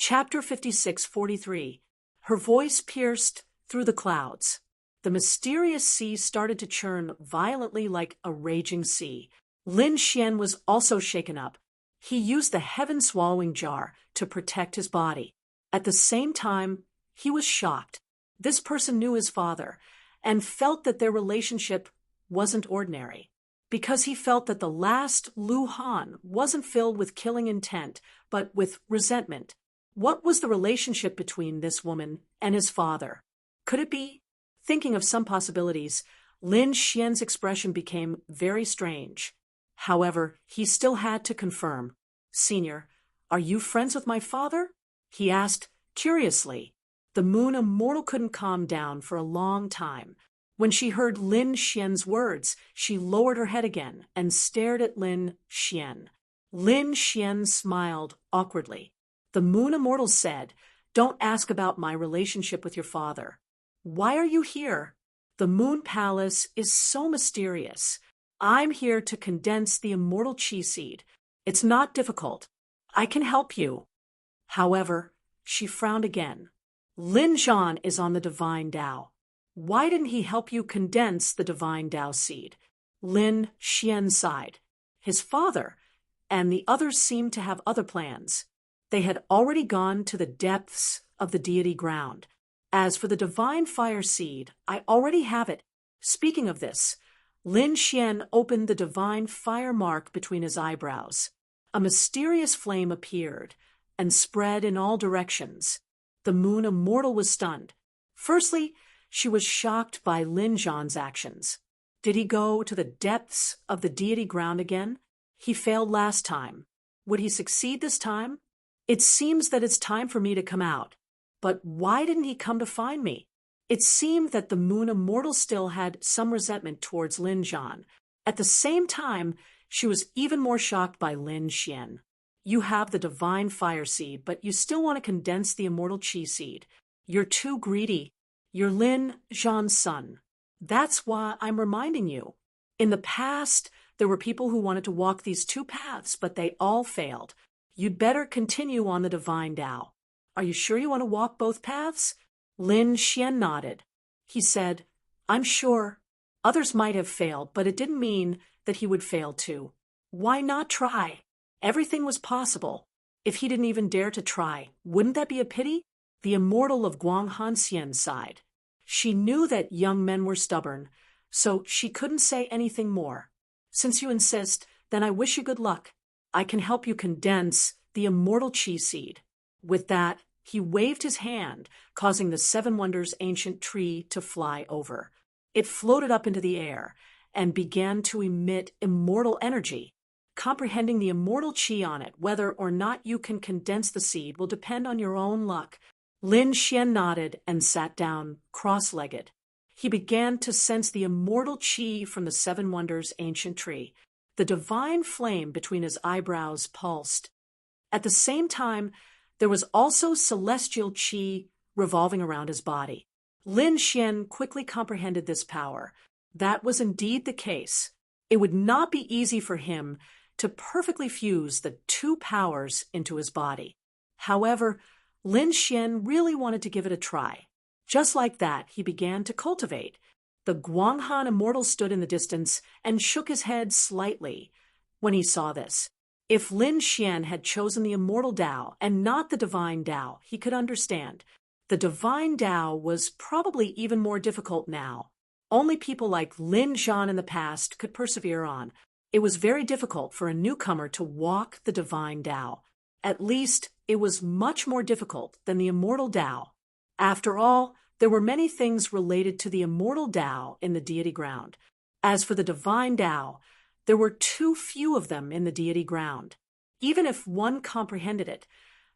Chapter 56:43. Her voice pierced through the clouds. The mysterious sea started to churn violently like a raging sea. Lin Xian was also shaken up. He used the heaven-swallowing jar to protect his body. At the same time, he was shocked. This person knew his father and felt that their relationship wasn't ordinary. Because he felt that the last Lu Han wasn't filled with killing intent, but with resentment. What was the relationship between this woman and his father? Could it be? Thinking of some possibilities, Lin Xian's expression became very strange. However, he still had to confirm. "Senior, are you friends with my father?" he asked curiously. The Moon Immortal couldn't calm down for a long time. When she heard Lin Xian's words, she lowered her head again and stared at Lin Xian. Lin Xian smiled awkwardly. The Moon Immortal said, "Don't ask about my relationship with your father. Why are you here? The Moon Palace is so mysterious. I'm here to condense the immortal chi seed. It's not difficult. I can help you." However, she frowned again. "Lin Zhan is on the divine Tao. Why didn't he help you condense the divine Tao seed?" Lin Xian sighed. His father and the others seemed to have other plans. They had already gone to the depths of the deity ground. As for the divine fire seed, I already have it. Speaking of this, Lin Xian opened the divine fire mark between his eyebrows. A mysterious flame appeared and spread in all directions. The Moon Immortal was stunned. Firstly, she was shocked by Lin Zhan's actions. Did he go to the depths of the deity ground again? He failed last time. Would he succeed this time? "It seems that it's time for me to come out. But why didn't he come to find me?" It seemed that the Moon Immortal still had some resentment towards Lin Zhan. At the same time, she was even more shocked by Lin Xian. "You have the divine fire seed, but you still want to condense the immortal chi seed. You're too greedy. You're Lin Zhan's son. That's why I'm reminding you. In the past, there were people who wanted to walk these two paths, but they all failed. You'd better continue on the divine Tao. Are you sure you want to walk both paths?" Lin Xian nodded. He said, "I'm sure. Others might have failed, but it didn't mean that he would fail too. Why not try? Everything was possible. If he didn't even dare to try, wouldn't that be a pity?" The immortal of Guanghanxian sighed. She knew that young men were stubborn, so she couldn't say anything more. "Since you insist, then I wish you good luck. I can help you condense the immortal chi seed." With that, he waved his hand, causing the Seven Wonders ancient tree to fly over. It floated up into the air and began to emit immortal energy. Comprehending the immortal chi on it, whether or not you can condense the seed, will depend on your own luck. Lin Xian nodded and sat down, cross-legged. He began to sense the immortal chi from the Seven Wonders ancient tree. The divine flame between his eyebrows pulsed. At the same time, there was also celestial chi revolving around his body. Lin Xian quickly comprehended this power. That was indeed the case. It would not be easy for him to perfectly fuse the two powers into his body. However, Lin Xian really wanted to give it a try. Just like that, he began to cultivate. The Guanghan Immortal stood in the distance and shook his head slightly when he saw this. If Lin Xian had chosen the immortal Tao and not the divine Tao, he could understand. The divine Tao was probably even more difficult now. Only people like Lin Zhan in the past could persevere on. It was very difficult for a newcomer to walk the divine Tao. At least, it was much more difficult than the immortal Tao. After all, there were many things related to the immortal Tao in the deity ground. As for the divine Tao, there were too few of them in the deity ground. Even if one comprehended it,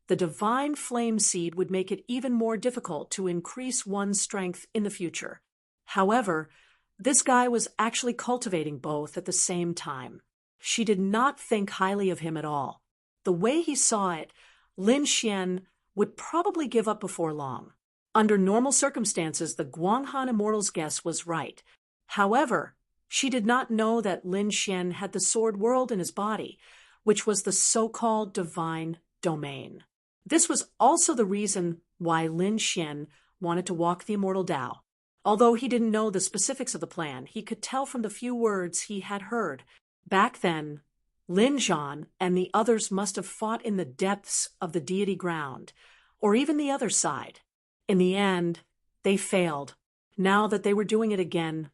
the divine flame seed would make it even more difficult to increase one's strength in the future. However, this guy was actually cultivating both at the same time. She did not think highly of him at all. The way he saw it, Lin Xian would probably give up before long. Under normal circumstances, the Guanghan Immortal's guess was right. However, she did not know that Lin Xian had the sword world in his body, which was the so-called divine domain. This was also the reason why Lin Xian wanted to walk the immortal Tao. Although he didn't know the specifics of the plan, he could tell from the few words he had heard. Back then, Lin Zhan and the others must have fought in the depths of the deity ground, or even the other side. In the end, they failed. Now that they were doing it again,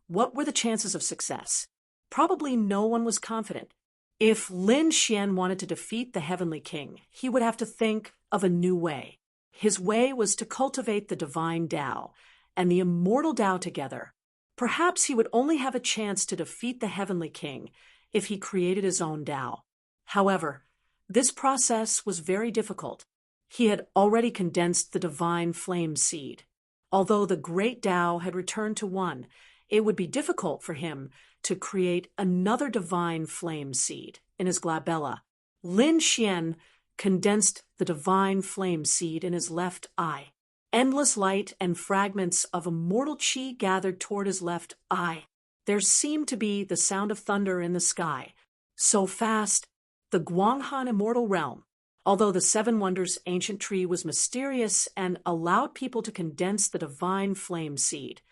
what were the chances of success? Probably no one was confident. If Lin Xian wanted to defeat the Heavenly King, he would have to think of a new way. His way was to cultivate the divine Tao and the immortal Tao together. Perhaps he would only have a chance to defeat the Heavenly King if he created his own Tao. However, this process was very difficult. He had already condensed the divine flame seed. Although the great Tao had returned to one, it would be difficult for him to create another divine flame seed in his glabella. Lin Xian condensed the divine flame seed in his left eye. Endless light and fragments of immortal qi gathered toward his left eye. There seemed to be the sound of thunder in the sky. So fast, the Guanghan immortal realm, although the Seven Wonders ancient tree was mysterious and allowed people to condense the divine flame seed,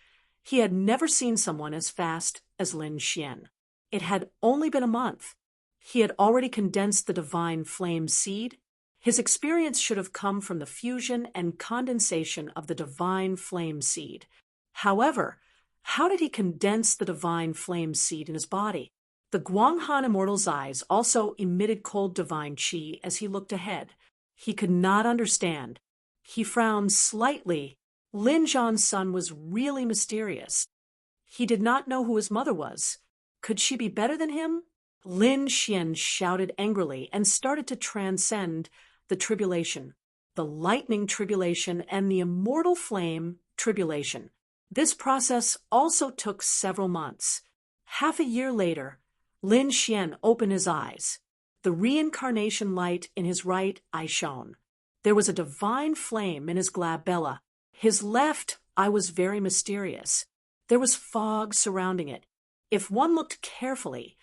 he had never seen someone as fast as Lin Xian. It had only been a month. He had already condensed the divine flame seed. His experience should have come from the fusion and condensation of the divine flame seed. However, how did he condense the divine flame seed in his body? The Guanghan immortal's eyes also emitted cold divine qi as he looked ahead. He could not understand. He frowned slightly. Lin Zhan's son was really mysterious. He did not know who his mother was. Could she be better than him? Lin Xian shouted angrily and started to transcend the tribulation, the lightning tribulation and the immortal flame tribulation. This process also took several months. Half a year later, Lin Xian opened his eyes. The reincarnation light in his right eye shone. There was a divine flame in his glabella. His left eye was very mysterious. There was fog surrounding it. If one looked carefully,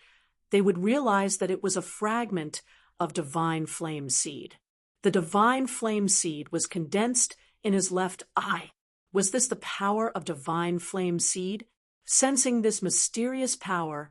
they would realize that it was a fragment of divine flame seed. The divine flame seed was condensed in his left eye. Was this the power of divine flame seed? Sensing this mysterious power,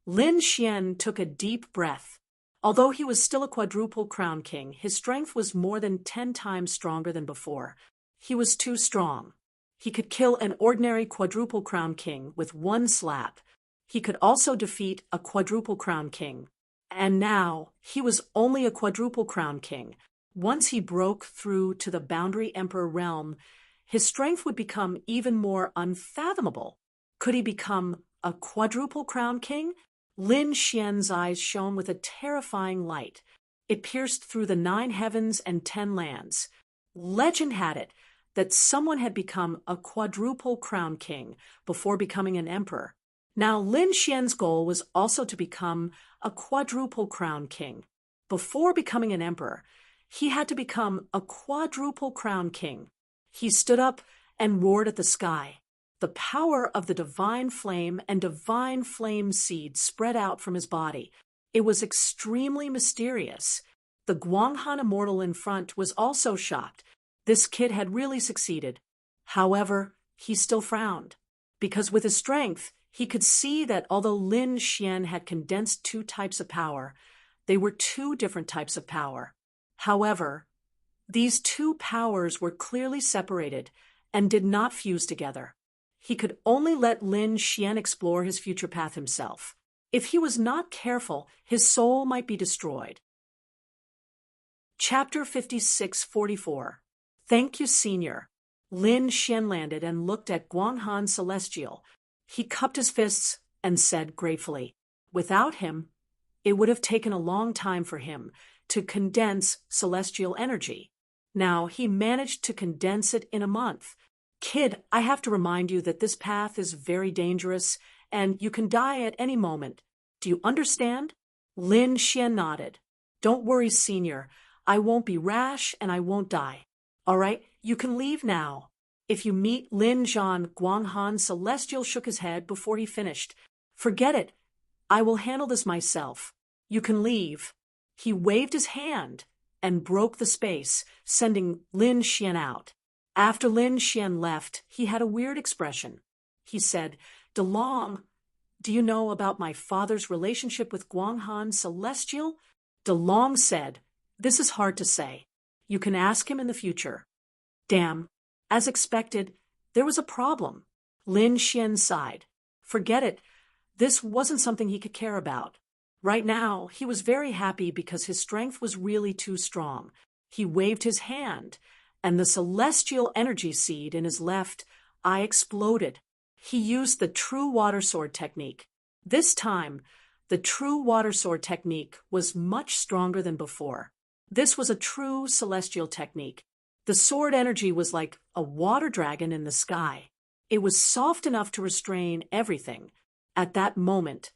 Lin Xian took a deep breath. Although he was still a quadruple crown king, his strength was more than 10 times stronger than before. He was too strong. He could kill an ordinary quadruple crown king with one slap. He could also defeat a quadruple crown king. And now, he was only a quadruple crown king. Once he broke through to the boundary emperor realm, his strength would become even more unfathomable. Could he become a quadruple crown king? Lin Xian's eyes shone with a terrifying light. It pierced through the 9 heavens and 10 lands. Legend had it that someone had become a quadruple crown king before becoming an emperor. Now Lin Xian's goal was also to become a quadruple crown king. Before becoming an emperor, he had to become a quadruple crown king. He stood up and roared at the sky. The power of the divine flame and divine flame seed spread out from his body. It was extremely mysterious. The Guanghan immortal in front was also shocked. This kid had really succeeded. However, he still frowned, because with his strength, he could see that although Lin Xian had condensed 2 types of power, they were 2 different types of power. However, these 2 powers were clearly separated and did not fuse together. He could only let Lin Xian explore his future path himself. If he was not careful, his soul might be destroyed. Chapter 56-44. Thank you, Senior. Lin Xian landed and looked at Guanghan Celestial. He cupped his fists and said gratefully, without him, it would have taken a long time for him to condense celestial energy. Now he managed to condense it in a month. Kid, I have to remind you that this path is very dangerous and you can die at any moment. Do you understand? Lin Xian nodded. Don't worry, Senior. I won't be rash and I won't die. All right, you can leave now. If you meet Lin Zhan, Guanghan Celestial shook his head before he finished. Forget it. I will handle this myself. You can leave. He waved his hand. and broke the space, sending Lin Xian out. After Lin Xian left, he had a weird expression. He said, "DeLong, do you know about my father's relationship with Guanghan Celestial?" DeLong said, "This is hard to say. You can ask him in the future." Damn. As expected, there was a problem. Lin Xian sighed. Forget it. This wasn't something he could care about. Right now, he was very happy because his strength was really too strong. He waved his hand, and the celestial energy seed in his left eye exploded. He used the true water sword technique. This time, the true water sword technique was much stronger than before. This was a true celestial technique. The sword energy was like a water dragon in the sky. It was soft enough to restrain everything. At that moment,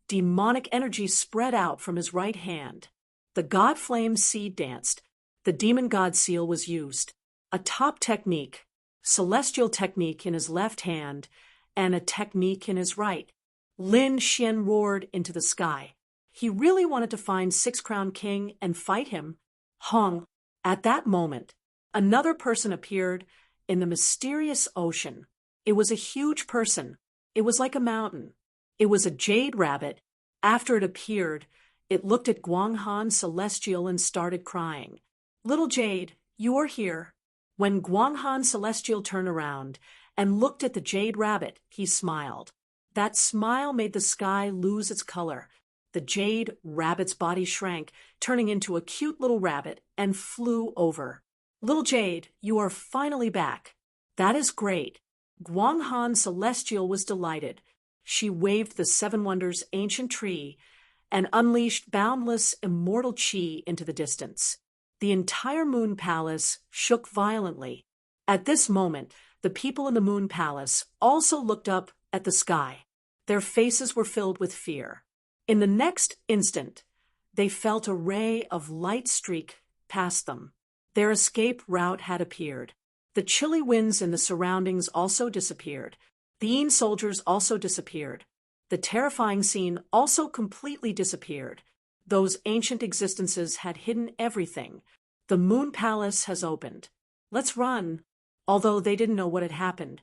demonic energy spread out from his right hand. The god flame seed danced. The demon god seal was used. A top technique, celestial technique in his left hand, and a technique in his right. Lin Xian roared into the sky. He really wanted to find Six Crown King and fight him. Hong. At that moment, another person appeared in the mysterious ocean. It was a huge person. It was like a mountain. It was a jade rabbit. After it appeared, it looked at Guanghan Celestial and started crying. "Little Jade, you are here." When Guanghan Celestial turned around and looked at the jade rabbit, he smiled. That smile made the sky lose its color. The jade rabbit's body shrank, turning into a cute little rabbit, and flew over. "Little Jade, you are finally back." "That is great." Guanghan Celestial was delighted. She waved the Seven Wonders ancient tree and unleashed boundless immortal chi into the distance. The entire Moon Palace shook violently. At this moment, the people in the Moon Palace also looked up at the sky. Their faces were filled with fear. In the next instant, they felt a ray of light streak past them. Their escape route had appeared. The chilly winds in the surroundings also disappeared. The Yin soldiers also disappeared. The terrifying scene also completely disappeared. Those ancient existences had hidden everything. The Moon Palace has opened. Let's run. Although they didn't know what had happened,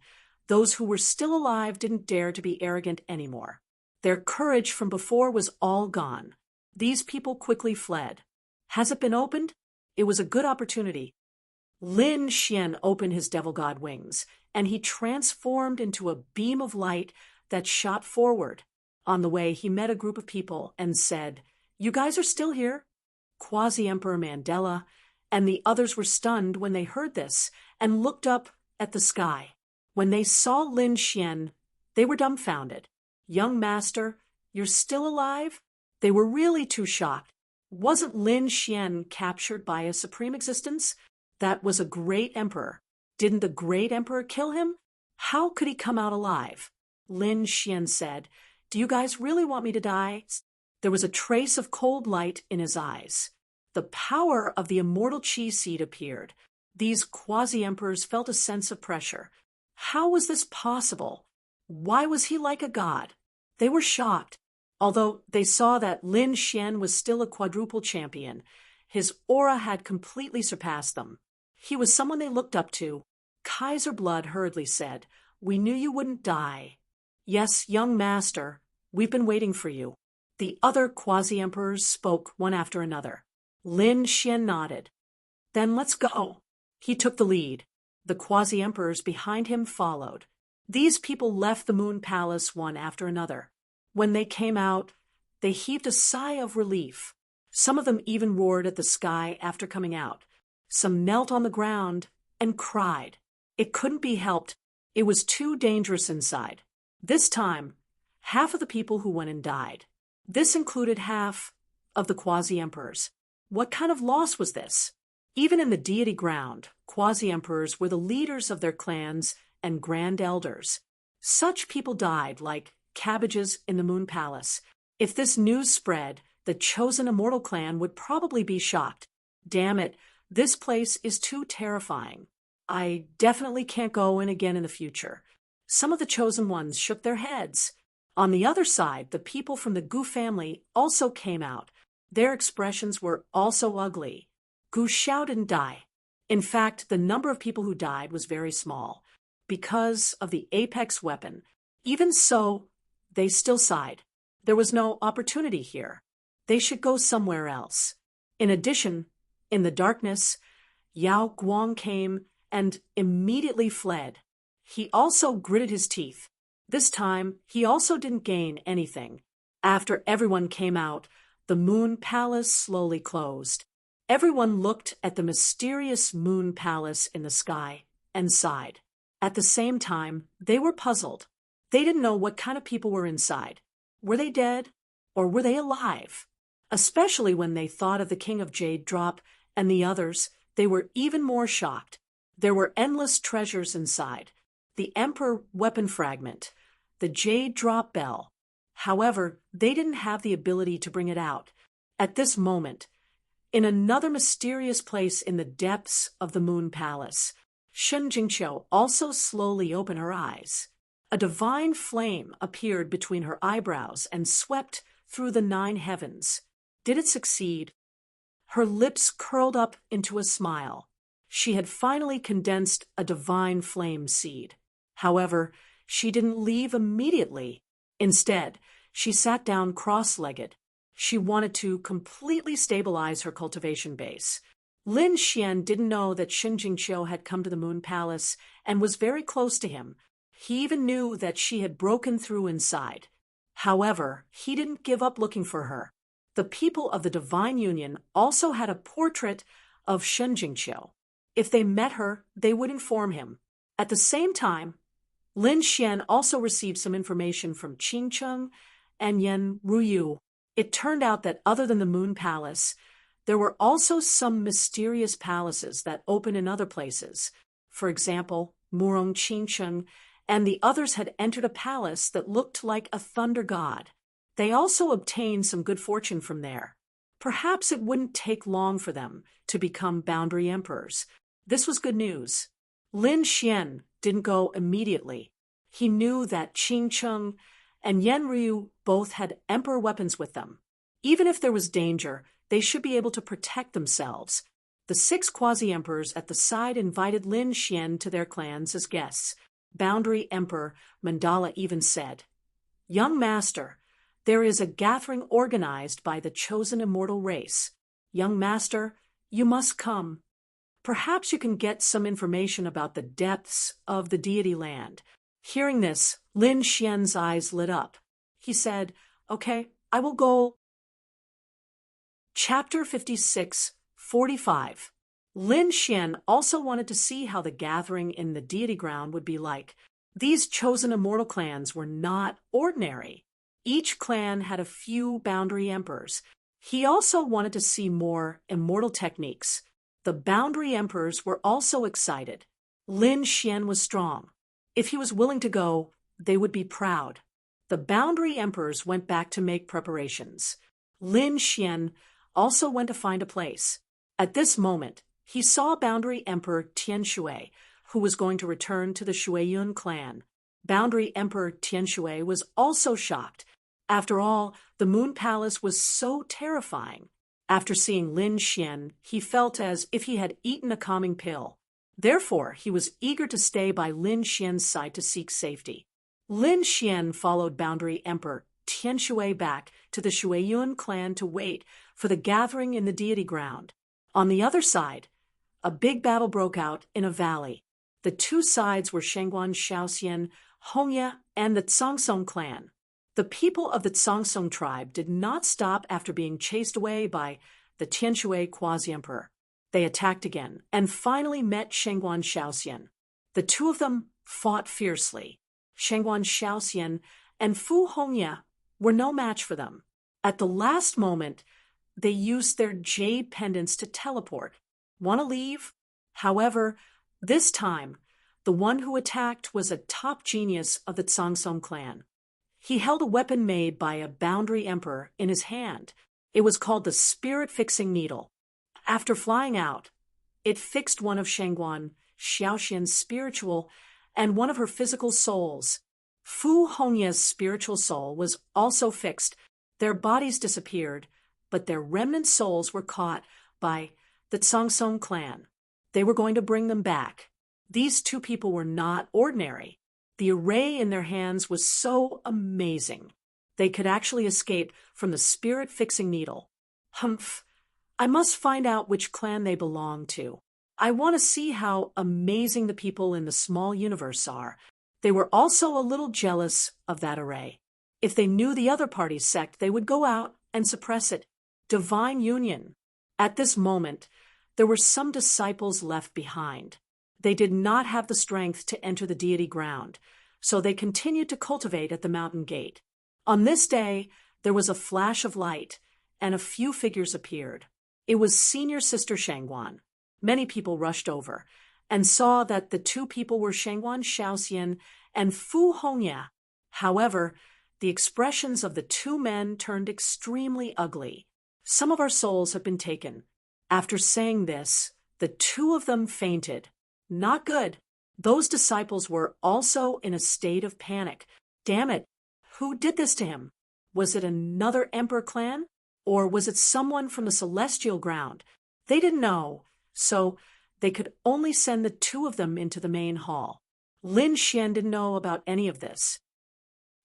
those who were still alive didn't dare to be arrogant anymore. Their courage from before was all gone. These people quickly fled. Has it been opened? It was a good opportunity. Lin Xian opened his devil god wings, and he transformed into a beam of light that shot forward. On the way, he met a group of people and said, "You guys are still here?" Quasi-Emperor Mandela and the others were stunned when they heard this and looked up at the sky. When they saw Lin Xian, they were dumbfounded. "Young master, you're still alive?" They were really too shocked. Wasn't Lin Xian captured by a supreme existence? That was a great emperor. Didn't the great emperor kill him? How could he come out alive? Lin Xian said, "Do you guys really want me to die?" There was a trace of cold light in his eyes. The power of the immortal chi seed appeared. These quasi-emperors felt a sense of pressure. How was this possible? Why was he like a god? They were shocked. Although they saw that Lin Xian was still a quadruple champion, his aura had completely surpassed them. He was someone they looked up to. Kaiser Blood hurriedly said, "We knew you wouldn't die." "Yes, young master, we've been waiting for you." The other quasi-emperors spoke one after another. Lin Xian nodded. "Then let's go." He took the lead. The quasi-emperors behind him followed. These people left the Moon Palace one after another. When they came out, they heaved a sigh of relief. Some of them even roared at the sky after coming out. Some knelt on the ground and cried. It couldn't be helped. It was too dangerous inside. This time, half of the people who went in died. This included half of the quasi-emperors. What kind of loss was this? Even in the deity ground, quasi-emperors were the leaders of their clans and grand elders. Such people died like cabbages in the Moon Palace. If this news spread, the chosen immortal clan would probably be shocked. Damn it, this place is too terrifying. I definitely can't go in again in the future. Some of the chosen ones shook their heads. On the other side, the people from the Gu family also came out. Their expressions were also ugly. Gu Xiao didn't die. In fact, the number of people who died was very small because of the apex weapon. Even so, they still sighed. There was no opportunity here. They should go somewhere else. In addition, in the darkness, Yao Guang came and immediately fled. He also gritted his teeth. This time, he also didn't gain anything. After everyone came out, the Moon Palace slowly closed. Everyone looked at the mysterious Moon Palace in the sky and sighed. At the same time, they were puzzled. They didn't know what kind of people were inside. Were they dead or were they alive? Especially when they thought of the King of Jade Drop and the others, they were even more shocked. There were endless treasures inside. The Emperor weapon fragment, the Jade Drop bell. However, they didn't have the ability to bring it out. At this moment, in another mysterious place in the depths of the Moon Palace, Shen Jingqiu also slowly opened her eyes. A divine flame appeared between her eyebrows and swept through the 9 heavens. Did it succeed? Her lips curled up into a smile. She had finally condensed a divine flame seed. However, she didn't leave immediately. Instead, she sat down cross-legged. She wanted to completely stabilize her cultivation base. Lin Xian didn't know that Shen Jingqiu had come to the Moon Palace and was very close to him. He even knew that she had broken through inside. However, he didn't give up looking for her. The people of the Divine Union also had a portrait of Shen Jingqiu. If they met her, they would inform him. At the same time, Lin Xian also received some information from Qing Cheng and Yan Ruyu. It turned out that other than the Moon Palace, there were also some mysterious palaces that open in other places. For example, Murong Qingcheng and the others had entered a palace that looked like a thunder god. They also obtained some good fortune from there. Perhaps it wouldn't take long for them to become boundary emperors. This was good news. Lin Xian didn't go immediately. He knew that Qing Cheng and Yan Ryu both had emperor weapons with them. Even if there was danger, they should be able to protect themselves. The 6 quasi-emperors at the side invited Lin Xian to their clans as guests. Boundary Emperor Mandala even said, "Young master, there is a gathering organized by the chosen immortal race. Young master, you must come. Perhaps you can get some information about the depths of the deity land." Hearing this, Lin Xian's eyes lit up. He said, "Okay, I will go." Chapter 56:45. Lin Xian also wanted to see how the gathering in the deity ground would be like. These chosen immortal clans were not ordinary. Each clan had a few boundary emperors. He also wanted to see more immortal techniques. The boundary emperors were also excited. Lin Xian was strong. If he was willing to go, they would be proud. The boundary emperors went back to make preparations. Lin Xian also went to find a place. At this moment, he saw Boundary Emperor Tian Shui, who was going to return to the Shuiyun clan. Boundary Emperor Tian Shui was also shocked. After all, the Moon Palace was so terrifying. After seeing Lin Xian, he felt as if he had eaten a calming pill. Therefore, he was eager to stay by Lin Xian's side to seek safety. Lin Xian followed Boundary Emperor Tian Shui back to the Shuiyun clan to wait for the gathering in the deity ground. On the other side, a big battle broke out in a valley. The 2 sides were Shengguan Shaoxian, Hongya, and the Tsongsong clan. The people of the Tsongsong tribe did not stop after being chased away by the Tianshui quasi-emperor. They attacked again and finally met Shengguan Shaoxian. The 2 of them fought fiercely. Shengguan Shaoxian and Fu Hongya were no match for them. At the last moment, they used their jade pendants to teleport. Want to leave? However, this time, the one who attacked was a top genius of the Tsongsong clan. He held a weapon made by a boundary emperor in his hand. It was called the Spirit-Fixing Needle. After flying out, it fixed one of Shengguan Shaoxian's spiritual and one of her physical souls. Fu Hongya's spiritual soul was also fixed. Their bodies disappeared, but their remnant souls were caught by the Sangsong clan. They were going to bring them back. These two people were not ordinary. The array in their hands was so amazing. They could actually escape from the spirit-fixing needle. Humph. I must find out which clan they belong to. I want to see how amazing the people in the small universe are. They were also a little jealous of that array. If they knew the other party's sect, they would go out and suppress it. Divine union. At this moment, there were some disciples left behind. They did not have the strength to enter the deity ground, so they continued to cultivate at the mountain gate. On this day, there was a flash of light, and a few figures appeared. It was Senior Sister Shangguan. Many people rushed over and saw that the two people were Shangguan Shaoxian and Fu Hongya. However, the expressions of the two men turned extremely ugly. Some of our souls have been taken. After saying this, the two of them fainted. Not good. Those disciples were also in a state of panic. Damn it. Who did this to him? Was it another Emperor clan? Or was it someone from the celestial ground? They didn't know, so they could only send the two of them into the main hall. Lin Xian didn't know about any of this.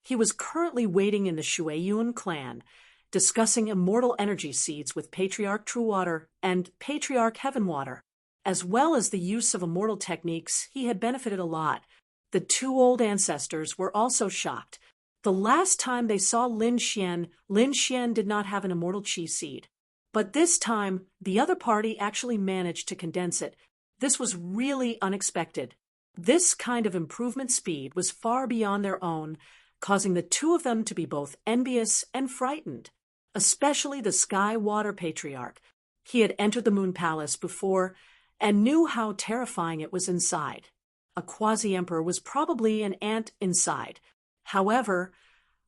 He was currently waiting in the Shueyun clan, discussing immortal energy seeds with Patriarch Truewater and Patriarch Heavenwater. As well as the use of immortal techniques, he had benefited a lot. The two old ancestors were also shocked. The last time they saw Lin Xian did not have an immortal chi seed. But this time, the other party actually managed to condense it. This was really unexpected. This kind of improvement speed was far beyond their own, causing the two of them to be both envious and frightened. Especially the Sky Water Patriarch. He had entered the Moon Palace before and knew how terrifying it was inside. A quasi-emperor was probably an ant inside. However,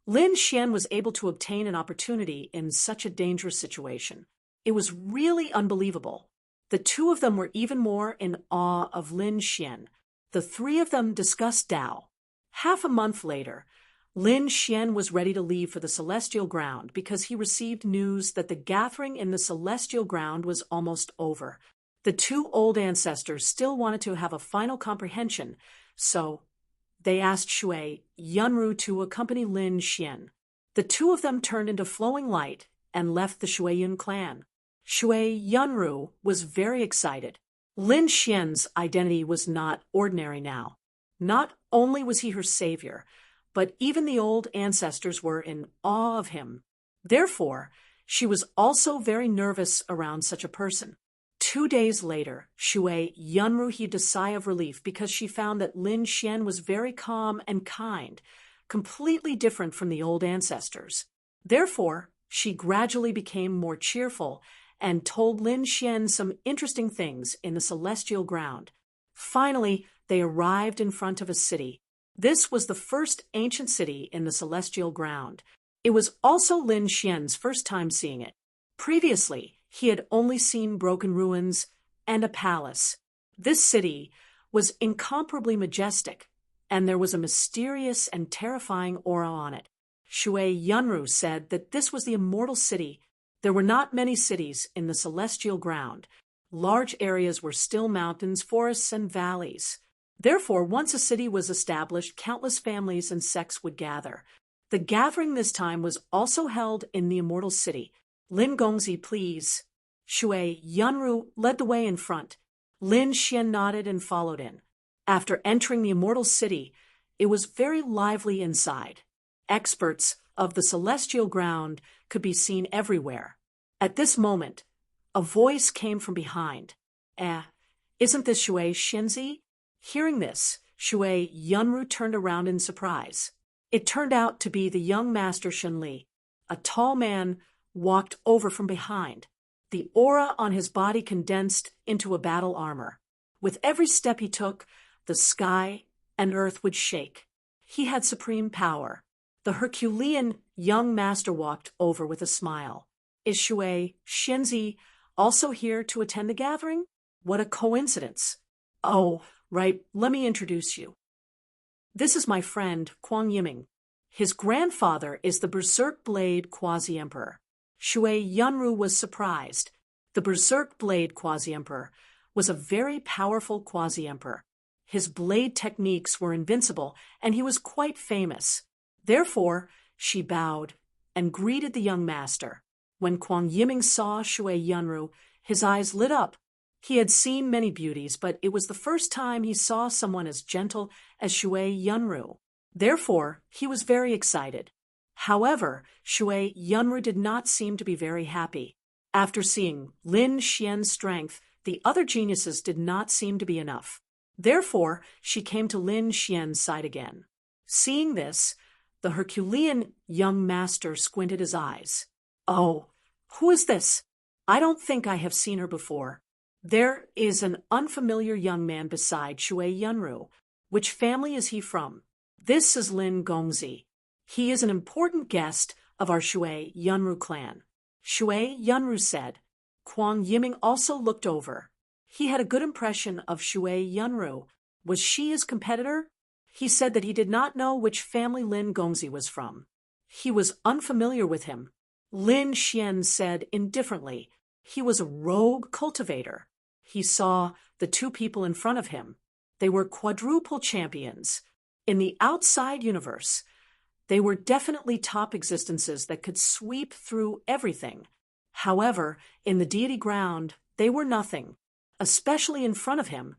Lin Xian was able to obtain an opportunity in such a dangerous situation. It was really unbelievable. The two of them were even more in awe of Lin Xian. The three of them discussed Tao. Half a month later, Lin Xian was ready to leave for the celestial ground because he received news that the gathering in the celestial ground was almost over. The two old ancestors still wanted to have a final comprehension, so they asked Shui Yunru to accompany Lin Xian. The two of them turned into flowing light and left the Shueyun clan. Shui Yunru was very excited. Lin Xian's identity was not ordinary now. Not only was he her savior, but even the old ancestors were in awe of him. Therefore, she was also very nervous around such a person. 2 days later, Shui Yunru heaved a sigh of relief because she found that Lin Xian was very calm and kind, completely different from the old ancestors. Therefore, she gradually became more cheerful and told Lin Xian some interesting things in the celestial ground. Finally, they arrived in front of a city. This was the first ancient city in the celestial ground. It was also Lin Xian's first time seeing it. Previously, he had only seen broken ruins and a palace. This city was incomparably majestic, and there was a mysterious and terrifying aura on it. Shui Yunru said that this was the immortal city. There were not many cities in the celestial ground. Large areas were still mountains, forests, and valleys. Therefore, once a city was established, countless families and sects would gather. The gathering this time was also held in the immortal city. Lin Gongzi, please. Shui Yunru led the way in front. Lin Xian nodded and followed in. After entering the immortal city, it was very lively inside. Experts of the celestial ground could be seen everywhere. At this moment, a voice came from behind. Isn't this Shui Xinzi? Hearing this, Shui Yunru turned around in surprise. It turned out to be the young master Shenli. A tall man walked over from behind. The aura on his body condensed into a battle armor. With every step he took, the sky and earth would shake. He had supreme power. The Herculean young master walked over with a smile. Is Shui Xinzi also here to attend the gathering? What a coincidence. Oh, right, let me introduce you. This is my friend, Kuang Yiming. His grandfather is the Berserk Blade Quasi-Emperor. Shui Yunru was surprised. The Berserk Blade Quasi-Emperor was a very powerful quasi-emperor. His blade techniques were invincible, and he was quite famous. Therefore, she bowed and greeted the young master. When Kwang Yiming saw Shui Yunru, his eyes lit up. He had seen many beauties, but it was the first time he saw someone as gentle as Shui Yunru. Therefore, he was very excited. However, Shui Yunru did not seem to be very happy. After seeing Lin Xian's strength, the other geniuses did not seem to be enough. Therefore, she came to Lin Xian's side again. Seeing this, the Herculean young master squinted his eyes. "Oh, who is this? I don't think I have seen her before." There is an unfamiliar young man beside Shui Yunru. Which family is he from? This is Lin Gongzi. He is an important guest of our Shui Yunru clan. Shui Yunru said. Kwang Yiming also looked over. He had a good impression of Shui Yunru. Was she his competitor? He said that he did not know which family Lin Gongzi was from. He was unfamiliar with him. Lin Xian said indifferently. He was a rogue cultivator. He saw the two people in front of him. They were quadruple champions. In the outside universe, they were definitely top existences that could sweep through everything. However, in the deity ground, they were nothing. Especially in front of him,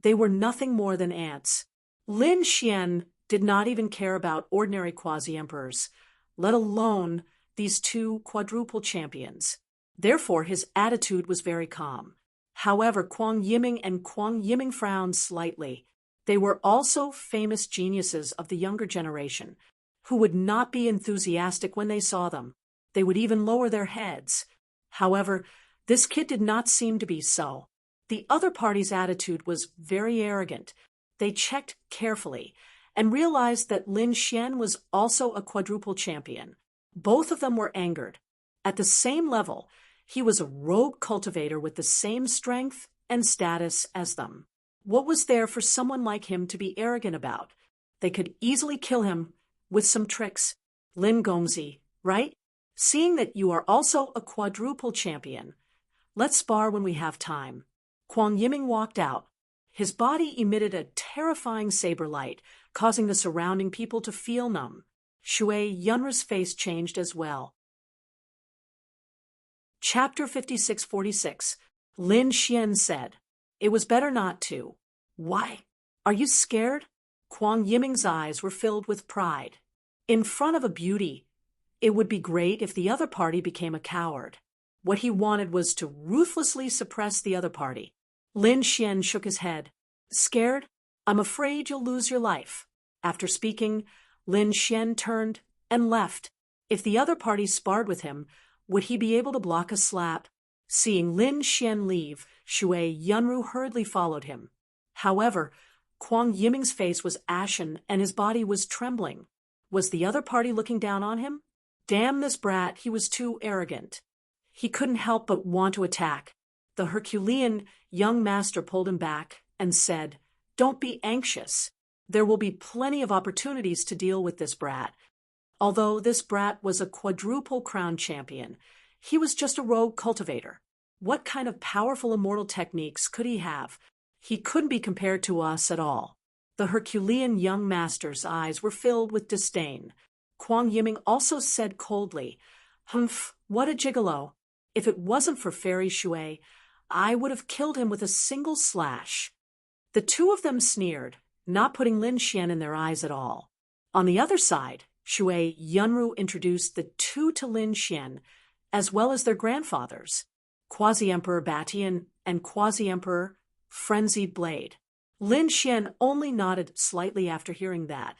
they were nothing more than ants. Lin Xian did not even care about ordinary quasi-emperors, let alone these two quadruple champions. Therefore, his attitude was very calm. However, Kwang Yiming and Kwang Yiming frowned slightly. They were also famous geniuses of the younger generation, who would not be enthusiastic when they saw them. They would even lower their heads. However, this kid did not seem to be so. The other party's attitude was very arrogant. They checked carefully and realized that Lin Xian was also a quadruple champion. Both of them were angered. At the same level, he was a rogue cultivator with the same strength and status as them. What was there for someone like him to be arrogant about? They could easily kill him with some tricks. Lin Gongzi, right? Seeing that you are also a quadruple champion, let's spar when we have time. Kwang Yiming walked out. His body emitted a terrifying saber light, causing the surrounding people to feel numb. Shui Yunru's face changed as well. Chapter 5646. Lin Xian said, "It was better not to." "Why? Are you scared?" Kwang Yiming's eyes were filled with pride. In front of a beauty, it would be great if the other party became a coward. What he wanted was to ruthlessly suppress the other party. Lin Xian shook his head. "Scared? I'm afraid you'll lose your life." After speaking, Lin Xian turned and left. If the other party sparred with him, would he be able to block a slap? Seeing Lin Xian leave, Shui Yunru hurriedly followed him. However, Kwang Yiming's face was ashen and his body was trembling. Was the other party looking down on him? Damn this brat, he was too arrogant. He couldn't help but want to attack. The Herculean young master pulled him back and said, "Don't be anxious. There will be plenty of opportunities to deal with this brat." Although this brat was a quadruple crown champion, he was just a rogue cultivator. What kind of powerful immortal techniques could he have? He couldn't be compared to us at all. The Herculean young master's eyes were filled with disdain. Kwang Yiming also said coldly, "Humph, what a gigolo. If it wasn't for Fairy Shui, I would have killed him with a single slash." The two of them sneered, not putting Lin Xian in their eyes at all. On the other side, Shui Yunru introduced the two to Lin Xian, as well as their grandfathers, Quasi-Emperor Batian and Quasi-Emperor Frenzied Blade. Lin Xian only nodded slightly after hearing that.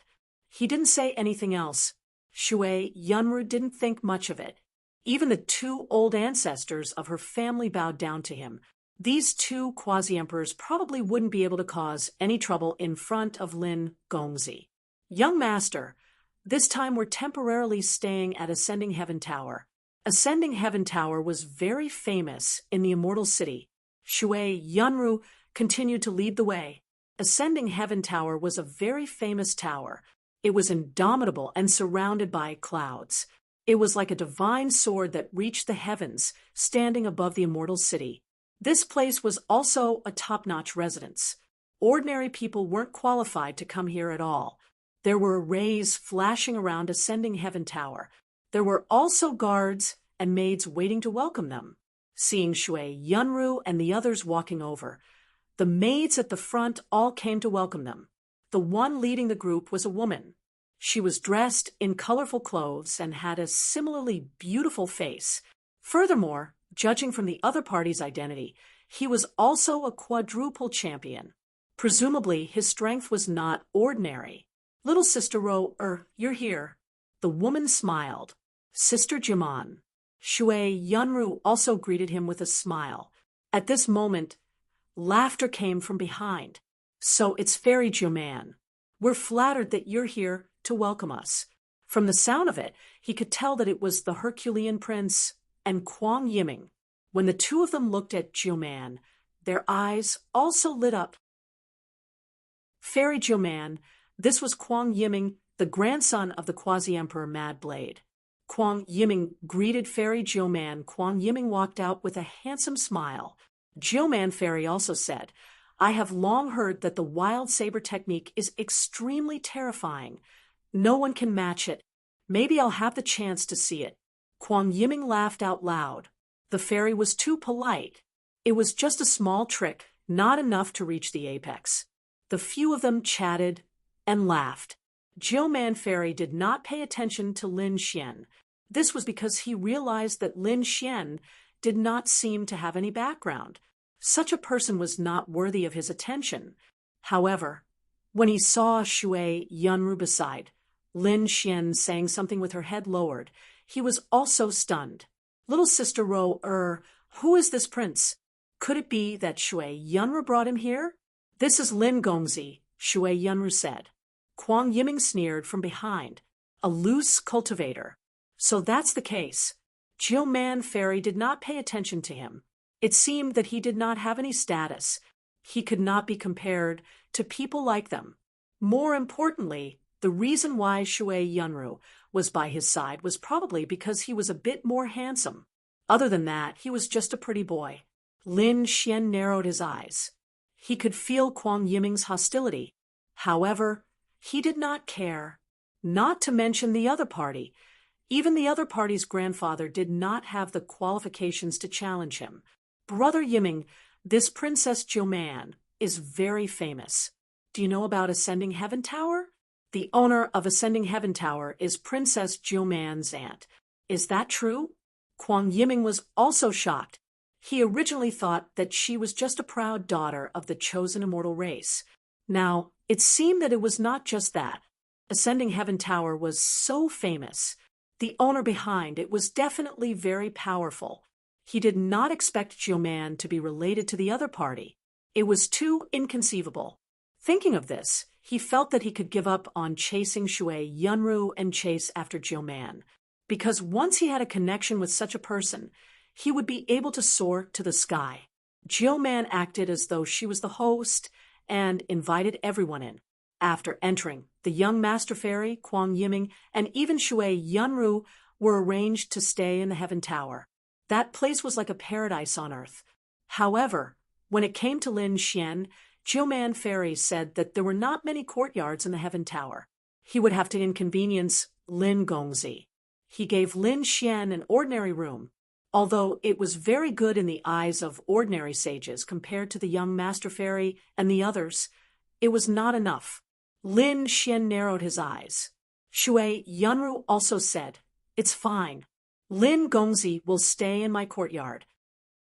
He didn't say anything else. Shui Yunru didn't think much of it. Even the two old ancestors of her family bowed down to him. These two quasi-emperors probably wouldn't be able to cause any trouble in front of Lin Gongzi. "Young master, this time we're temporarily staying at Ascending Heaven Tower." Ascending Heaven Tower was very famous in the Immortal City. Shui Yunru continued to lead the way. Ascending Heaven Tower was a very famous tower. It was indomitable and surrounded by clouds. It was like a divine sword that reached the heavens, standing above the immortal city. This place was also a top-notch residence. Ordinary people weren't qualified to come here at all. There were rays flashing around Ascending Heaven Tower. There were also guards and maids waiting to welcome them. Seeing Shui, Yunru, and the others walking over, the maids at the front all came to welcome them. The one leading the group was a woman. She was dressed in colorful clothes and had a similarly beautiful face. Furthermore, judging from the other party's identity, he was also a quadruple champion. Presumably, his strength was not ordinary. Little Sister you're here. The woman smiled. Sister Jiman. Shui Yunru also greeted him with a smile. At this moment, laughter came from behind. So it's Fairy Jiman. We're flattered that you're here to welcome us. From the sound of it, he could tell that it was the Herculean Prince and Kwang Yiming. When the two of them looked at Jiman, their eyes also lit up. Fairy Jiman, this was Kwang Yiming, the grandson of the Quasi-Emperor Mad Blade. Kwang Yiming greeted Fairy Jiman. Kwang Yiming walked out with a handsome smile. Jiman Fairy also said, I have long heard that the wild saber technique is extremely terrifying. No one can match it. Maybe I'll have the chance to see it. Kwang Yiming laughed out loud. The fairy was too polite. It was just a small trick, not enough to reach the apex. The few of them chatted and laughed. Jiuman Fairy did not pay attention to Lin Xian. This was because he realized that Lin Xian did not seem to have any background. Such a person was not worthy of his attention. However, when he saw Shui Yunru beside Lin Xian saying something with her head lowered, he was also stunned. Little Sister who is this prince? Could it be that Shui Yunru brought him here? This is Lin Gongzi, Shui Yunru said. Kwang Yiming sneered from behind. A loose cultivator. So that's the case. Jiuman Fairy did not pay attention to him. It seemed that he did not have any status. He could not be compared to people like them. More importantly, the reason why Shui Yunru was by his side was probably because he was a bit more handsome. Other than that, he was just a pretty boy. Lin Xian narrowed his eyes. He could feel Kwang Yiming's hostility. However, he did not care. Not to mention the other party. Even the other party's grandfather did not have the qualifications to challenge him. Brother Yiming, this Princess Jiuman is very famous. Do you know about Ascending Heaven Tower? The owner of Ascending Heaven Tower is Princess Jiuman's aunt. Is that true? Kwang Yiming was also shocked. He originally thought that she was just a proud daughter of the chosen immortal race. Now, it seemed that it was not just that. Ascending Heaven Tower was so famous. The owner behind it was definitely very powerful. He did not expect Jiuman to be related to the other party. It was too inconceivable. Thinking of this, he felt that he could give up on chasing Shui Yunru and chase after Jiuman, because once he had a connection with such a person, he would be able to soar to the sky. Jiuman acted as though she was the host and invited everyone in. After entering, the young Master Fairy, Kwang Yiming, and even Shui Yunru were arranged to stay in the Heaven Tower. That place was like a paradise on earth. However, when it came to Lin Xian, Jiuman Fairy said that there were not many courtyards in the Heaven Tower. He would have to inconvenience Lin Gongzi. He gave Lin Xian an ordinary room. Although it was very good in the eyes of ordinary sages compared to the young Master Fairy and the others, it was not enough. Lin Xian narrowed his eyes. Shui Yunru also said, It's fine. Lin Gongzi will stay in my courtyard.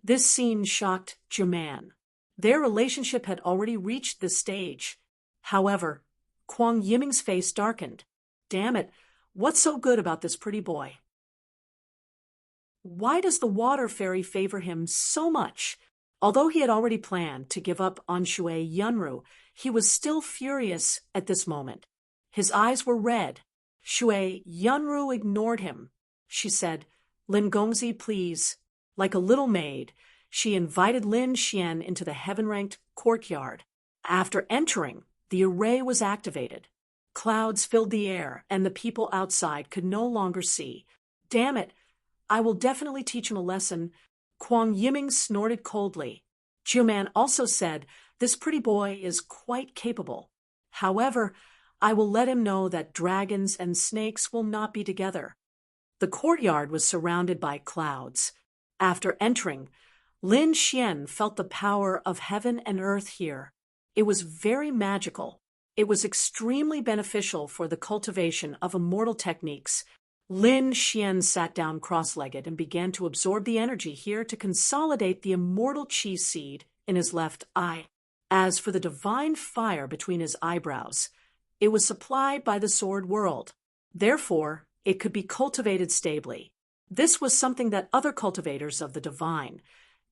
This scene shocked Jiuman. Their relationship had already reached this stage. However, Kwang Yiming's face darkened. Damn it, what's so good about this pretty boy? Why does the water fairy favor him so much? Although he had already planned to give up on Shui Yunru, he was still furious at this moment. His eyes were red. Shui Yunru ignored him. She said, Lin Gongzi, please. Like a little maid, she invited Lin Xian into the heaven-ranked courtyard. After entering, the array was activated. Clouds filled the air, and the people outside could no longer see. Damn it, I will definitely teach him a lesson. Kwang Yiming snorted coldly. Jiuman also said, this pretty boy is quite capable. However, I will let him know that dragons and snakes will not be together. The courtyard was surrounded by clouds. After entering, Lin Xian felt the power of heaven and earth here. It was very magical. It was extremely beneficial for the cultivation of immortal techniques. Lin Xian sat down cross-legged and began to absorb the energy here to consolidate the immortal chi seed in his left eye. As for the divine fire between his eyebrows, it was supplied by the sword world. Therefore, it could be cultivated stably. This was something that other cultivators of the divine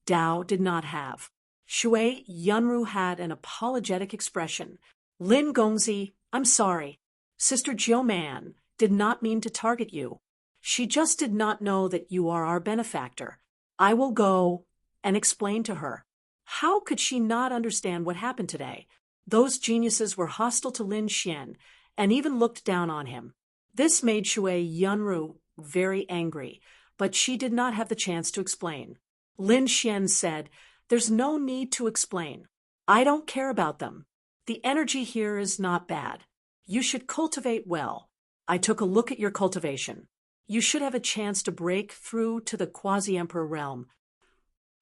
Tao did not have. Shui Yunru had an apologetic expression. Lin Gongzi, I'm sorry. Sister Jiuman did not mean to target you. She just did not know that you are our benefactor. I will go and explain to her. How could she not understand what happened today? Those geniuses were hostile to Lin Xian and even looked down on him. This made Shui Yunru very angry, but she did not have the chance to explain. Lin Xian said, there's no need to explain. I don't care about them. The energy here is not bad. You should cultivate well. I took a look at your cultivation. You should have a chance to break through to the quasi-emperor realm.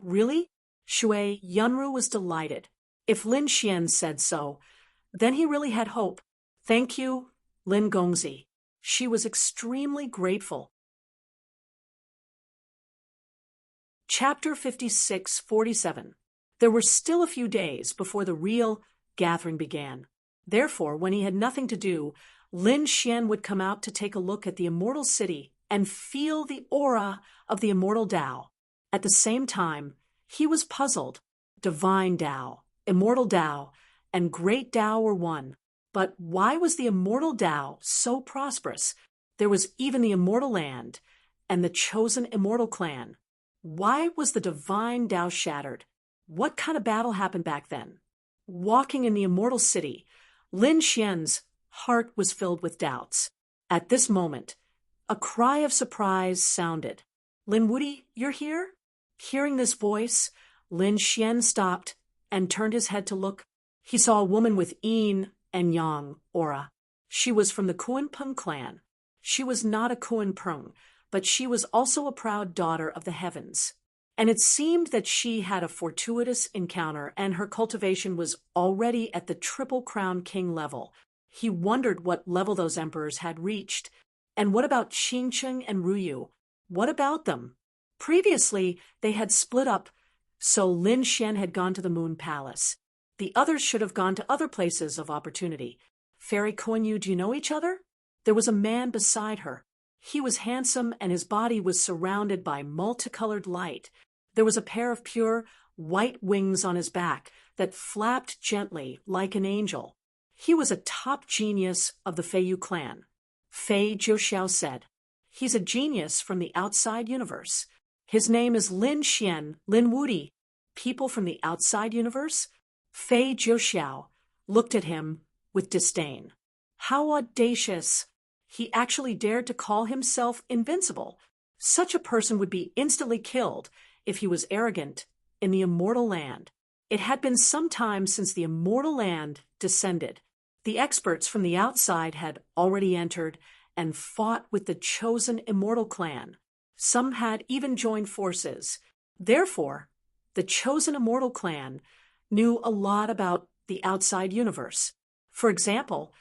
Really? Shui Yunru was delighted. If Lin Xian said so, then he really had hope. Thank you, Lin Gongzi. She was extremely grateful. Chapter 56-47. There were still a few days before the real gathering began. Therefore, when he had nothing to do, Lin Xian would come out to take a look at the immortal city and feel the aura of the immortal Tao. At the same time, he was puzzled. Divine Tao, immortal Tao, and great Tao were one. But why was the immortal Tao so prosperous? There was even the immortal land and the chosen immortal clan. Why was the divine Tao shattered? What kind of battle happened back then? Walking in the immortal city, Lin Xian's heart was filled with doubts. At this moment, a cry of surprise sounded. Lin Wuti, you're here? Hearing this voice, Lin Xian stopped and turned his head to look. He saw a woman with yin and yang aura. She was from the Kuan-Peng clan. She was not a Kuan-Peng, but she was also a proud daughter of the heavens. And it seemed that she had a fortuitous encounter and her cultivation was already at the Triple Crown King level. He wondered what level those emperors had reached. And what about Qingcheng and Ruyu? What about them? Previously, they had split up, so Lin Xian had gone to the Moon Palace. The others should have gone to other places of opportunity. Fairy Kuan-Yu, do you know each other? There was a man beside her. He was handsome and his body was surrounded by multicolored light. There was a pair of pure white wings on his back that flapped gently like an angel. He was a top genius of the Feiyu clan. Fei Jiuxiao said, he's a genius from the outside universe. His name is Lin Xian, Lin Wuti. People from the outside universe? Fei Jiuxiao looked at him with disdain. How audacious! He actually dared to call himself invincible. Such a person would be instantly killed if he was arrogant in the immortal land. It had been some time since the immortal land descended. The experts from the outside had already entered and fought with the chosen immortal clan. Some had even joined forces. Therefore, the chosen immortal clan knew a lot about the outside universe. For example,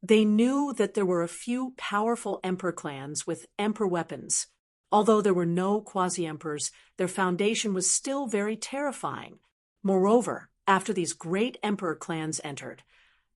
they knew that there were a few powerful emperor clans with emperor weapons. Although there were no quasi-emperors, their foundation was still very terrifying. Moreover, after these great emperor clans entered,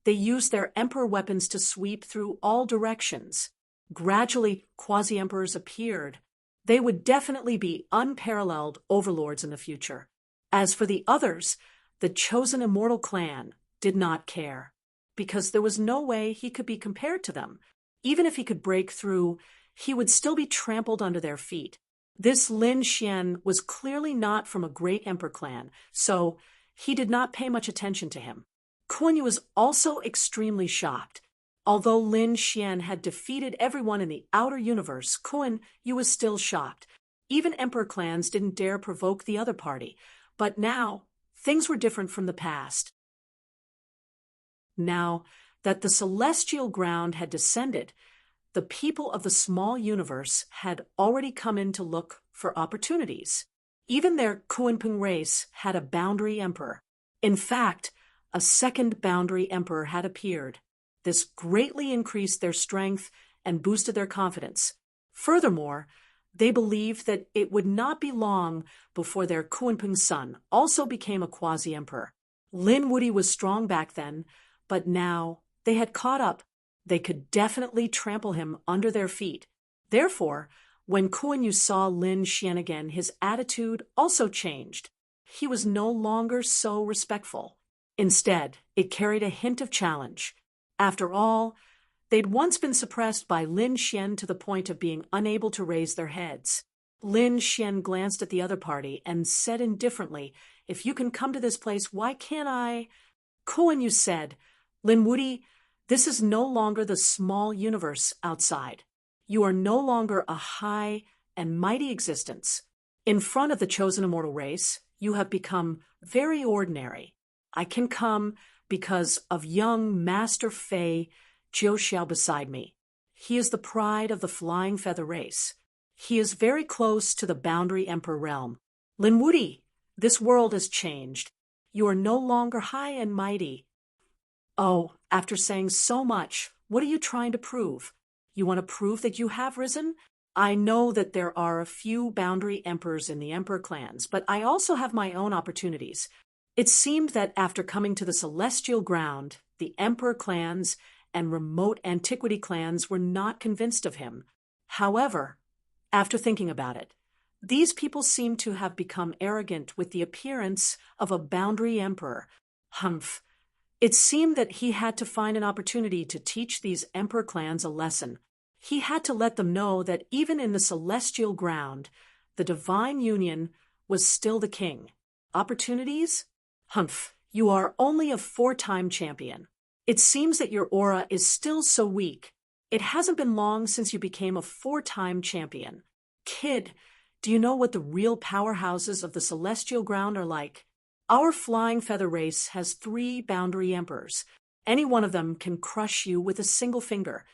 they used their emperor weapons to sweep through all directions. Gradually, quasi-emperors appeared. They would definitely be unparalleled overlords in the future. As for the others, the chosen immortal clan did not care, because there was no way he could be compared to them. Even if he could break through, he would still be trampled under their feet. This Lin Xian was clearly not from a great emperor clan, so he did not pay much attention to him. Kuan-Yu was also extremely shocked. Although Lin Xian had defeated everyone in the outer universe, Kun Yu was still shocked. Even emperor clans didn't dare provoke the other party. But now, things were different from the past. Now that the celestial ground had descended, the people of the small universe had already come in to look for opportunities. Even their Kunpeng race had a boundary emperor. In fact, a second boundary emperor had appeared. This greatly increased their strength and boosted their confidence. Furthermore, they believed that it would not be long before their Kunpeng son also became a quasi-emperor. Lin Wuyi was strong back then, but now they had caught up. They could definitely trample him under their feet. Therefore, when Kun Yu saw Lin Xian again, his attitude also changed. He was no longer so respectful. Instead, it carried a hint of challenge. After all, they'd once been suppressed by Lin Xian to the point of being unable to raise their heads. Lin Xian glanced at the other party and said indifferently, "If you can come to this place, why can't I?" Kun Yu said, "Lin Wuyi, this is no longer the small universe outside. You are no longer a high and mighty existence. In front of the chosen immortal race, you have become very ordinary. I can come because of young Master Fei Jiuxiao beside me. He is the pride of the flying feather race. He is very close to the boundary emperor realm. Lin Wuyi, this world has changed. You are no longer high and mighty." "Oh, after saying so much, what are you trying to prove? You want to prove that you have risen? I know that there are a few boundary emperors in the emperor clans, but I also have my own opportunities." It seemed that after coming to the celestial ground, the emperor clans and remote antiquity clans were not convinced of him. However, after thinking about it, these people seemed to have become arrogant with the appearance of a boundary emperor. Humph. It seemed that he had to find an opportunity to teach these emperor clans a lesson. He had to let them know that even in the celestial ground, the divine union was still the king. Opportunities? Humph, you are only a 4-time champion. It seems that your aura is still so weak. It hasn't been long since you became a 4-time champion. Kid, do you know what the real powerhouses of the celestial ground are like? Our flying feather race has 3 boundary emperors. Any one of them can crush you with a single finger.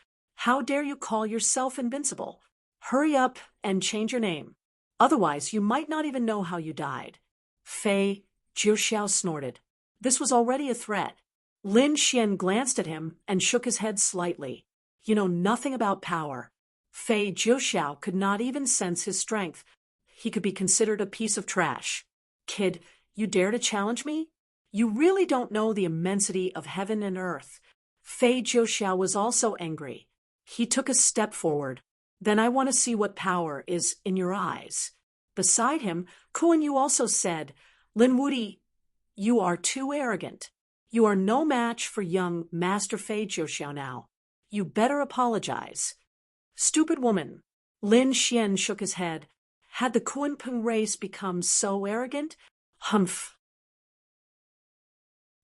How dare you call yourself invincible? Hurry up and change your name. Otherwise, you might not even know how you died." Fei Jiuxiao snorted. This was already a threat. Lin Xian glanced at him and shook his head slightly. "You know nothing about power." Fei Jiuxiao could not even sense his strength. He could be considered a piece of trash. "Kid, you dare to challenge me? You really don't know the immensity of heaven and earth." Fei Jiuxiao was also angry. He took a step forward. "Then I want to see what power is in your eyes." Beside him, Kun Yu also said, "Lin Wuyi, you are too arrogant. You are no match for young Master Fei Jiuxiao now. You better apologize." "Stupid woman." Lin Xian shook his head. Had the Kunpeng race become so arrogant? Humph.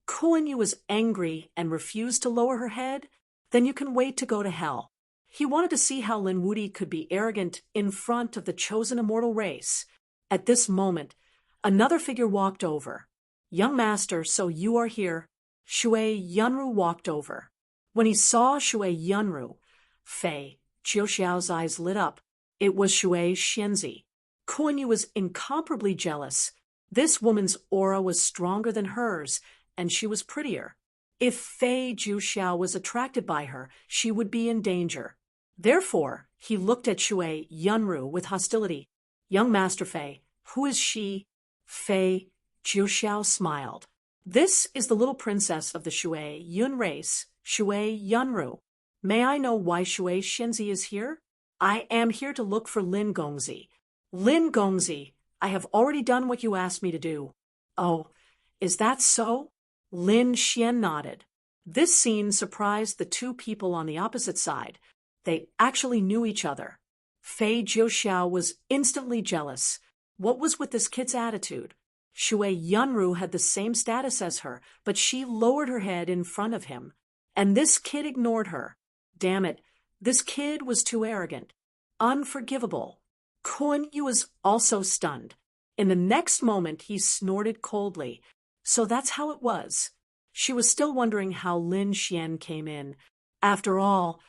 Kun Yu was angry and refused to lower her head. "Then you can wait to go to hell." He wanted to see how Lin Wuyi could be arrogant in front of the chosen immortal race. At this moment, another figure walked over. "Young master, so you are here." Shui Yunru walked over. When he saw Shui Yunru, Fei Jiuxiao's eyes lit up. It was Shui Xianzi. Kun Yu was incomparably jealous. This woman's aura was stronger than hers, and she was prettier. If Fei Jiuxiao was attracted by her, she would be in danger. Therefore, he looked at Shui Yunru with hostility. "Young Master Fei, who is she?" Fei Jiuxiao smiled. "This is the little princess of the Shui Yun race, Shui Yunru. May I know why Shui Xianzi is here?" "I am here to look for Lin Gongzi." "Lin Gongzi, I have already done what you asked me to do." "Oh, is that so?" Lin Xian nodded. This scene surprised the 2 people on the opposite side. They actually knew each other. Fei Jiuxiao was instantly jealous. What was with this kid's attitude? Shui Yunru had the same status as her, but she lowered her head in front of him. And this kid ignored her. Damn it, this kid was too arrogant. Unforgivable. Kun Yu was also stunned. In the next moment, he snorted coldly. So that's how it was. She was still wondering how Lin Xian came in. After all,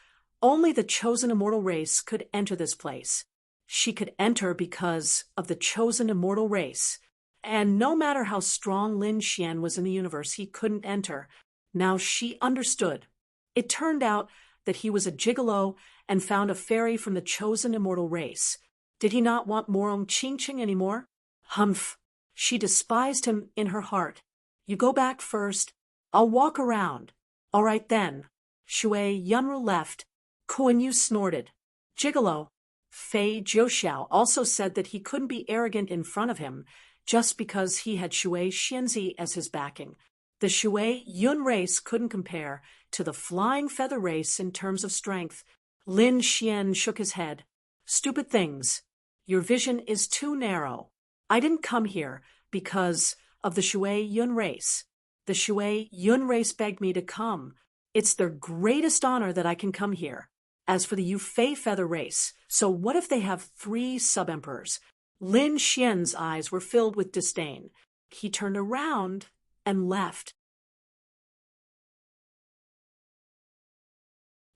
only the chosen immortal race could enter this place. She could enter because of the chosen immortal race. And no matter how strong Lin Xian was in the universe, he couldn't enter. Now she understood. It turned out that he was a gigolo and found a fairy from the chosen immortal race. Did he not want Morong Ching Ching anymore? Humph. She despised him in her heart. You go back first. I'll walk around. All right then. Shui Yunru left. Kun Yu snorted. Gigolo. Fei Jiuxiao also said that he couldn't be arrogant in front of him just because he had Shui Xianzi as his backing. The Shui Yun race couldn't compare to the Flying Feather race in terms of strength. Lin Xian shook his head. Stupid things. Your vision is too narrow. I didn't come here because of the Shui Yun race. The Shui Yun race begged me to come. It's their greatest honor that I can come here. As for the Yu Fei Feather race, so what if they have 3 sub-emperors? Lin Xian's eyes were filled with disdain. He turned around and left.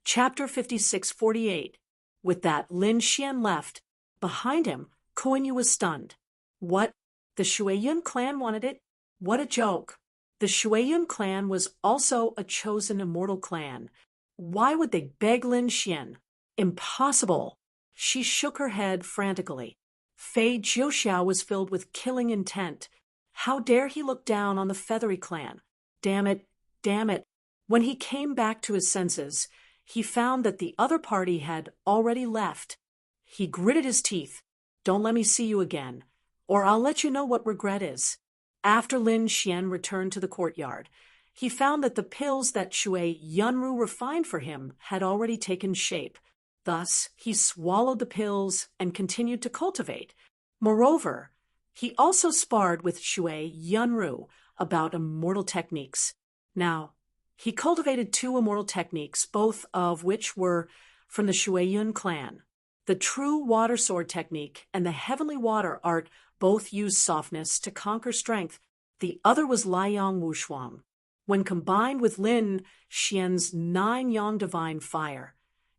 Chapter 56-48. With that, Lin Xian left. Behind him, Kun Yu was stunned. What? The Shuiyun clan wanted it? What a joke. The Shuiyun clan was also a chosen immortal clan. Why would they beg Lin Xian? Impossible. She shook her head frantically. Fei Jiuxiao was filled with killing intent. How dare he look down on the Feathery clan? Damn it, damn it. When he came back to his senses, he found that the other party had already left. He gritted his teeth. Don't let me see you again, or I'll let you know what regret is. After Lin Xian returned to the courtyard, he found that the pills that Shui Yunru refined for him had already taken shape. Thus, he swallowed the pills and continued to cultivate. Moreover, he also sparred with Shui Yunru about immortal techniques. Now, he cultivated 2 immortal techniques, both of which were from the Shuiyun clan. The true water sword technique and the heavenly water art both use softness to conquer strength. The other was Liang Wushuang. When combined with Lin Xian's 9 Yang divine fire,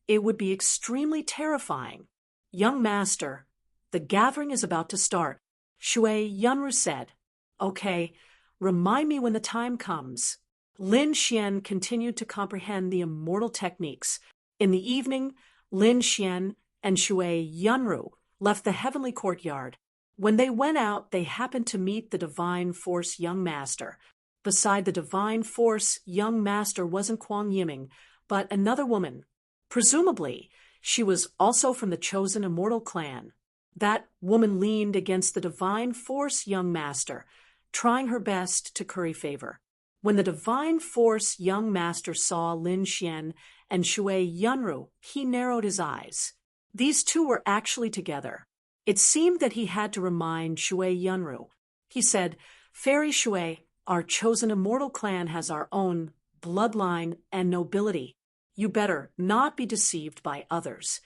it would be extremely terrifying. Young master, the gathering is about to start. Shui Yunru said. Okay, remind me when the time comes. Lin Xian continued to comprehend the immortal techniques. In the evening, Lin Xian and Shui Yunru left the heavenly courtyard. When they went out, they happened to meet the Divine Force Young Master. Beside the Divine Force Young Master wasn't Kuang Yiming, but another woman. Presumably, she was also from the chosen immortal clan. That woman leaned against the Divine Force Young Master, trying her best to curry favor. When the Divine Force Young Master saw Lin Xian and Shui Yunru, he narrowed his eyes. These 2 were actually together. It seemed that he had to remind Shui Yunru. He said, Fairy Shui, our chosen immortal clan has our own bloodline and nobility. You better not be deceived by others.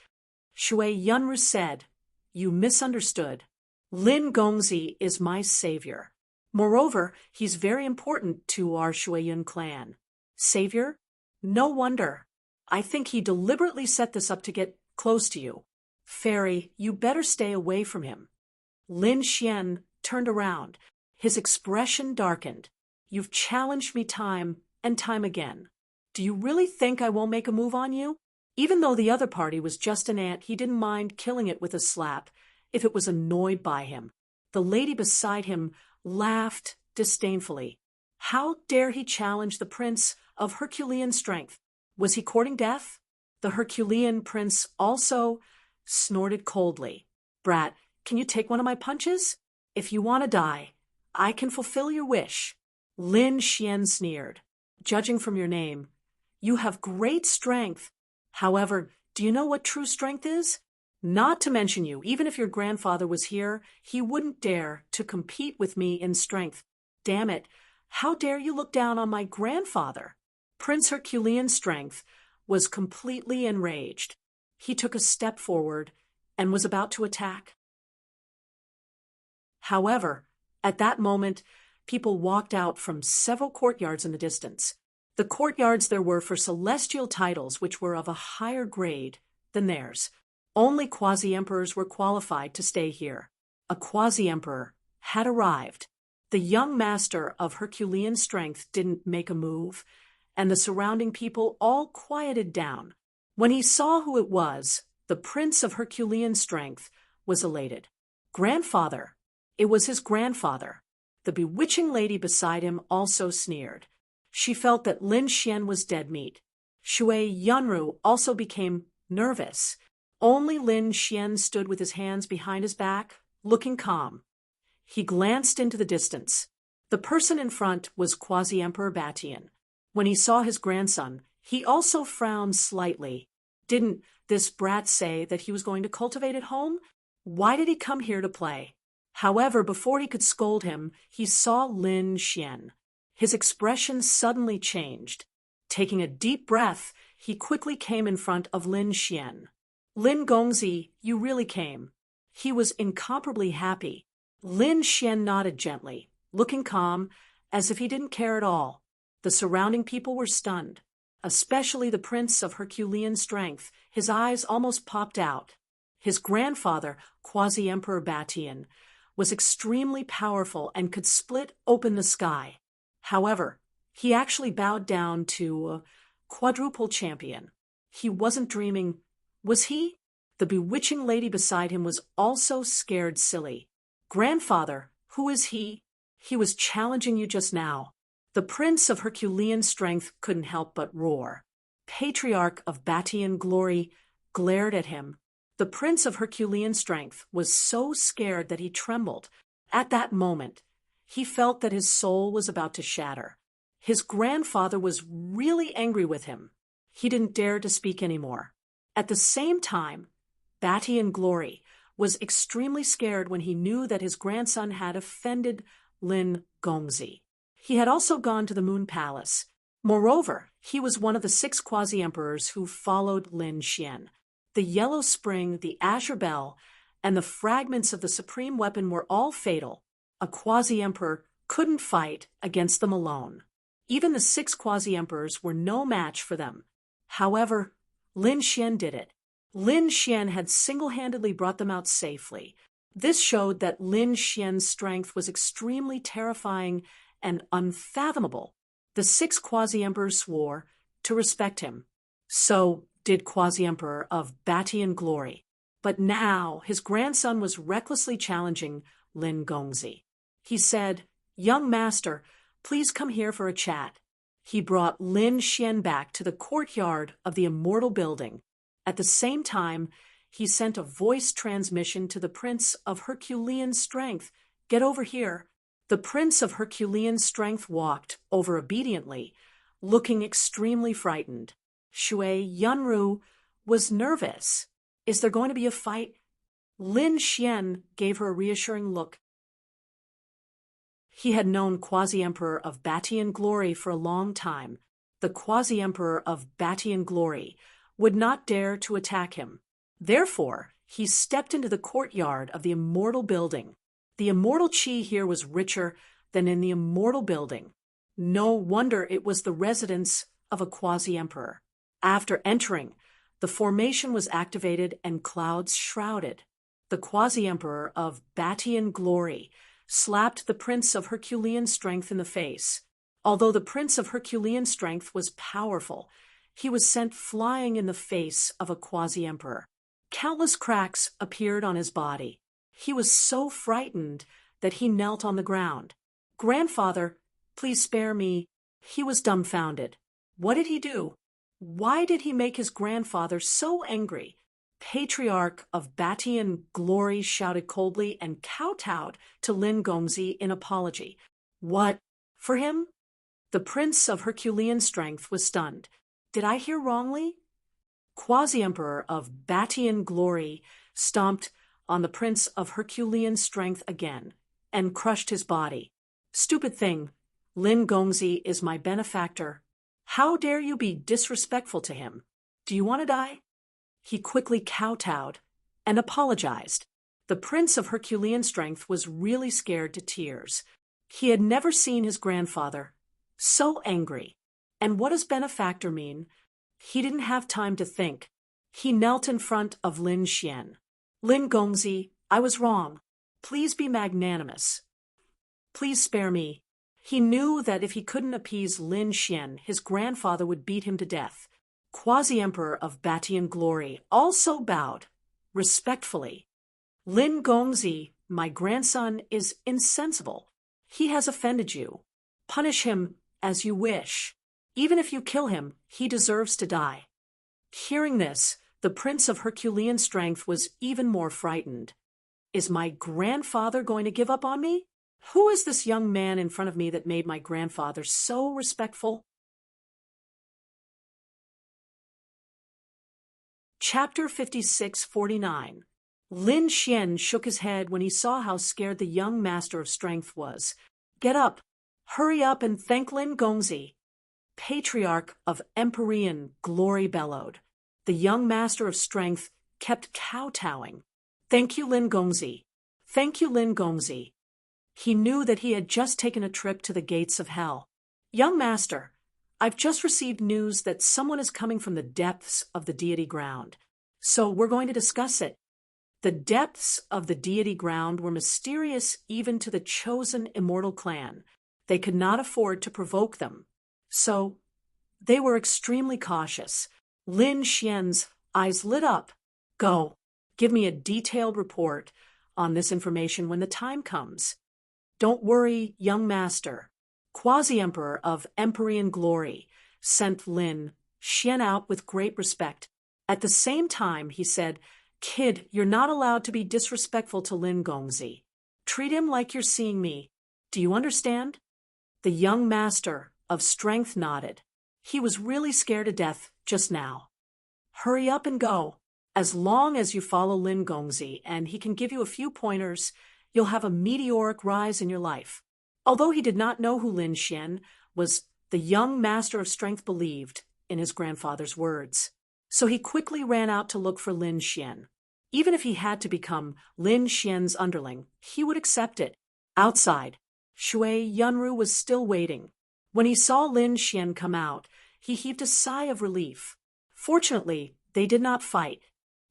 Shui Yunru said, You misunderstood. Lin Gongzi is my savior. Moreover, he's very important to our Shuiyun clan. Savior? No wonder. I think he deliberately set this up to get close to you. Fairy, you better stay away from him. Lin Xian turned around. His expression darkened. You've challenged me time and time again. Do you really think I won't make a move on you? Even though the other party was just an ant, he didn't mind killing it with a slap if it was annoyed by him. The lady beside him laughed disdainfully. How dare he challenge the prince of Herculean strength? Was he courting death? The Herculean prince also snorted coldly. Brat, can you take one of my punches? If you want to die, I can fulfill your wish. Lin Xian sneered. Judging from your name, you have great strength. However, do you know what true strength is? Not to mention you, even if your grandfather was here, he wouldn't dare to compete with me in strength. Damn it, how dare you look down on my grandfather? Prince Herculean Strength was completely enraged. He took a step forward and was about to attack. However, at that moment, people walked out from several courtyards in the distance. The courtyards there were for celestial titles which were of a higher grade than theirs. Only quasi-emperors were qualified to stay here. A quasi-emperor had arrived. The young master of Herculean Strength didn't make a move, and the surrounding people all quieted down. When he saw who it was, the Prince of Herculean Strength was elated. Grandfather! It was his grandfather. The bewitching lady beside him also sneered. She felt that Lin Xian was dead meat. Shui Yunru also became nervous. Only Lin Xian stood with his hands behind his back, looking calm. He glanced into the distance. The person in front was Quasi-Emperor Batian. When he saw his grandson, he also frowned slightly. Didn't this brat say that he was going to cultivate at home? Why did he come here to play? However, before he could scold him, he saw Lin Xian. His expression suddenly changed. Taking a deep breath, he quickly came in front of Lin Xian. Lin Gongzi, you really came. He was incomparably happy. Lin Xian nodded gently, looking calm, as if he didn't care at all. The surrounding people were stunned, especially the Prince of Herculean Strength. His eyes almost popped out. His grandfather, Quasi-Emperor Batian, was extremely powerful and could split open the sky. However, he actually bowed down to a quadruple champion. He wasn't dreaming, was he? The bewitching lady beside him was also scared silly. Grandfather, who is he? He was challenging you just now. The Prince of Herculean Strength couldn't help but roar. Patriarch of Batian Glory glared at him. The Prince of Herculean Strength was so scared that he trembled. At that moment, he felt that his soul was about to shatter. His grandfather was really angry with him. He didn't dare to speak anymore. At the same time, Batian Glory was extremely scared when he knew that his grandson had offended Lin Gongzi. He had also gone to the Moon Palace. Moreover, he was one of the 6 quasi-emperors who followed Lin Xian. The Yellow Spring, the Azure Bell, and the fragments of the supreme weapon were all fatal. A quasi-emperor couldn't fight against them alone. Even the 6 quasi-emperors were no match for them. However, Lin Xian did it. Lin Xian had single-handedly brought them out safely. This showed that Lin Xian's strength was extremely terrifying and unfathomable. The 6 quasi-emperors swore to respect him. So did Quasi-Emperor of Batian Glory. But now his grandson was recklessly challenging Lin Gongzi. He said, "Young master, please come here for a chat." He brought Lin Xian back to the courtyard of the immortal building. At the same time, he sent a voice transmission to the Prince of Herculean Strength. "Get over here." The Prince of Herculean Strength walked over obediently, looking extremely frightened. Shui Yunru was nervous. Is there going to be a fight? Lin Xian gave her a reassuring look. He had known Quasi-Emperor of Batian Glory for a long time. The Quasi-Emperor of Batian Glory would not dare to attack him. Therefore, he stepped into the courtyard of the immortal building. The immortal qi here was richer than in the immortal building. No wonder it was the residence of a quasi-emperor. After entering, the formation was activated and clouds shrouded. The quasi-emperor of Batian Glory slapped the Prince of Herculean Strength in the face. Although the Prince of Herculean Strength was powerful, he was sent flying in the face of a quasi-emperor. Countless cracks appeared on his body. He was so frightened that he knelt on the ground. "Grandfather, please spare me." He was dumbfounded. What did he do? Why did he make his grandfather so angry? Patriarch of Batian Glory shouted coldly and kowtowed to Lin Gongzi in apology. What? For him? The Prince of Herculean Strength was stunned. Did I hear wrongly? Quasi-Emperor of Batian Glory stomped on the Prince of Herculean Strength again and crushed his body. "Stupid thing. Lin Gongzi is my benefactor." How dare you be disrespectful to him? Do you want to die? He quickly kowtowed and apologized. The Prince of Herculean Strength was really scared to tears. He had never seen his grandfather so angry. And what does benefactor mean? He didn't have time to think. He knelt in front of Lin Xian. Lin Gongzi, I was wrong. Please be magnanimous. Please spare me. He knew that if he couldn't appease Lin Xian, his grandfather would beat him to death. Quasi-Emperor of Batian glory also bowed, respectfully. Lin Gongzi, my grandson, is insensible. He has offended you. Punish him as you wish. Even if you kill him, he deserves to die. Hearing this, the Prince of Herculean Strength was even more frightened. Is my grandfather going to give up on me? Who is this young man in front of me that made my grandfather so respectful? Chapter 56-49. Lin Xian shook his head when he saw how scared the young Master of Strength was. Get up. Hurry up and thank Lin Gongzi. Patriarch of Empyrean glory bellowed. The young Master of Strength kept kowtowing. Thank you, Lin Gongzi. Thank you, Lin Gongzi. He knew that he had just taken a trip to the gates of hell. Young Master, I've just received news that someone is coming from the depths of the deity ground. So we're going to discuss it. The depths of the deity ground were mysterious even to the chosen immortal clan. They could not afford to provoke them. So they were extremely cautious. Lin Xian's eyes lit up. Go. Give me a detailed report on this information when the time comes. Don't worry, young master. Quasi-Emperor of Empyrean glory sent Lin Xian out with great respect. At the same time, he said, Kid, you're not allowed to be disrespectful to Lin Gongzi. Treat him like you're seeing me. Do you understand? The young Master of Strength nodded. He was really scared to death just now. Hurry up and go. As long as you follow Lin Gongzi and he can give you a few pointers, you'll have a meteoric rise in your life. Although he did not know who Lin Xian was, the young Master of Strength believed in his grandfather's words. So he quickly ran out to look for Lin Xian. Even if he had to become Lin Xian's underling, he would accept it. Outside, Shui Yunru was still waiting. When he saw Lin Xian come out, he heaved a sigh of relief. Fortunately, they did not fight.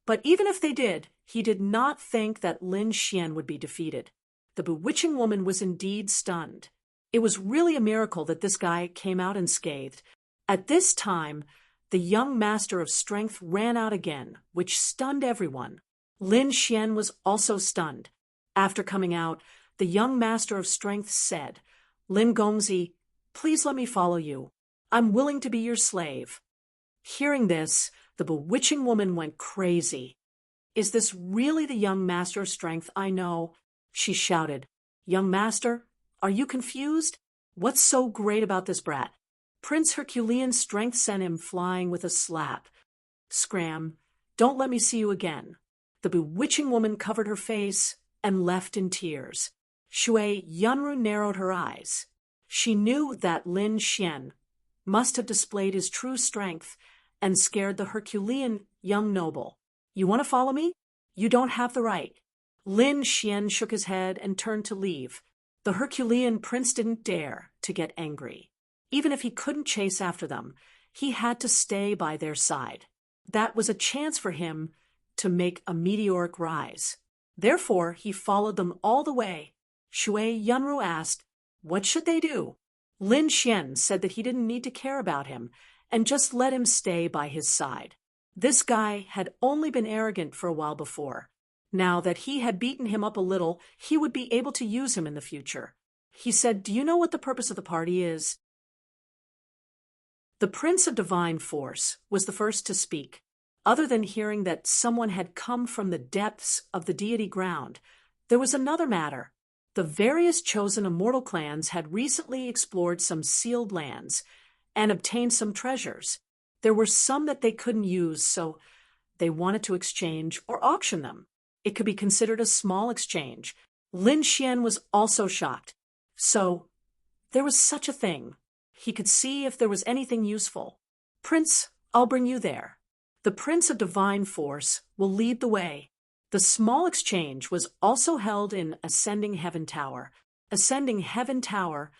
But even if they did, he did not think that Lin Xian would be defeated. The bewitching woman was indeed stunned. It was really a miracle that this guy came out unscathed. At this time, the young Master of Strength ran out again, which stunned everyone. Lin Xian was also stunned. After coming out, the young Master of Strength said, Lin Gongzi, please let me follow you. I'm willing to be your slave. Hearing this, the bewitching woman went crazy. Is this really the young Master of Strength I know? She shouted. Young Master, are you confused? What's so great about this brat? Prince Herculean Strength sent him flying with a slap. Scram, don't let me see you again. The bewitching woman covered her face and left in tears. Shui Yunru narrowed her eyes. She knew that Lin Xian must have displayed his true strength and scared the Herculean young noble. You want to follow me? You don't have the right. Lin Xian shook his head and turned to leave. The Herculean prince didn't dare to get angry. Even if he couldn't chase after them, he had to stay by their side. That was a chance for him to make a meteoric rise. Therefore, he followed them all the way. Shui Yunru asked, what should they do? Lin Xian said that he didn't need to care about him and just let him stay by his side. This guy had only been arrogant for a while before. Now that he had beaten him up a little, he would be able to use him in the future. He said, do you know what the purpose of the party is? The Prince of Divine Force was the first to speak. Other than hearing that someone had come from the depths of the deity ground, there was another matter. The various chosen immortal clans had recently explored some sealed lands and obtained some treasures. There were some that they couldn't use, so they wanted to exchange or auction them. It could be considered a small exchange. Lin Xian was also shocked. So there was such a thing. He could see if there was anything useful. Prince, I'll bring you there. The Prince of Divine Force will lead the way. The small exchange was also held in Ascending Heaven Tower. Ascending Heaven Tower,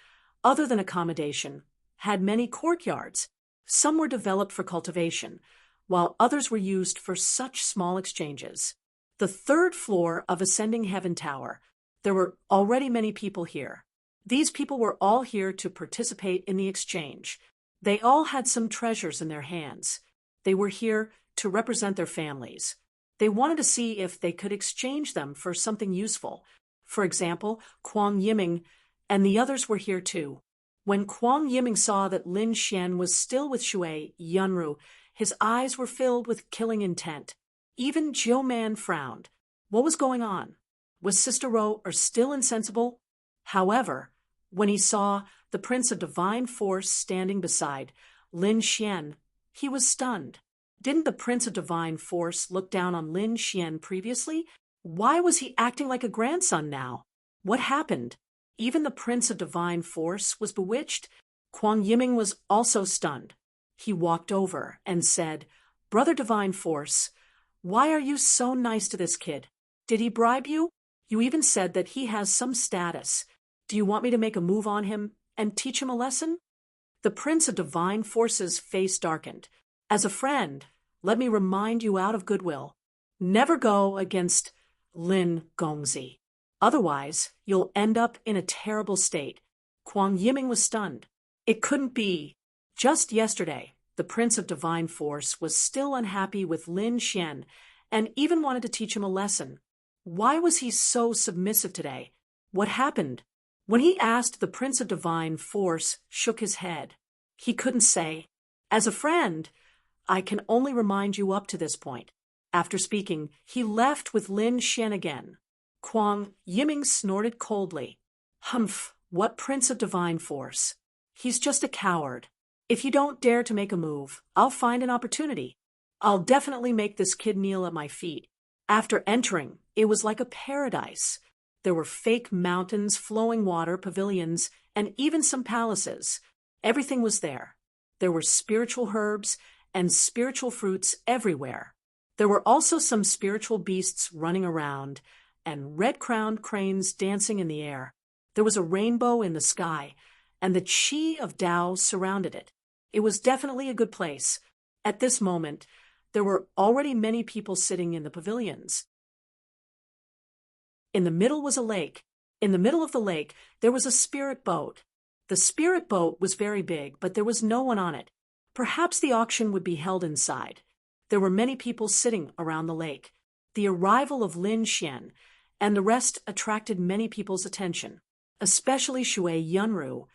other than accommodation, had many courtyards. Some were developed for cultivation, while others were used for such small exchanges. The third floor of Ascending Heaven Tower, there were already many people here. These people were all here to participate in the exchange. They all had some treasures in their hands. They were here to represent their families. They wanted to see if they could exchange them for something useful. For example, Kwang Yiming and the others were here too. When Kwang Yiming saw that Lin Xian was still with Shui Yunru, his eyes were filled with killing intent. Even Jiu Man frowned. What was going on? Was Sister Ro still insensible? However, when he saw the Prince of Divine Force standing beside Lin Xian, he was stunned. Didn't the Prince of Divine Force look down on Lin Xian previously? Why was he acting like a grandson now? What happened? Even the Prince of Divine Force was bewitched. Kwang Yiming was also stunned. He walked over and said, "Brother Divine Force, why are you so nice to this kid? Did he bribe you? You even said that he has some status. Do you want me to make a move on him and teach him a lesson?" The Prince of Divine Force's face darkened. "As a friend, let me remind you out of goodwill. Never go against Lin Gongzi. Otherwise, you'll end up in a terrible state." Kwang Yiming was stunned. It couldn't be. Just yesterday, the Prince of Divine Force was still unhappy with Lin Xian and even wanted to teach him a lesson. Why was he so submissive today? What happened? When he asked, the Prince of Divine Force shook his head. He couldn't say. As a friend, I can only remind you up to this point. After speaking, he left with Lin Xian again. Kwang Yiming snorted coldly. Humph, what Prince of Divine Force? He's just a coward. If you don't dare to make a move, I'll find an opportunity. I'll definitely make this kid kneel at my feet. After entering, it was like a paradise. There were fake mountains, flowing water, pavilions, and even some palaces. Everything was there. There were spiritual herbs and spiritual fruits everywhere. There were also some spiritual beasts running around, and red-crowned cranes dancing in the air. There was a rainbow in the sky, and the chi of Tao surrounded it. It was definitely a good place. At this moment, there were already many people sitting in the pavilions. In the middle was a lake. In the middle of the lake, there was a spirit boat. The spirit boat was very big, but there was no one on it. Perhaps the auction would be held inside. There were many people sitting around the lake. The arrival of Lin Xian and the rest attracted many people's attention, especially Shui Yunru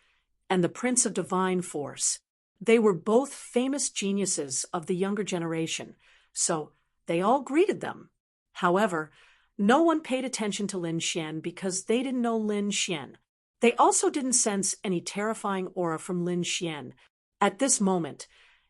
and the Prince of Divine Force. They were both famous geniuses of the younger generation, so they all greeted them. However, no one paid attention to Lin Xian because they didn't know Lin Xian. They also didn't sense any terrifying aura from Lin Xian. At this moment,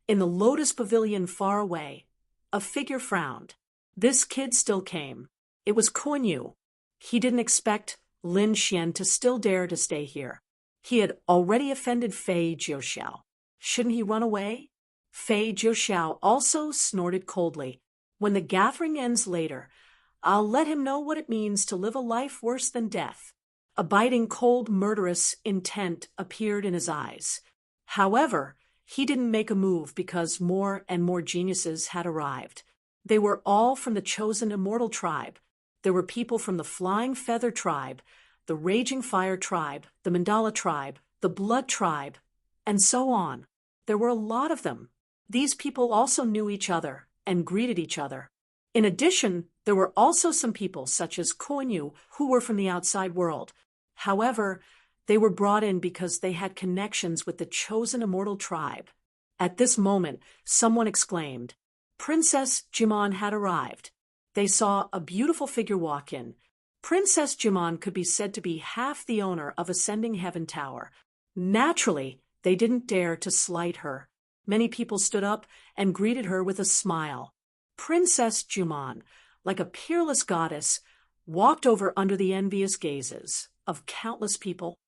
in the Lotus Pavilion far away, a figure frowned. This kid still came. It was Kuan Yu. He didn't expect Lin Xian to still dare to stay here. He had already offended Fei Jiuxiao. Shouldn't he run away? Fei Jiuxiao also snorted coldly. When the gathering ends later, I'll let him know what it means to live a life worse than death. A biting, cold, murderous intent appeared in his eyes. However, he didn't make a move because more and more geniuses had arrived. They were all from the chosen immortal tribe. There were people from the Flying Feather tribe, the Raging Fire tribe, the Mandala tribe, the Blood tribe, and so on. There were a lot of them. These people also knew each other and greeted each other. In addition, there were also some people such as Kuan Yu who were from the outside world. However, they were brought in because they had connections with the chosen immortal tribe. At this moment, someone exclaimed, Princess Jimon had arrived. They saw a beautiful figure walk in. Princess Jimon could be said to be half the owner of Ascending Heaven Tower. Naturally, they didn't dare to slight her. Many people stood up and greeted her with a smile. Princess Jimon, like a peerless goddess, walked over under the envious gazes of countless people.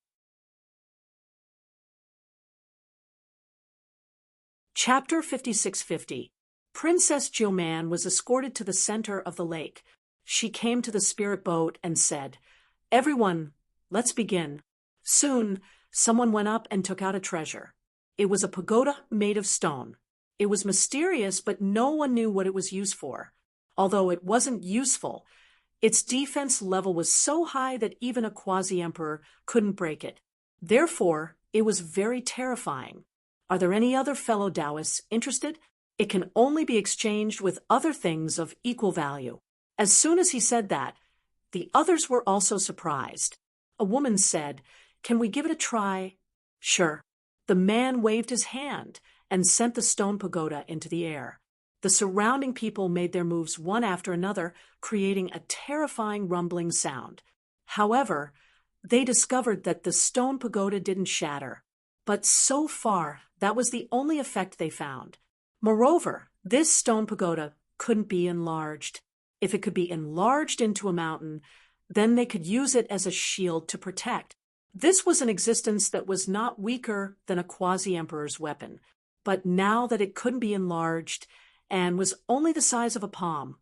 Chapter 5650. Princess Jioman was escorted to the center of the lake. She came to the spirit boat and said, "Everyone, let's begin." Soon, someone went up and took out a treasure. It was a pagoda made of stone. It was mysterious, but no one knew what it was used for. Although it wasn't useful, its defense level was so high that even a quasi-emperor couldn't break it. Therefore, it was very terrifying. Are there any other fellow Taoists interested? It can only be exchanged with other things of equal value. As soon as he said that, the others were also surprised. A woman said, "Can we give it a try?" "Sure." The man waved his hand and sent the stone pagoda into the air. The surrounding people made their moves one after another, creating a terrifying rumbling sound. However, they discovered that the stone pagoda didn't shatter. But so far, that was the only effect they found. Moreover, this stone pagoda couldn't be enlarged. If it could be enlarged into a mountain, then they could use it as a shield to protect. This was an existence that was not weaker than a quasi-emperor's weapon. But now that it couldn't be enlarged and was only the size of a palm,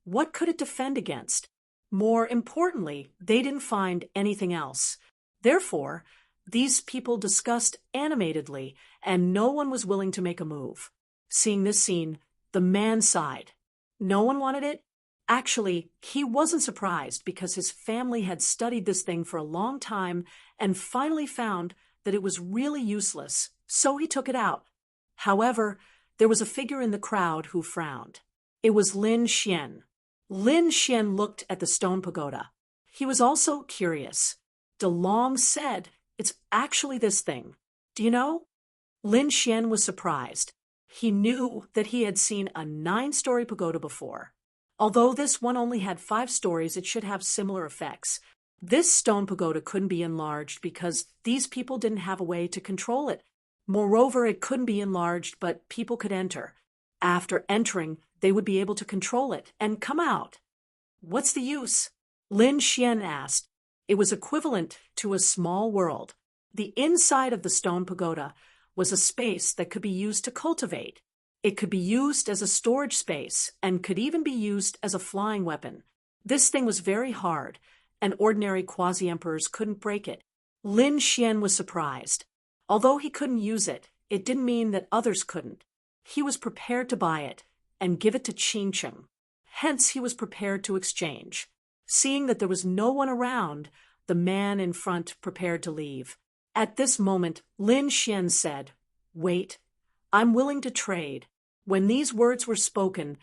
what could it defend against? More importantly, they didn't find anything else. Therefore, these people discussed animatedly, and no one was willing to make a move. Seeing this scene, the man sighed. No one wanted it? Actually, he wasn't surprised because his family had studied this thing for a long time and finally found that it was really useless, so he took it out. However, there was a figure in the crowd who frowned. It was Lin Xian. Lin Xian looked at the stone pagoda. He was also curious. DeLong said, "It's actually this thing. Do you know?" Lin Xian was surprised. He knew that he had seen a 9-story pagoda before. Although this one only had 5 stories, it should have similar effects. This stone pagoda couldn't be enlarged because these people didn't have a way to control it. Moreover, it couldn't be enlarged, but people could enter. After entering, they would be able to control it and come out. "What's the use?" Lin Xian asked. It was equivalent to a small world. The inside of the stone pagoda was a space that could be used to cultivate. It could be used as a storage space and could even be used as a flying weapon. This thing was very hard, and ordinary quasi-emperors couldn't break it. Lin Xian was surprised. Although he couldn't use it, it didn't mean that others couldn't. He was prepared to buy it and give it to Qingcheng. Hence, he was prepared to exchange. Seeing that there was no one around, the man in front prepared to leave. At this moment, Lin Xian said, "Wait, I'm willing to trade." When these words were spoken,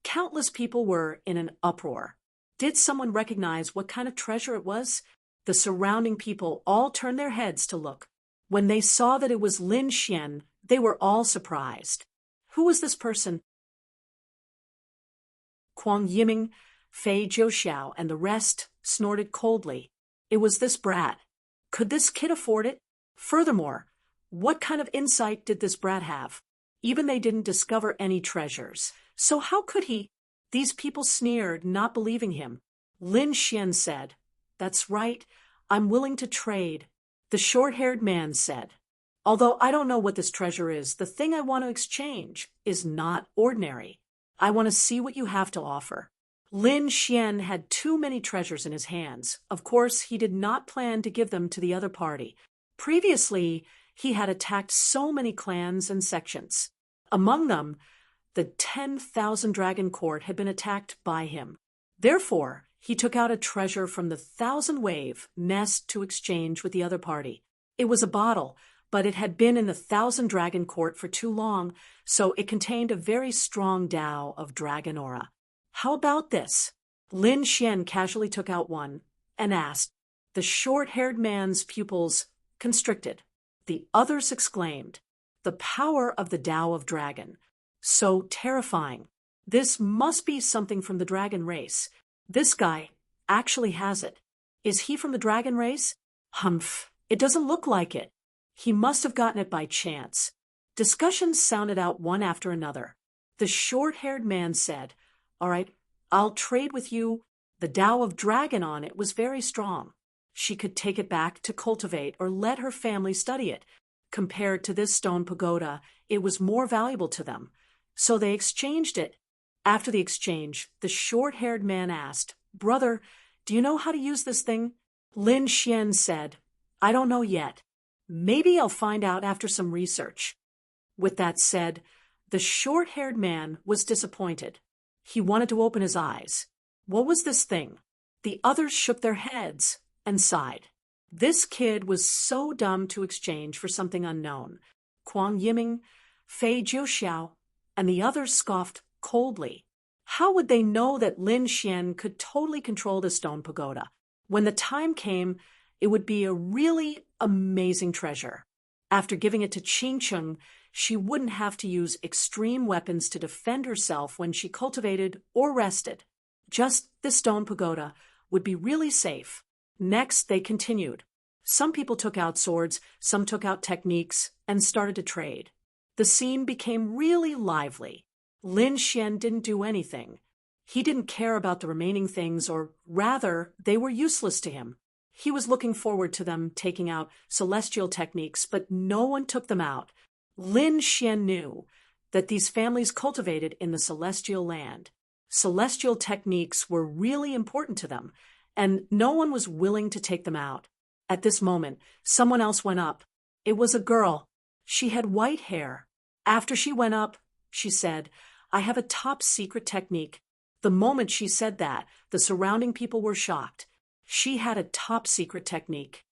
countless people were in an uproar. Did someone recognize what kind of treasure it was? The surrounding people all turned their heads to look. When they saw that it was Lin Xian, they were all surprised. Who was this person? Huang Yiming, Fei Jiuxiao, and the rest snorted coldly. It was this brat. Could this kid afford it? Furthermore, what kind of insight did this brat have? Even they didn't discover any treasures. So how could he? These people sneered, not believing him. Lin Xian said, "That's right. I'm willing to trade." The short-haired man said, "Although I don't know what this treasure is, the thing I want to exchange is not ordinary. I want to see what you have to offer." Lin Xian had too many treasures in his hands. Of course, he did not plan to give them to the other party. Previously, he had attacked so many clans and sections. Among them, the 10,000 Dragon Court had been attacked by him. Therefore, he took out a treasure from the 1,000-wave nest to exchange with the other party. It was a bottle, but it had been in the 1,000 Dragon Court for too long, so it contained a very strong Tao of dragon aura. "How about this?" Lin Xian casually took out one and asked. The short-haired man's pupils constricted. The others exclaimed, "The power of the Tao of dragon. So terrifying. This must be something from the dragon race. This guy actually has it. Is he from the dragon race? Humph, it doesn't look like it. He must have gotten it by chance." Discussions sounded out one after another. The short-haired man said, "All right, I'll trade with you. The Tao of dragon on it was very strong. She could take it back to cultivate or let her family study it. Compared to this stone pagoda, it was more valuable to them. So they exchanged it. After the exchange, the short-haired man asked, "Brother, do you know how to use this thing?" Lin Xian said, "I don't know yet. Maybe I'll find out after some research." With that said, the short-haired man was disappointed. He wanted to open his eyes. What was this thing? The others shook their heads and sighed. This kid was so dumb to exchange for something unknown. Kuang Yiming, Fei Jiuxiao, and the others scoffed coldly. How would they know that Lin Xian could totally control the stone pagoda? When the time came, it would be a really amazing treasure. After giving it to Qing Cheng, she wouldn't have to use extreme weapons to defend herself when she cultivated or rested. Just the stone pagoda would be really safe. Next, they continued. Some people took out swords, some took out techniques, and started to trade. The scene became really lively. Lin Xian didn't do anything. He didn't care about the remaining things, or rather, they were useless to him. He was looking forward to them taking out celestial techniques, but no one took them out. Lin Xian knew that these families cultivated in the celestial land. Celestial techniques were really important to them, and no one was willing to take them out. At this moment, someone else went up. It was a girl. She had white hair. After she went up, she said, "I have a top secret technique." The moment she said that, the surrounding people were shocked. She had a top secret technique.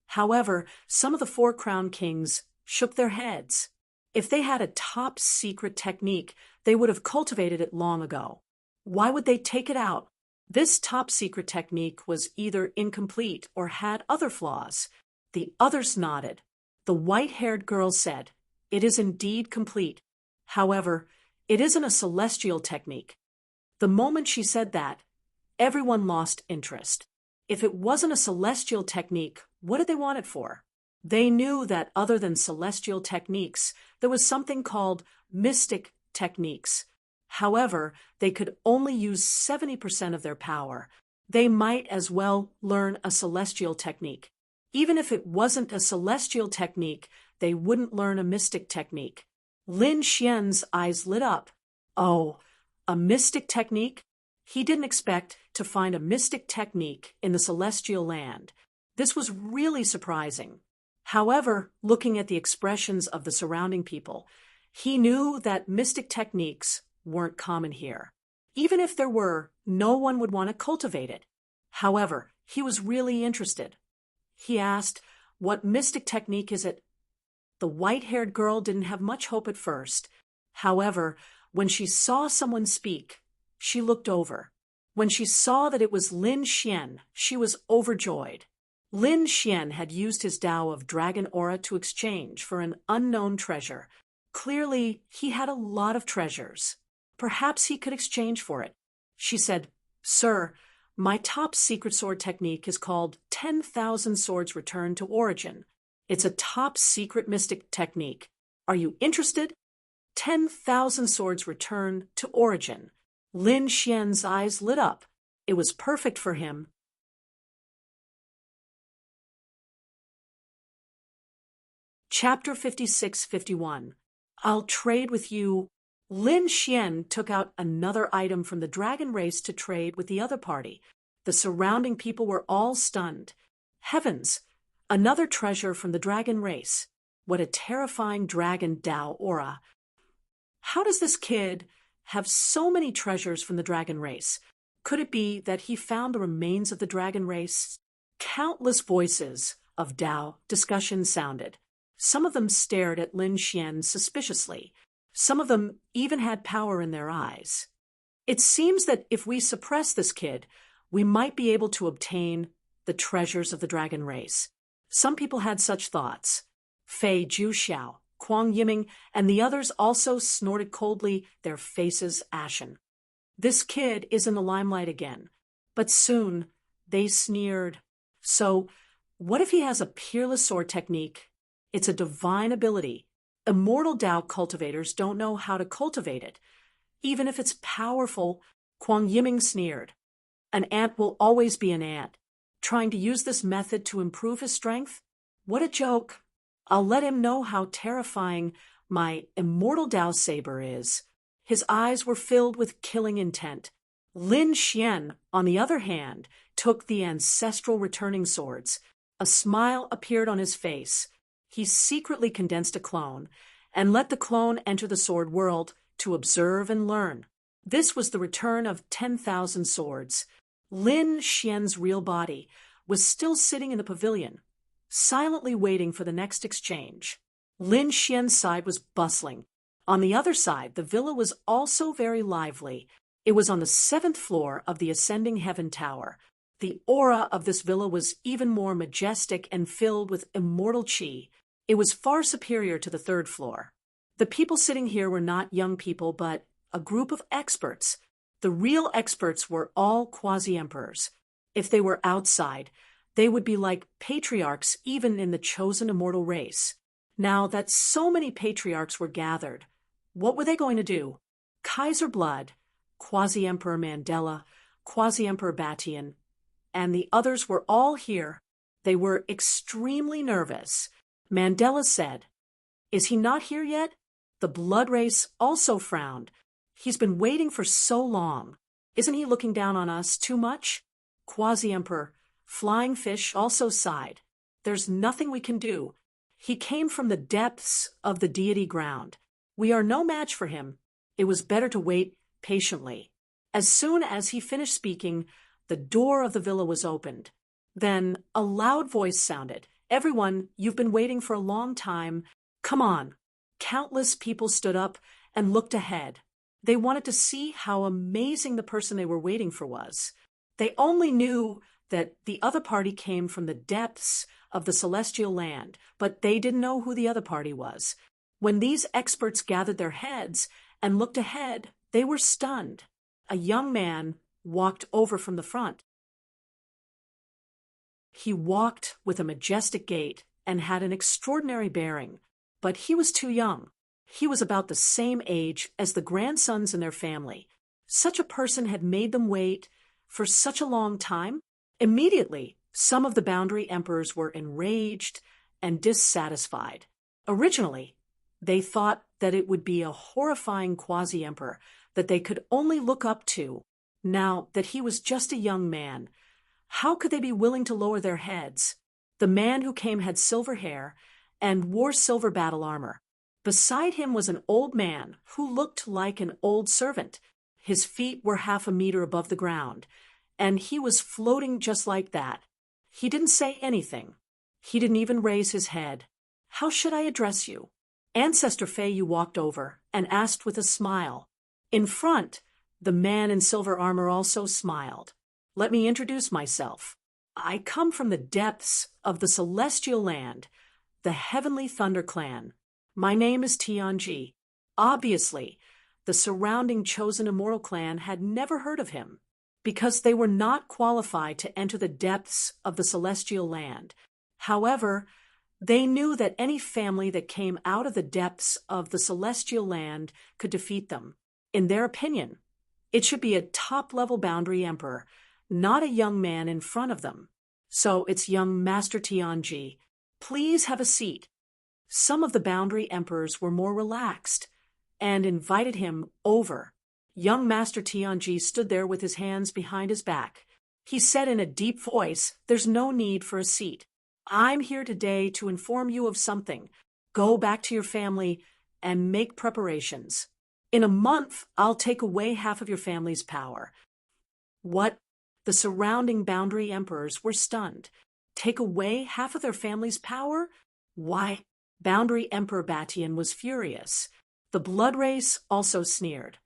However, some of the four crown kings shook their heads. If they had a top secret technique, they would have cultivated it long ago. Why would they take it out? This top secret technique was either incomplete or had other flaws. The others nodded. The white-haired girl said, "It is indeed complete. However, it isn't a celestial technique." The moment she said that, everyone lost interest. If it wasn't a celestial technique, what did they want it for? They knew that other than celestial techniques, there was something called mystic techniques. However, they could only use 70% of their power. They might as well learn a celestial technique. Even if it wasn't a celestial technique, they wouldn't learn a mystic technique. Lin Xian's eyes lit up. Oh, a mystic technique? He didn't expect to find a mystic technique in the celestial land. This was really surprising. However, looking at the expressions of the surrounding people, he knew that mystic techniques weren't common here. Even if there were, no one would want to cultivate it. However, he was really interested. He asked, "What mystic technique is it?" The white-haired girl didn't have much hope at first. However, when she saw someone speak, she looked over. When she saw that it was Lin Xian, she was overjoyed. Lin Xian had used his Tao of Dragon Aura to exchange for an unknown treasure. Clearly, he had a lot of treasures. Perhaps he could exchange for it. She said, "Sir, my top secret sword technique is called 10,000 Swords Return to Origin. It's a top secret mystic technique. Are you interested?" 10,000 Swords Return to Origin. Lin Xian's eyes lit up. It was perfect for him. Chapter 56-51. I'll trade with you. Lin Xian took out another item from the dragon race to trade with the other party. The surrounding people were all stunned. Heavens! Another treasure from the dragon race. What a terrifying dragon Tao aura. How does this kid have so many treasures from the dragon race? Could it be that he found the remains of the dragon race? Countless voices of Tao discussion sounded. Some of them stared at Lin Xian suspiciously. Some of them even had power in their eyes. It seems that if we suppress this kid, we might be able to obtain the treasures of the dragon race. Some people had such thoughts. Fei Jiuxiao, Kuang Yiming, and the others also snorted coldly, their faces ashen. This kid is in the limelight again. But soon, they sneered. So, what if he has a peerless sword technique? It's a divine ability. Immortal Tao cultivators don't know how to cultivate it. Even if it's powerful, Kuang Yiming sneered. An ant will always be an ant. Trying to use this method to improve his strength? What a joke. I'll let him know how terrifying my immortal Dao saber is. His eyes were filled with killing intent. Lin Xian, on the other hand, took the ancestral returning swords. A smile appeared on his face. He secretly condensed a clone and let the clone enter the sword world to observe and learn. This was the return of 10,000 swords. Lin Xian's real body was still sitting in the pavilion, silently waiting for the next exchange. Lin Xian's side was bustling. On the other side, the villa was also very lively. It was on the 7th floor of the ascending heaven tower. The aura of this villa was even more majestic and filled with immortal qi. It was far superior to the 3rd floor. The people sitting here were not young people, but a group of experts. The real experts were all quasi-emperors. If they were outside, they would be like patriarchs even in the chosen immortal race. Now that so many patriarchs were gathered, what were they going to do? Kaiser Blood, Quasi-Emperor Mandela, Quasi-Emperor Batian, and the others were all here. They were extremely nervous. Mandela said, "Is he not here yet?" The blood race also frowned. "He's been waiting for so long. Isn't he looking down on us too much?" Quasi-Emperor Flying Fish also sighed. "There's nothing we can do. He came from the depths of the deity ground. We are no match for him. It was better to wait patiently." As soon as he finished speaking, the door of the villa was opened. Then a loud voice sounded. "Everyone, you've been waiting for a long time. Come on." Countless people stood up and looked ahead. They wanted to see how amazing the person they were waiting for was. They only knew that the other party came from the depths of the celestial land, but they didn't know who the other party was. When these experts gathered their heads and looked ahead, they were stunned. A young man walked over from the front. He walked with a majestic gait and had an extraordinary bearing, but he was too young. He was about the same age as the grandsons in their family. Such a person had made them wait for such a long time. Immediately, some of the boundary emperors were enraged and dissatisfied. Originally, they thought that it would be a horrifying quasi-emperor that they could only look up to. Now that he was just a young man, how could they be willing to lower their heads? The man who came had silver hair and wore silver battle armor. Beside him was an old man who looked like an old servant. His feet were 1/2 meter above the ground, and he was floating just like that. He didn't say anything. He didn't even raise his head. "How should I address you?" Ancestor Feiyu walked over and asked with a smile. In front, the man in silver armor also smiled. "Let me introduce myself. I come from the depths of the celestial land, the Heavenly Thunder Clan. My name is Tianji." Obviously, the surrounding chosen immortal clan had never heard of him, because they were not qualified to enter the depths of the celestial land. However, they knew that any family that came out of the depths of the celestial land could defeat them. In their opinion, it should be a top-level boundary emperor, not a young man in front of them. "So it's young Master Tianji. Please have a seat." Some of the boundary emperors were more relaxed and invited him over. Young Master Tianji stood there with his hands behind his back. He said in a deep voice, "There's no need for a seat. I'm here today to inform you of something. Go back to your family and make preparations. In a month, I'll take away half of your family's power." What? The surrounding boundary emperors were stunned. Take away half of their family's power? Why? Boundary Emperor Batian was furious. The blood race also sneered.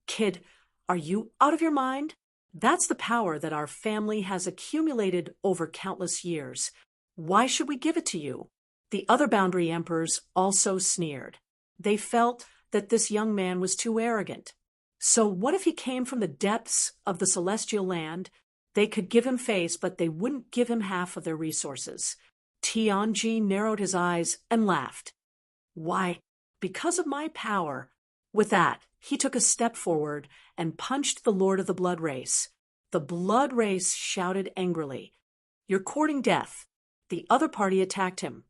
"Kid, are you out of your mind? That's the power that our family has accumulated over countless years. Why should we give it to you?" The other boundary emperors also sneered. They felt that this young man was too arrogant. So what if he came from the depths of the celestial land? They could give him face, but they wouldn't give him half of their resources. Tianji narrowed his eyes and laughed. "Why, because of my power." With that, he took a step forward and punched the Lord of the Blood Race. The Blood Race shouted angrily, "You're courting death." The other party attacked him.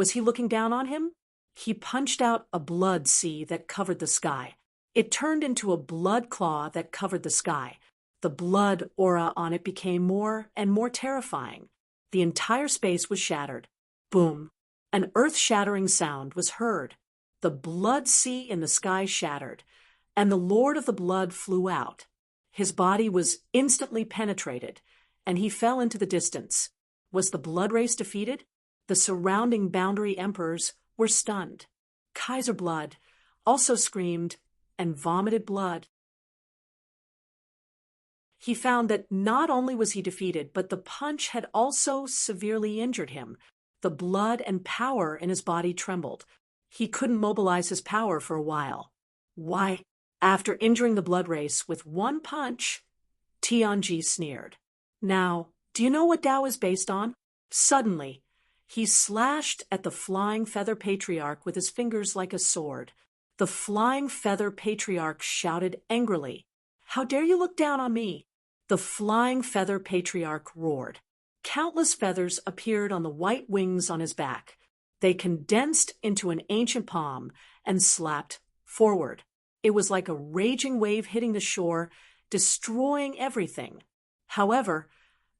Was he looking down on him? He punched out a blood sea that covered the sky. It turned into a blood claw that covered the sky. The blood aura on it became more and more terrifying. The entire space was shattered. Boom. An earth-shattering sound was heard. The blood sea in the sky shattered, and the Lord of the Blood flew out. His body was instantly penetrated, and he fell into the distance. Was the blood race defeated? The surrounding boundary emperors were stunned. Kaiser Blood also screamed and vomited blood. He found that not only was he defeated, but the punch had also severely injured him. The blood and power in his body trembled. He couldn't mobilize his power for a while. Why? After injuring the blood race with one punch, Tianji sneered. Now, do you know what Tao is based on? Suddenly, he slashed at the Flying Feather Patriarch with his fingers like a sword. The Flying Feather Patriarch shouted angrily, "How dare you look down on me?" The Flying Feather Patriarch roared. Countless feathers appeared on the white wings on his back. They condensed into an ancient palm and slapped forward. It was like a raging wave hitting the shore, destroying everything. However,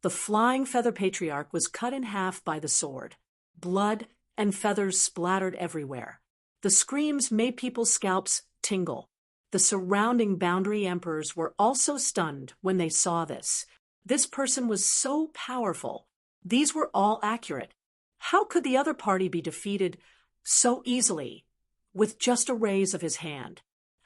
the Flying Feather Patriarch was cut in half by the sword. Blood and feathers splattered everywhere. The screams made people's scalps tingle. The surrounding boundary emperors were also stunned when they saw this. This person was so powerful. These were all accurate. How could the other party be defeated so easily with just a raise of his hand?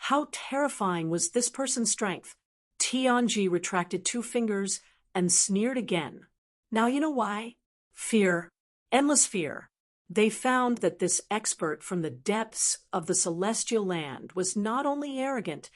How terrifying was this person's strength? Tianji retracted 2 fingers and sneered again. Now you know why? Fear. Endless fear. They found that this expert from the depths of the celestial land was not only arrogant,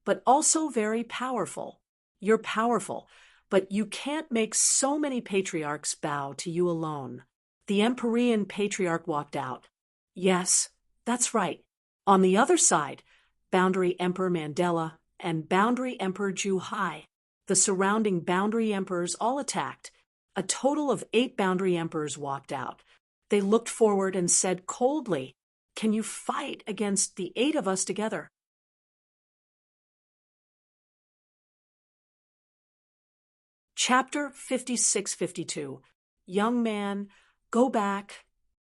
but also very powerful. You're powerful, but you can't make so many patriarchs bow to you alone. The Empyrean Patriarch walked out. Yes, that's right. On the other side, Boundary Emperor Mandela and Boundary Emperor Ju Hai. The surrounding boundary emperors all attacked. A total of 8 boundary emperors walked out. They looked forward and said coldly, "Can you fight against the 8 of us together?" Chapter 56-52. Young man, go back.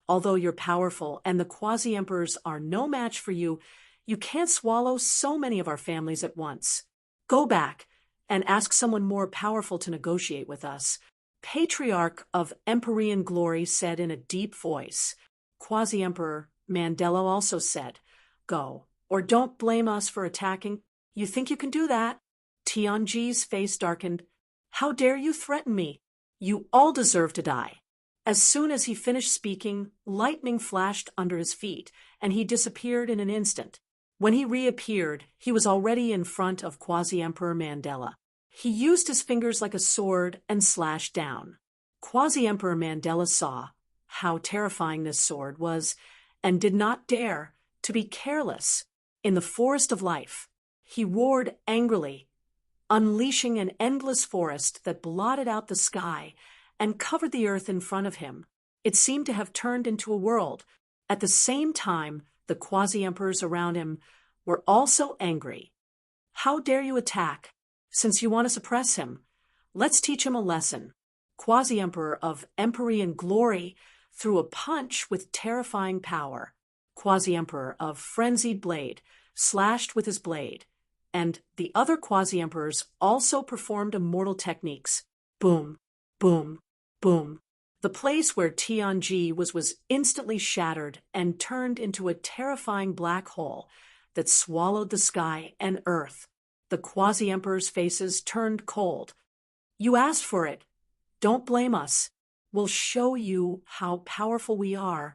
Although you're powerful and the quasi-emperors are no match for you, you can't swallow so many of our families at once. Go back and ask someone more powerful to negotiate with us. Patriarch of Empyrean Glory said in a deep voice. Quasi-Emperor Mandela also said, "Go, or don't blame us for attacking. You think you can do that?" Tianji's face darkened. "How dare you threaten me? You all deserve to die." As soon as he finished speaking, lightning flashed under his feet, and he disappeared in an instant. When he reappeared, he was already in front of Quasi-Emperor Mandela. He used his fingers like a sword and slashed down. Quasi-Emperor Mandela saw how terrifying this sword was and did not dare to be careless. In the forest of life, he roared angrily, unleashing an endless forest that blotted out the sky and covered the earth in front of him. It seemed to have turned into a world. At the same time, the quasi-emperors around him were also angry. "How dare you attack? Since you want to suppress him, let's teach him a lesson." Quasi-emperor of Empyrean Glory threw a punch with terrifying power. Quasi-emperor of Frenzied Blade slashed with his blade, and the other quasi-emperors also performed immortal techniques. Boom, boom, boom. The place where Tianji was instantly shattered and turned into a terrifying black hole that swallowed the sky and earth. The quasi-emperors' faces turned cold. "You asked for it. Don't blame us. We'll show you how powerful we are.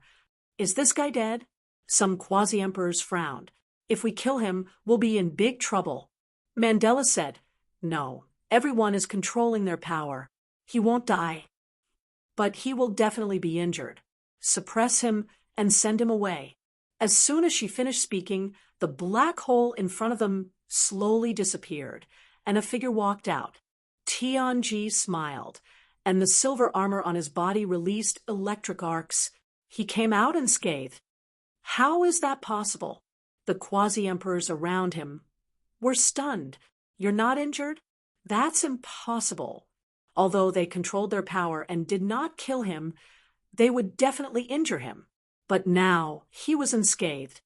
Is this guy dead?" Some quasi-emperors frowned. "If we kill him, we'll be in big trouble." Mandela said, "No, everyone is controlling their power. He won't die, but he will definitely be injured. Suppress him and send him away." As soon as she finished speaking, the black hole in front of them slowly disappeared, and a figure walked out. Tianji smiled, and the silver armor on his body released electric arcs. He came out unscathed. How is that possible? The quasi-emperors around him were stunned. You're not injured? That's impossible. Although they controlled their power and did not kill him, they would definitely injure him. But now he was unscathed.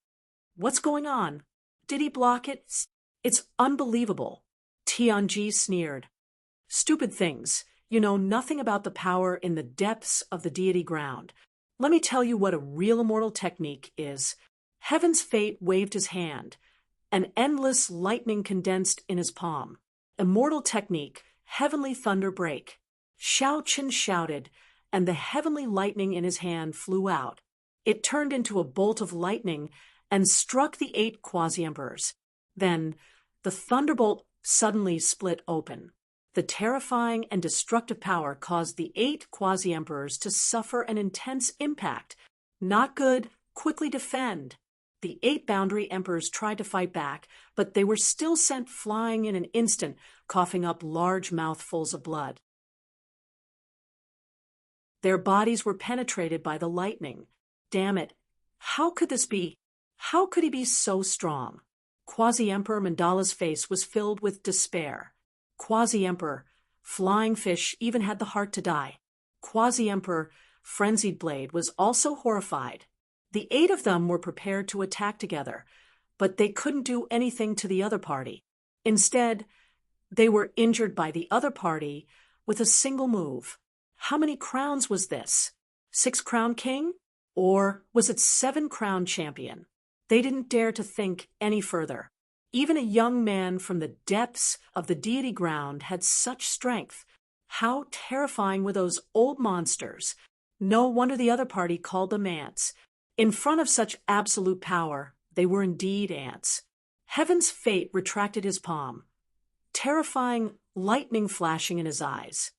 What's going on? Did he block it? It's unbelievable. Tianji sneered. Stupid things. You know nothing about the power in the depths of the deity ground. Let me tell you what a real immortal technique is. Heaven's fate waved his hand. An endless lightning condensed in his palm. Immortal technique, heavenly thunder break. Shao Qin shouted, and the heavenly lightning in his hand flew out. It turned into a bolt of lightning and struck the 8 quasi-emperors. Then, the thunderbolt suddenly split open. The terrifying and destructive power caused the 8 quasi-emperors to suffer an intense impact. Not good, quickly defend. The 8 boundary emperors tried to fight back, but they were still sent flying in an instant, coughing up large mouthfuls of blood. Their bodies were penetrated by the lightning. Damn it. How could this be? How could he be so strong? Quasi-Emperor Mandala's face was filled with despair. Quasi-Emperor Flying Fish even had the heart to die. Quasi-Emperor Frenzied Blade was also horrified. The 8 of them were prepared to attack together, but they couldn't do anything to the other party. Instead, they were injured by the other party with a single move. How many crowns was this? 6 crown king? Or was it 7 crown champion? They didn't dare to think any further. Even a young man from the depths of the deity ground had such strength. How terrifying were those old monsters? No wonder the other party called them ants. In front of such absolute power, they were indeed ants. Heaven's fate retracted his palm, terrifying lightning flashing in his eyes.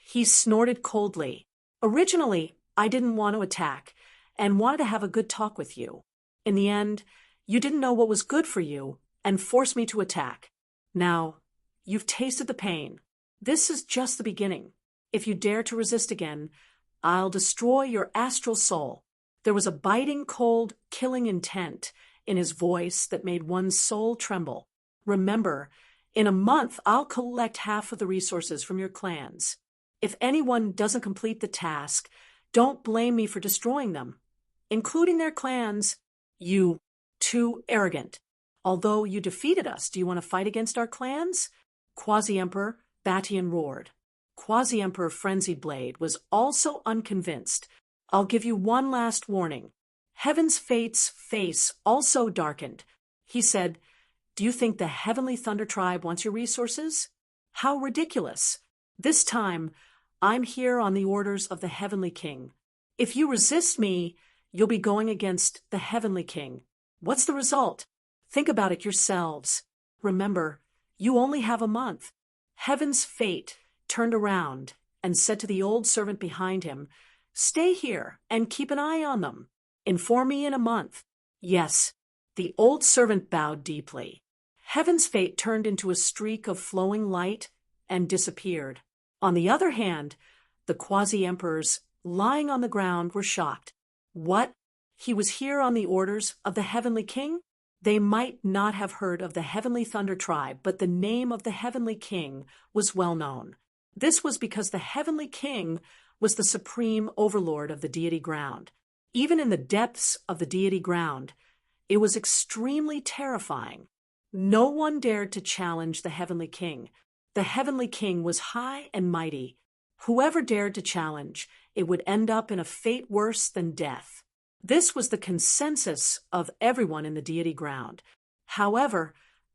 He snorted coldly. Originally, I didn't want to attack and wanted to have a good talk with you. In the end, you didn't know what was good for you and forced me to attack. Now, you've tasted the pain. This is just the beginning. If you dare to resist again, I'll destroy your astral soul. There was a biting, cold, killing intent in his voice that made one's soul tremble. Remember, in a month I'll collect half of the resources from your clans. If anyone doesn't complete the task, don't blame me for destroying them, including their clans. You, too arrogant. Although you defeated us, do you want to fight against our clans? Quasi-Emperor Batian roared. Quasi-Emperor Frenzied Blade was also unconvinced. I'll give you one last warning. Heaven's Fate's face also darkened. He said, Do you think the Heavenly Thunder Tribe wants your resources? How ridiculous. This time, I'm here on the orders of the Heavenly King. If you resist me, you'll be going against the Heavenly King. What's the result? Think about it yourselves. Remember, you only have a month. Heaven's Fate turned around and said to the old servant behind him, Stay here and keep an eye on them. Inform me in a month. Yes, the old servant bowed deeply. Heaven's Fate turned into a streak of flowing light and disappeared. On the other hand, the quasi-emperors lying on the ground were shocked. What? He was here on the orders of the Heavenly King? They might not have heard of the Heavenly Thunder Tribe, but the name of the Heavenly King was well known. This was because the Heavenly King was the supreme overlord of the deity ground. Even in the depths of the deity ground, it was extremely terrifying. No one dared to challenge the Heavenly King. The Heavenly King was high and mighty. Whoever dared to challenge, it would end up in a fate worse than death. This was the consensus of everyone in the deity ground. However,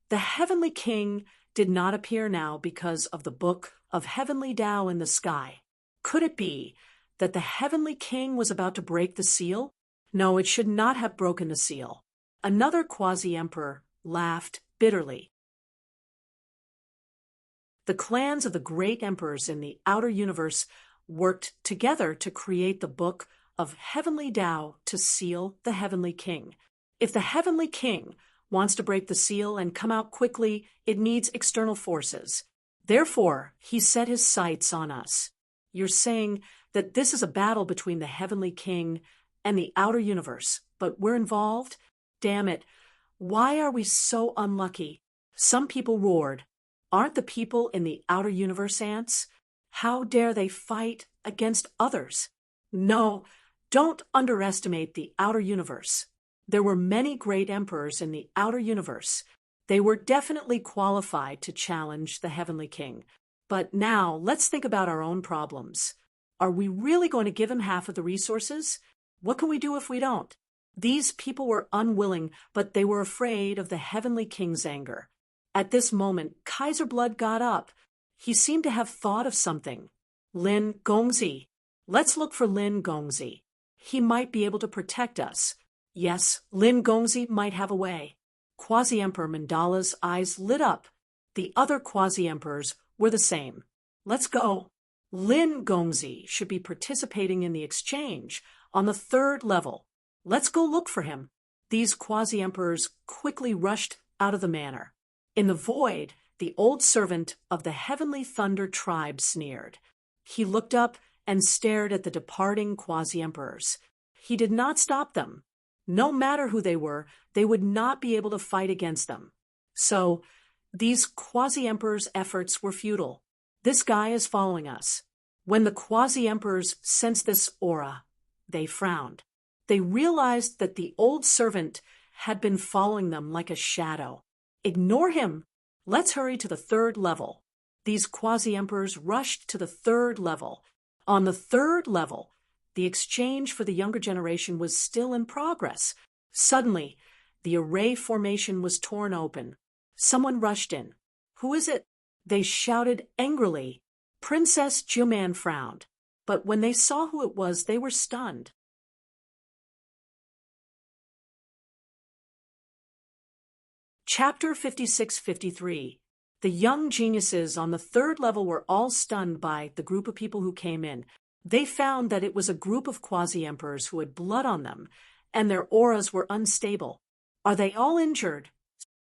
the Heavenly King did not appear now because of the book of heavenly Tao in the sky. Could it be that the Heavenly King was about to break the seal? No, it should not have broken the seal. Another quasi-emperor laughed bitterly. The clans of the great emperors in the outer universe worked together to create the book of heavenly Tao to seal the Heavenly King. If the Heavenly King wants to break the seal and come out quickly, it needs external forces. Therefore, he set his sights on us. You're saying that this is a battle between the Heavenly King and the outer universe, but we're involved? Damn it. Why are we so unlucky? Some people roared. Aren't the people in the outer universe ants? How dare they fight against others? No, don't underestimate the outer universe. There were many great emperors in the outer universe. They were definitely qualified to challenge the Heavenly King. But now, let's think about our own problems. Are we really going to give him half of the resources? What can we do if we don't? These people were unwilling, but they were afraid of the Heavenly King's anger. At this moment, Kaiser Blood got up. He seemed to have thought of something. Lin Gongzi. Let's look for Lin Gongzi. He might be able to protect us. Yes, Lin Gongzi might have a way. Quasi-Emperor Mandala's eyes lit up. The other quasi-emperors were the same. Let's go. Lin Gongzi should be participating in the exchange on the 3rd level. Let's go look for him. These quasi-emperors quickly rushed out of the manor. In the void, the old servant of the Heavenly Thunder tribe sneered. He looked up and stared at the departing quasi-emperors. He did not stop them. No matter who they were, they would not be able to fight against them. So, these quasi-emperors' efforts were futile. This guy is following us. When the quasi-emperors sensed this aura, they frowned. They realized that the old servant had been following them like a shadow. Ignore him. Let's hurry to the 3rd level. These quasi-emperors rushed to the 3rd level. On the 3rd level, the exchange for the younger generation was still in progress. Suddenly, the array formation was torn open. Someone rushed in. Who is it? They shouted angrily. Princess Juman frowned. But when they saw who it was, they were stunned. Chapter 56-53. The young geniuses on the 3rd level were all stunned by the group of people who came in. They found that it was a group of quasi-emperors who had blood on them, and their auras were unstable. Are they all injured?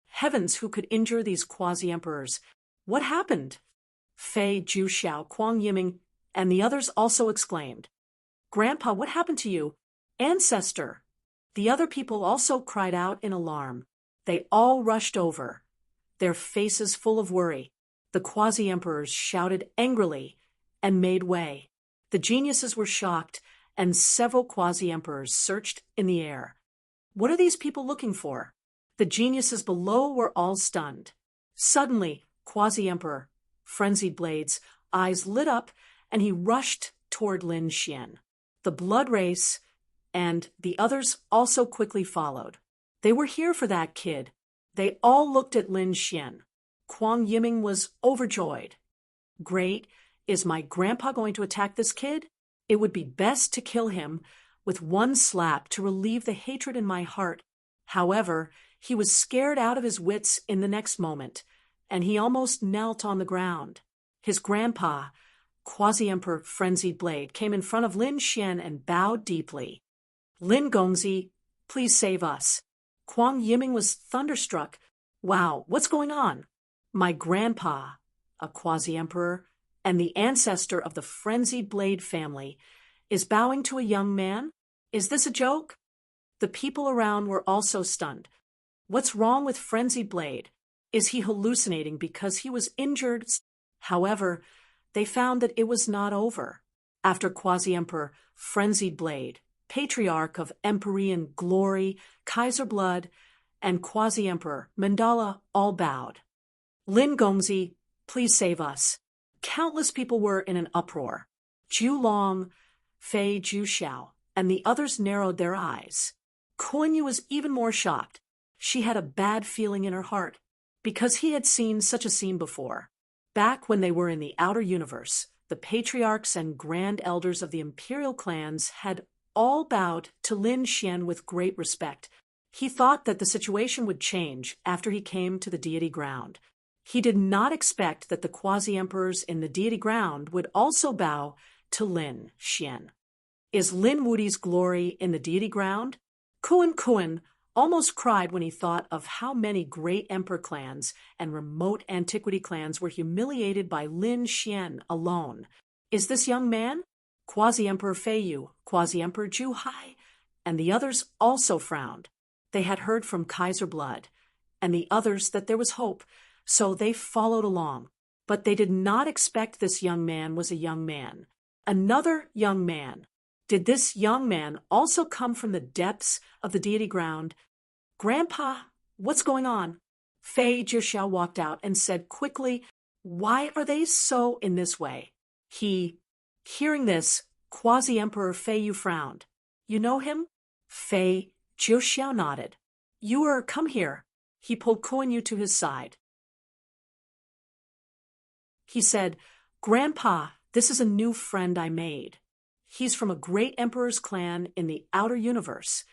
Heavens, who could injure these quasi-emperors? What happened? Fei, Zhu Xiao, Kuang Yiming, and the others also exclaimed. Grandpa, what happened to you? Ancestor! The other people also cried out in alarm. They all rushed over, their faces full of worry. The quasi-emperors shouted angrily and made way. The geniuses were shocked, and several quasi-emperors searched in the air. What are these people looking for? The geniuses below were all stunned. Suddenly, Quasi-Emperor Frenzied Blade's eyes lit up, and he rushed toward Lin Xian. The blood race and the others also quickly followed. They were here for that kid. They all looked at Lin Xian. Kuang Yiming was overjoyed. Great. Is my grandpa going to attack this kid? It would be best to kill him with one slap to relieve the hatred in my heart. However, he was scared out of his wits in the next moment, and he almost knelt on the ground. His grandpa, Quasi-Emperor Frenzied Blade, came in front of Lin Xian and bowed deeply. Lin Gongzi, please save us. Kuang Yiming was thunderstruck. Wow, what's going on? My grandpa, a quasi-emperor, and the ancestor of the Frenzied Blade family, is bowing to a young man? Is this a joke? The people around were also stunned. What's wrong with Frenzied Blade? Is he hallucinating because he was injured? However, they found that it was not over. After Quasi-Emperor Frenzied Blade, Patriarch of Empyrean Glory, Kaiser Blood, and Quasi-Emperor Mandala all bowed. Lin Gongzi, please save us. Countless people were in an uproar. Zhu Long, Fei Zhu Xiao, and the others narrowed their eyes. Kuan Yu was even more shocked. She had a bad feeling in her heart, because he had seen such a scene before. Back when they were in the outer universe, the patriarchs and grand elders of the imperial clans had all bowed to Lin Xian with great respect. He thought that the situation would change after he came to the deity ground. He did not expect that the quasi-emperors in the deity ground would also bow to Lin Xian. Is Lin Wudi's glory in the deity ground? Kuan almost cried when he thought of how many great emperor clans and remote antiquity clans were humiliated by Lin Xian alone. Is this young man? Quasi-Emperor Feiyu, Quasi-Emperor Zhu Hai, and the others also frowned. They had heard from Kaiser Blood and the others that there was hope, so they followed along. But they did not expect this young man was a young man. Another young man. Did this young man also come from the depths of the deity ground? Grandpa, what's going on? Fei Jixiao walked out and said quickly, "Why are they so in this way?" Hearing this, Quasi-Emperor Fei Yu frowned. "You know him?" Fei Jixiao nodded. Come here." He pulled Kuan Yu to his side. He said, "Grandpa, this is a new friend I made. He's from a great emperor's clan in the outer universe."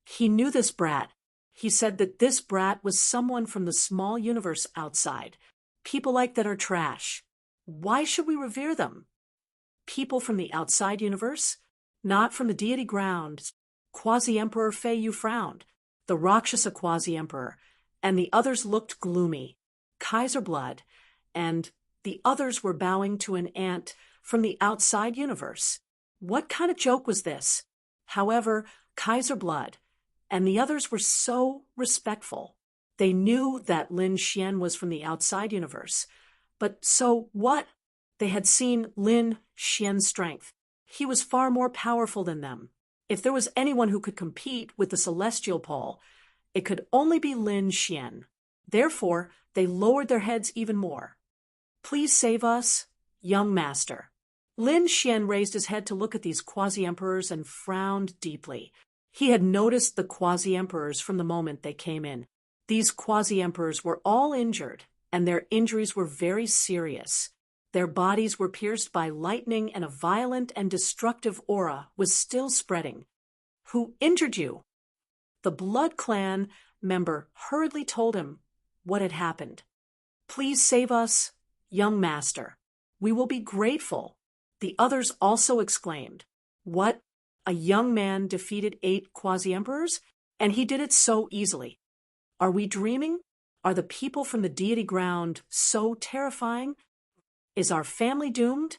He knew this brat. He said that this brat was someone from the small universe outside. People like that are trash. Why should we revere them? People from the outside universe? Not from the deity ground. Quasi-Emperor Fei Yu frowned. The Rakshasa Quasi-Emperor, and the others looked gloomy. Kaiser Blood, and the others were bowing to an ant from the outside universe. What kind of joke was this? However, Kaiser Blood and the others were so respectful. They knew that Lin Xian was from the outside universe. But so what? They had seen Lin Xian's strength. He was far more powerful than them. If there was anyone who could compete with the celestial pole, it could only be Lin Xian. Therefore, they lowered their heads even more. "Please save us, young master." Lin Xian raised his head to look at these quasi-emperors and frowned deeply. He had noticed the quasi-emperors from the moment they came in. These quasi-emperors were all injured, and their injuries were very serious. Their bodies were pierced by lightning, and a violent and destructive aura was still spreading. "Who injured you?" The Blood Clan member hurriedly told him what had happened. "Please save us, young master. We will be grateful." The others also exclaimed, "What? A young man defeated 8 quasi-emperors? And he did it so easily. Are we dreaming? Are the people from the deity ground so terrifying? Is our family doomed?"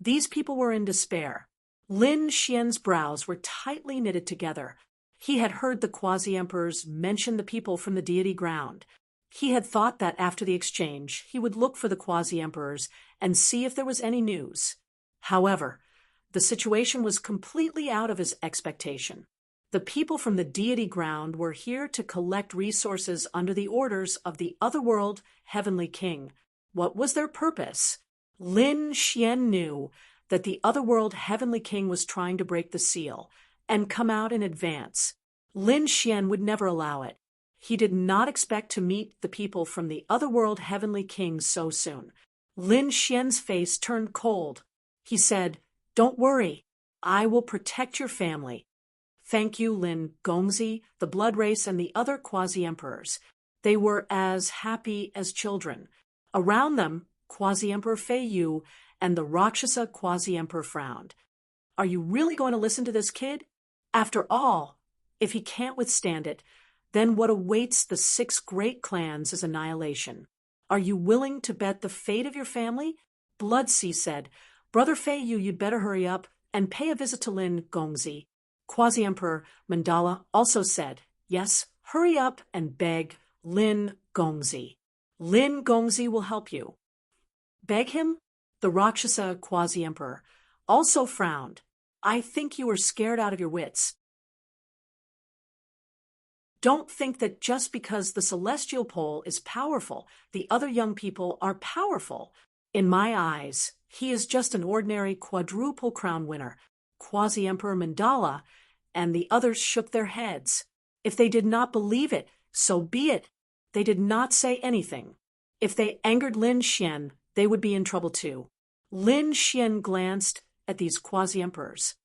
These people were in despair. Lin Xian's brows were tightly knitted together. He had heard the quasi-emperors mention the people from the deity ground. He had thought that after the exchange, he would look for the quasi-emperors and see if there was any news. However, the situation was completely out of his expectation. The people from the deity ground were here to collect resources under the orders of the otherworld heavenly king. What was their purpose? Lin Xian knew that the otherworld heavenly king was trying to break the seal and come out in advance. Lin Xian would never allow it. He did not expect to meet the people from the otherworld heavenly king so soon. Lin Xian's face turned cold. He said, "Don't worry. I will protect your family." "Thank you, Lin Gongzi, the Blood Race, and the other quasi-emperors." They were as happy as children. Around them, Quasi-Emperor Fei Yu and the Rakshasa Quasi-Emperor frowned. "Are you really going to listen to this kid? After all, if he can't withstand it, then what awaits the 6 great clans is annihilation. Are you willing to bet the fate of your family?" Bloodsea said, "Brother Fei Yu, you'd better hurry up and pay a visit to Lin Gongzi." Quasi-Emperor Mandala also said, "Yes, hurry up and beg Lin Gongzi. Lin Gongzi will help you." "Beg him?" The Rakshasa Quasi-Emperor also frowned. "I think you are scared out of your wits. Don't think that just because the celestial pole is powerful, the other young people are powerful. In my eyes, he is just an ordinary quadruple crown winner." Quasi-Emperor Mandala and the others shook their heads. If they did not believe it, so be it. They did not say anything. If they angered Lin Xian, they would be in trouble too. Lin Xian glanced at these quasi-emperors.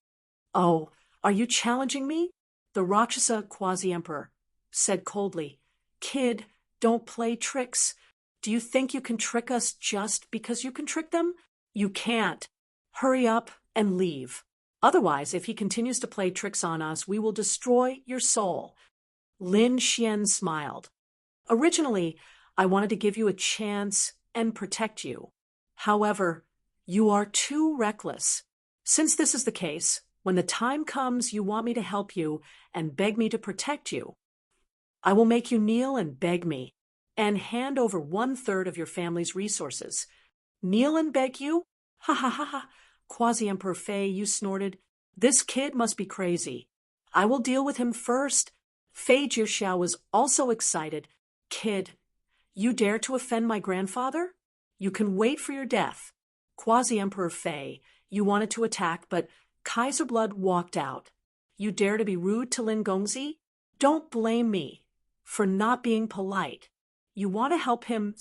"Oh, are you challenging me?" The Rakshasa Quasi-Emperor said coldly, "Kid, don't play tricks. Do you think you can trick us just because you can trick them? You can't. Hurry up and leave. Otherwise, if he continues to play tricks on us, we will destroy your soul." Lin Xian smiled. "Originally, I wanted to give you a chance and protect you. However, you are too reckless. Since this is the case, When the time comes you want me to help you and beg me to protect you, I will make you kneel and beg me, and hand over 1/3 of your family's resources. Kneel and beg you? Ha ha ha ha. Quasi-Emperor Fei, you snorted. This kid must be crazy. I will deal with him first. Fei Jiuxiao was also excited. Kid, you dare to offend my grandfather? You can wait for your death. Quasi-Emperor Fei, you wanted to attack, but Kaiser Blood walked out. You dare to be rude to Lin Gongzi? Don't blame me for not being polite. You want to help him.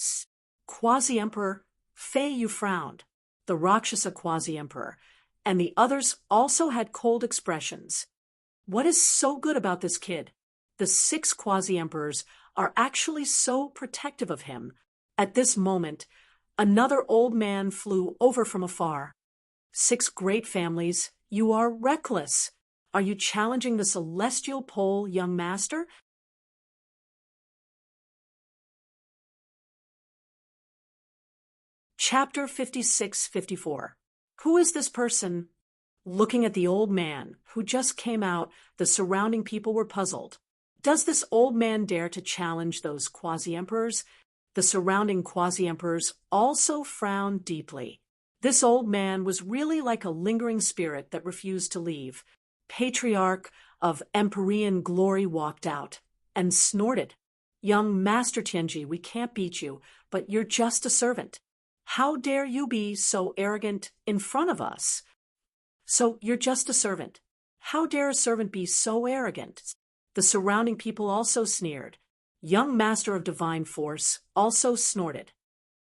Quasi-Emperor Fei, you frowned. The Rakshasa Quasi-Emperor and the others also had cold expressions. What is so good about this kid? The 6 Quasi-Emperors are actually so protective of him. At this moment, another old man flew over from afar. 6 great families, you are reckless. Are you challenging the celestial pole, young master? Chapter 56-54. Who is this person? Looking at the old man, who just came out, the surrounding people were puzzled. Does this old man dare to challenge those quasi-emperors? The surrounding quasi-emperors also frowned deeply. This old man was really like a lingering spirit that refused to leave. Patriarch of Empyrean glory walked out and snorted. Young Master Tianji, we can't beat you, but you're just a servant. How dare you be so arrogant in front of us? So you're just a servant. How dare a servant be so arrogant? The surrounding people also sneered. Young Master of Divine Force also snorted.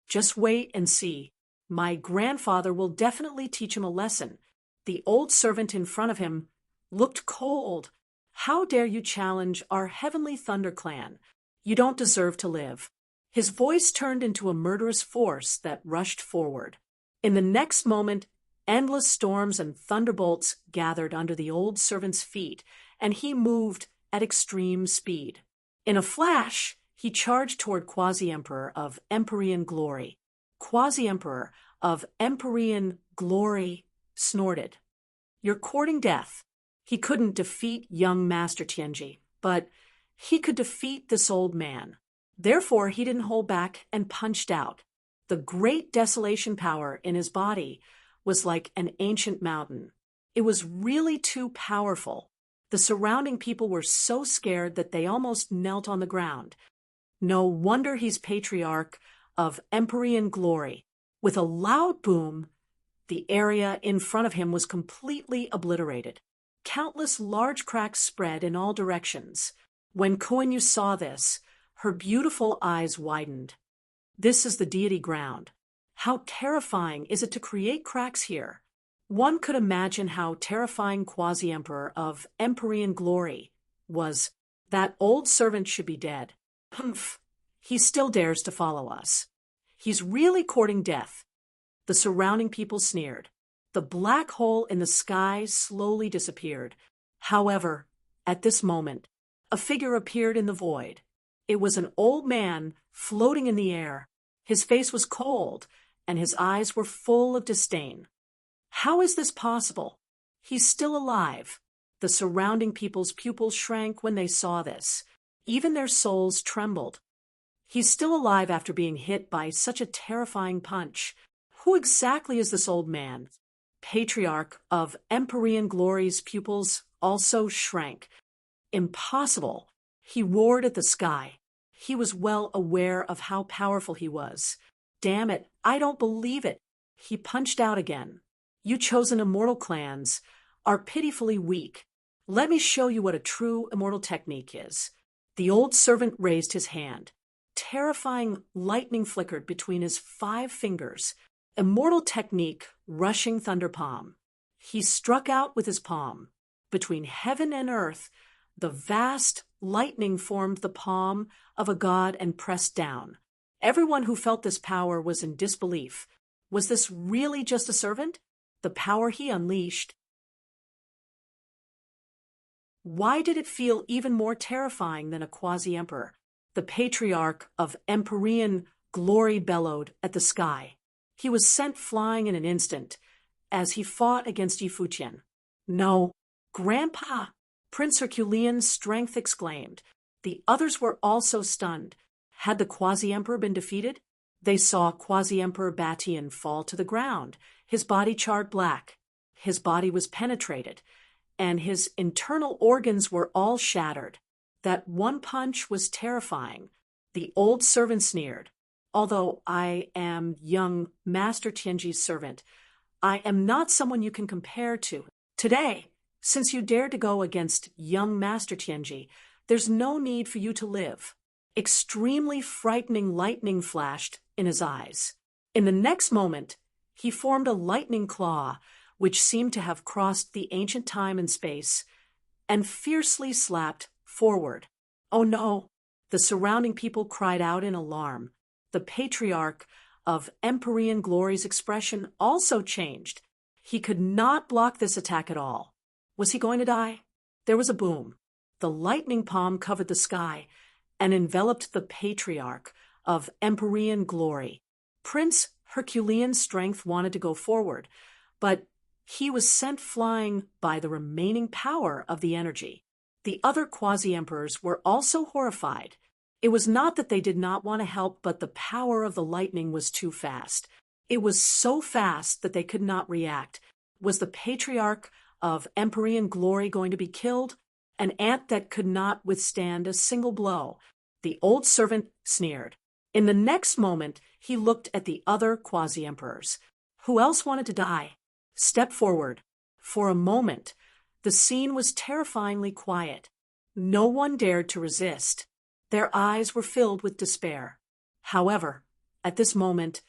Just wait and see. My grandfather will definitely teach him a lesson. The old servant in front of him looked cold. How dare you challenge our heavenly Thunder Clan? You don't deserve to live. His voice turned into a murderous force that rushed forward. In the next moment, endless storms and thunderbolts gathered under the old servant's feet, and he moved at extreme speed. In a flash, he charged toward Quasi-Emperor of Empyrean glory. Quasi-Emperor of Empyrean glory snorted. You're courting death. He couldn't defeat young Master Tianji, but he could defeat this old man. Therefore, he didn't hold back and punched out. The great desolation power in his body was like an ancient mountain. It was really too powerful. The surrounding people were so scared that they almost knelt on the ground. No wonder he's Patriarch of Empyrean glory. With a loud boom, the area in front of him was completely obliterated. Countless large cracks spread in all directions. When Koinyu saw this, her beautiful eyes widened. This is the deity ground. How terrifying is it to create cracks here? One could imagine how terrifying Quasi-Emperor of Empyrean glory was. That old servant should be dead. Humph! He still dares to follow us. He's really courting death. The surrounding people sneered. The black hole in the sky slowly disappeared. However, at this moment, a figure appeared in the void. It was an old man floating in the air. His face was cold, and his eyes were full of disdain. How is this possible? He's still alive. The surrounding people's pupils shrank when they saw this. Even their souls trembled. He's still alive after being hit by such a terrifying punch. Who exactly is this old man? Patriarch of Empyrean glory's pupils also shrank. Impossible. He roared at the sky. He was well aware of how powerful he was. Damn it, I don't believe it. He punched out again. You chosen immortal clans are pitifully weak. Let me show you what a true immortal technique is. The old servant raised his hand. Terrifying lightning flickered between his 5 fingers. Immortal technique, rushing thunder palm. He struck out with his palm. Between heaven and earth, the vast lightning formed the palm of a god and pressed down. Everyone who felt this power was in disbelief. Was this really just a servant? The power he unleashed. Why did it feel even more terrifying than a quasi-emperor? The patriarch of Empyrean glory bellowed at the sky. He was sent flying in an instant as he fought against Yi Fuqian. No, Grandpa! Prince Herculean's strength exclaimed. The others were also stunned. Had the Quasi-Emperor been defeated? They saw Quasi-Emperor Batian fall to the ground, his body charred black. His body was penetrated, and his internal organs were all shattered. That one punch was terrifying. The old servant sneered. Although I am young Master Tianji's servant, I am not someone you can compare to. Today, since you dared to go against young Master Tianji, there's no need for you to live. Extremely frightening lightning flashed in his eyes. In the next moment, he formed a lightning claw, which seemed to have crossed the ancient time and space, and fiercely slapped forward. Oh no! The surrounding people cried out in alarm. The patriarch of Empyrean Glory's expression also changed. He could not block this attack at all. Was he going to die? There was a boom. The lightning palm covered the sky and enveloped the patriarch of Empyrean Glory. Prince Herculean's strength wanted to go forward, but he was sent flying by the remaining power of the energy. The other quasi-emperors were also horrified. It was not that they did not want to help, but the power of the lightning was too fast. It was so fast that they could not react. Was the patriarch of Empyrean Glory going to be killed? An ant that could not withstand a single blow. The old servant sneered. In the next moment, he looked at the other quasi-emperors. Who else wanted to die? Step forward. For a moment, the scene was terrifyingly quiet. No one dared to resist. Their eyes were filled with despair. However, at this moment,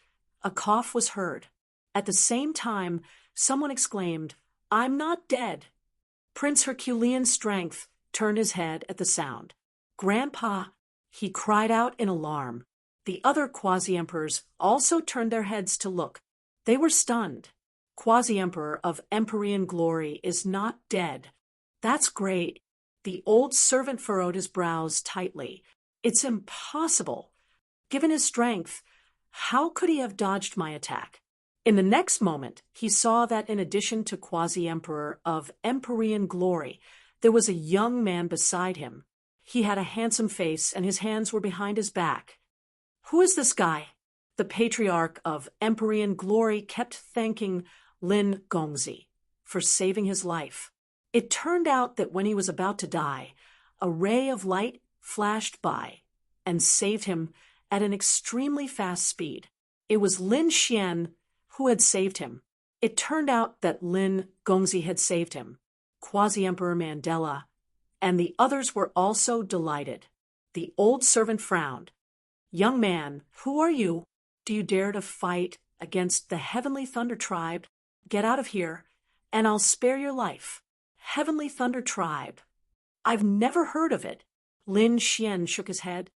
a cough was heard. At the same time, someone exclaimed, "I'm not dead." Prince Herculean's strength turned his head at the sound. "Grandpa!" he cried out in alarm. The other quasi-emperors also turned their heads to look. They were stunned. Quasi-emperor of Empyrean Glory is not dead. That's great. The old servant furrowed his brows tightly. It's impossible. Given his strength, how could he have dodged my attack? In the next moment, he saw that in addition to Quasi-Emperor of Empyrean Glory, there was a young man beside him. He had a handsome face and his hands were behind his back. Who is this guy? The patriarch of Empyrean Glory kept thanking Lin Gongzi for saving his life. It turned out that when he was about to die, a ray of light flashed by and saved him at an extremely fast speed. It was Lin Xian who had saved him. It turned out that Lin Gongzi had saved him. Quasi-Emperor Mandela and the others were also delighted. The old servant frowned. "Young man, who are you? Do you dare to fight against the Heavenly Thunder Tribe? Get out of here, and I'll spare your life." Heavenly Thunder Tribe. I've never heard of it. Lin Xian shook his head.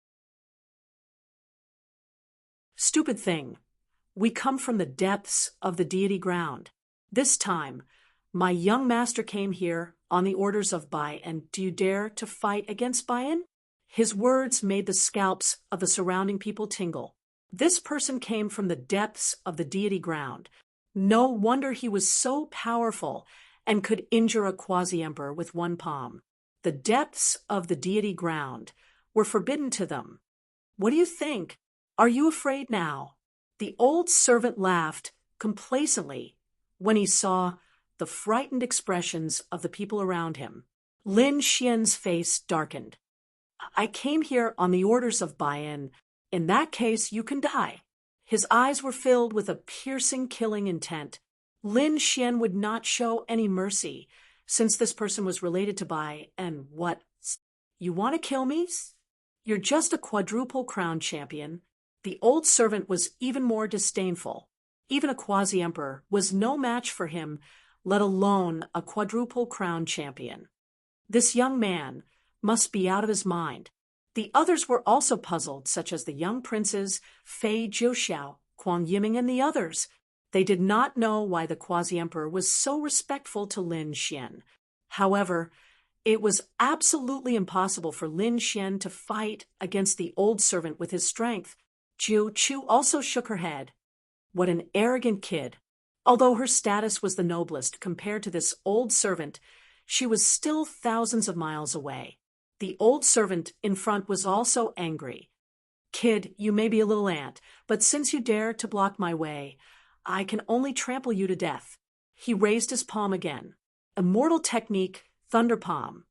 Stupid thing. We come from the depths of the deity ground. This time, my young master came here on the orders of Bai, and do you dare to fight against Baian? His words made the scalps of the surrounding people tingle. This person came from the depths of the deity ground. No wonder he was so powerful and could injure a quasi-emperor with one palm. The depths of the deity ground were forbidden to them. What do you think? Are you afraid now? The old servant laughed complacently when he saw the frightened expressions of the people around him. Lin Xian's face darkened. "I came here on the orders of Baian. In that case, you can die." His eyes were filled with a piercing, killing intent. Lin Xian would not show any mercy, since this person was related to Bai, and what? You want to kill me? You're just a quadruple crown champion. The old servant was even more disdainful. Even a quasi-emperor was no match for him, let alone a quadruple crown champion. This young man must be out of his mind. The others were also puzzled, such as the young princes, Fei Jiuxiao, Kuang Yiming, and the others. They did not know why the quasi-emperor was so respectful to Lin Xian. However, it was absolutely impossible for Lin Xian to fight against the old servant with his strength. Jiu Chu also shook her head. What an arrogant kid. Although her status was the noblest compared to this old servant, she was still thousands of miles away. The old servant in front was also angry. "Kid, you may be a little ant, but since you dare to block my way, I can only trample you to death." He raised his palm again. Immortal technique, Thunder Palm.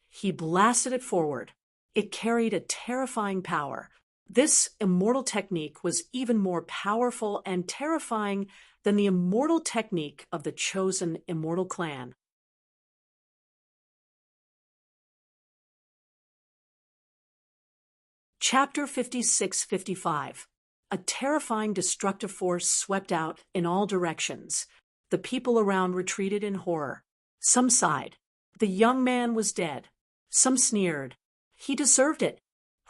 He blasted it forward. It carried a terrifying power. This immortal technique was even more powerful and terrifying than the immortal technique of the chosen immortal clan. Chapter 56-55. A terrifying destructive force swept out in all directions. The people around retreated in horror. Some sighed. The young man was dead. Some sneered. He deserved it.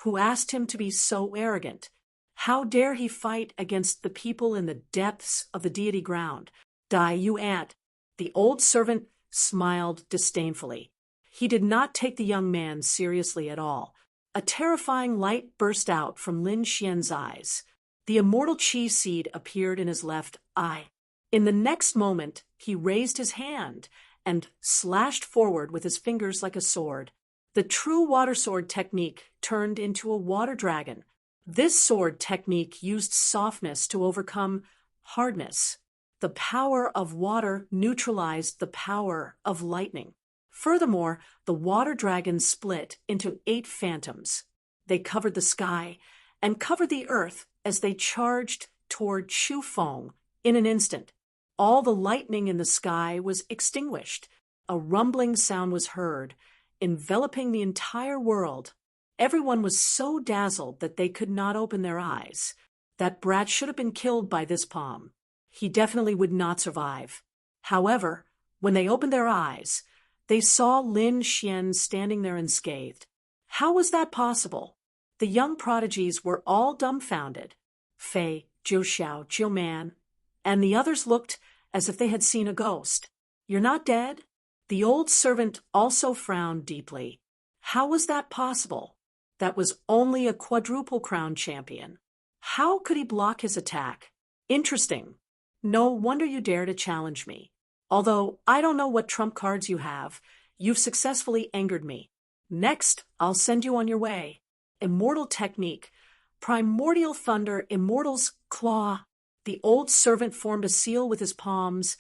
Who asked him to be so arrogant? How dare he fight against the people in the depths of the deity ground? Die, you ant. The old servant smiled disdainfully. He did not take the young man seriously at all. A terrifying light burst out from Lin Xian's eyes. The immortal chi seed appeared in his left eye. In the next moment, he raised his hand and slashed forward with his fingers like a sword. The true water sword technique turned into a water dragon. This sword technique used softness to overcome hardness. The power of water neutralized the power of lightning. Furthermore, the water dragon split into 8 phantoms. They covered the sky and covered the earth as they charged toward Chu Feng in an instant. All the lightning in the sky was extinguished. A rumbling sound was heard, enveloping the entire world. Everyone was so dazzled that they could not open their eyes. That brat should have been killed by this palm. He definitely would not survive. However, when they opened their eyes, they saw Lin Xian standing there unscathed. How was that possible? The young prodigies were all dumbfounded. Fei, Jiu Xiao, Jiu Man, and the others looked as if they had seen a ghost. "You're not dead?" The old servant also frowned deeply. How was that possible? That was only a quadruple crown champion. How could he block his attack? Interesting. No wonder you dare to challenge me. Although I don't know what trump cards you have, you've successfully angered me. Next, I'll send you on your way. Immortal technique. Primordial thunder, immortal's claw. The old servant formed a seal with his palms,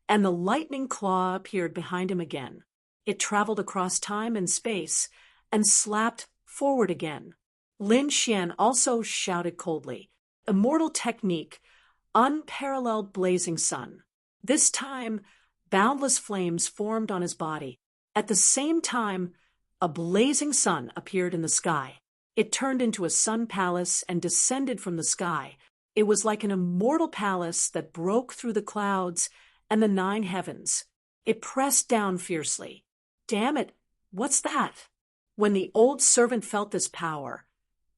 and the lightning claw appeared behind him again. It traveled across time and space and slapped forward again. Lin Xian also shouted coldly, "Immortal technique, unparalleled blazing sun." This time, boundless flames formed on his body. At the same time, a blazing sun appeared in the sky. It turned into a sun palace and descended from the sky. It was like an immortal palace that broke through the clouds and the 9 heavens. It pressed down fiercely. Damn it, what's that? When the old servant felt this power,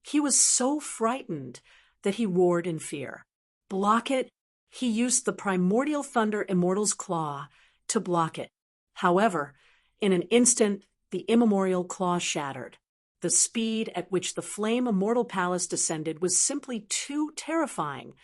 he was so frightened that he roared in fear. Block it? He used the primordial thunder immortal's claw to block it. However, in an instant, the immemorial claw shattered. The speed at which the flame immortal palace descended was simply too terrifying,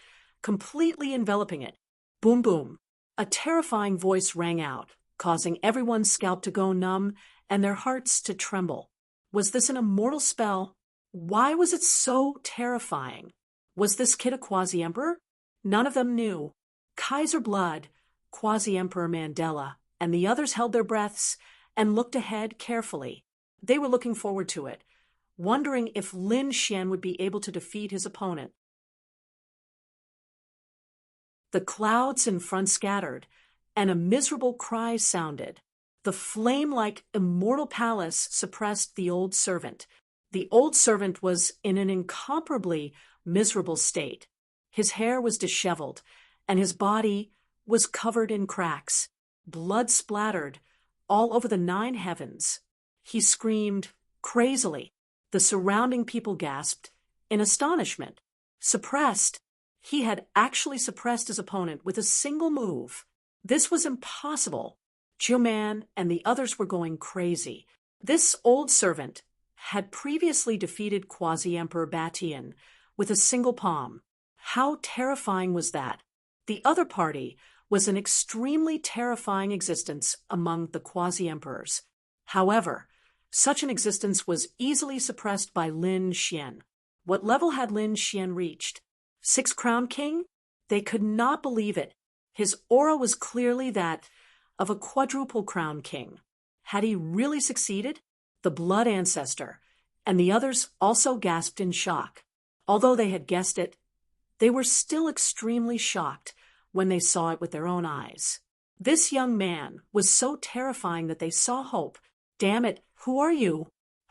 completely enveloping it. Boom, boom. A terrifying voice rang out, causing everyone's scalp to go numb and their hearts to tremble. Was this an immortal spell? Why was it so terrifying? Was this kid a quasi-emperor? None of them knew. Kaiser Blood, Quasi-Emperor Mandela, and the others held their breaths and looked ahead carefully. They were looking forward to it, wondering if Lin Xian would be able to defeat his opponent. The clouds in front scattered, and a miserable cry sounded. The flame-like immortal palace suppressed the old servant. The old servant was in an incomparably miserable state. His hair was disheveled, and his body was covered in cracks. Blood splattered all over the 9 heavens. He screamed crazily. The surrounding people gasped in astonishment. Suppressed. He had actually suppressed his opponent with a single move. This was impossible. Jiuman and the others were going crazy. This old servant had previously defeated Quasi-Emperor Batian with a single palm. How terrifying was that? The other party was an extremely terrifying existence among the quasi-emperors. However, such an existence was easily suppressed by Lin Xian. What level had Lin Xian reached? 6th Crown King? They could not believe it. His aura was clearly that of a quadruple crown king. Had he really succeeded? The blood ancestor and the others also gasped in shock. Although they had guessed it, they were still extremely shocked when they saw it with their own eyes. This young man was so terrifying that they saw hope. "Damn it, who are you?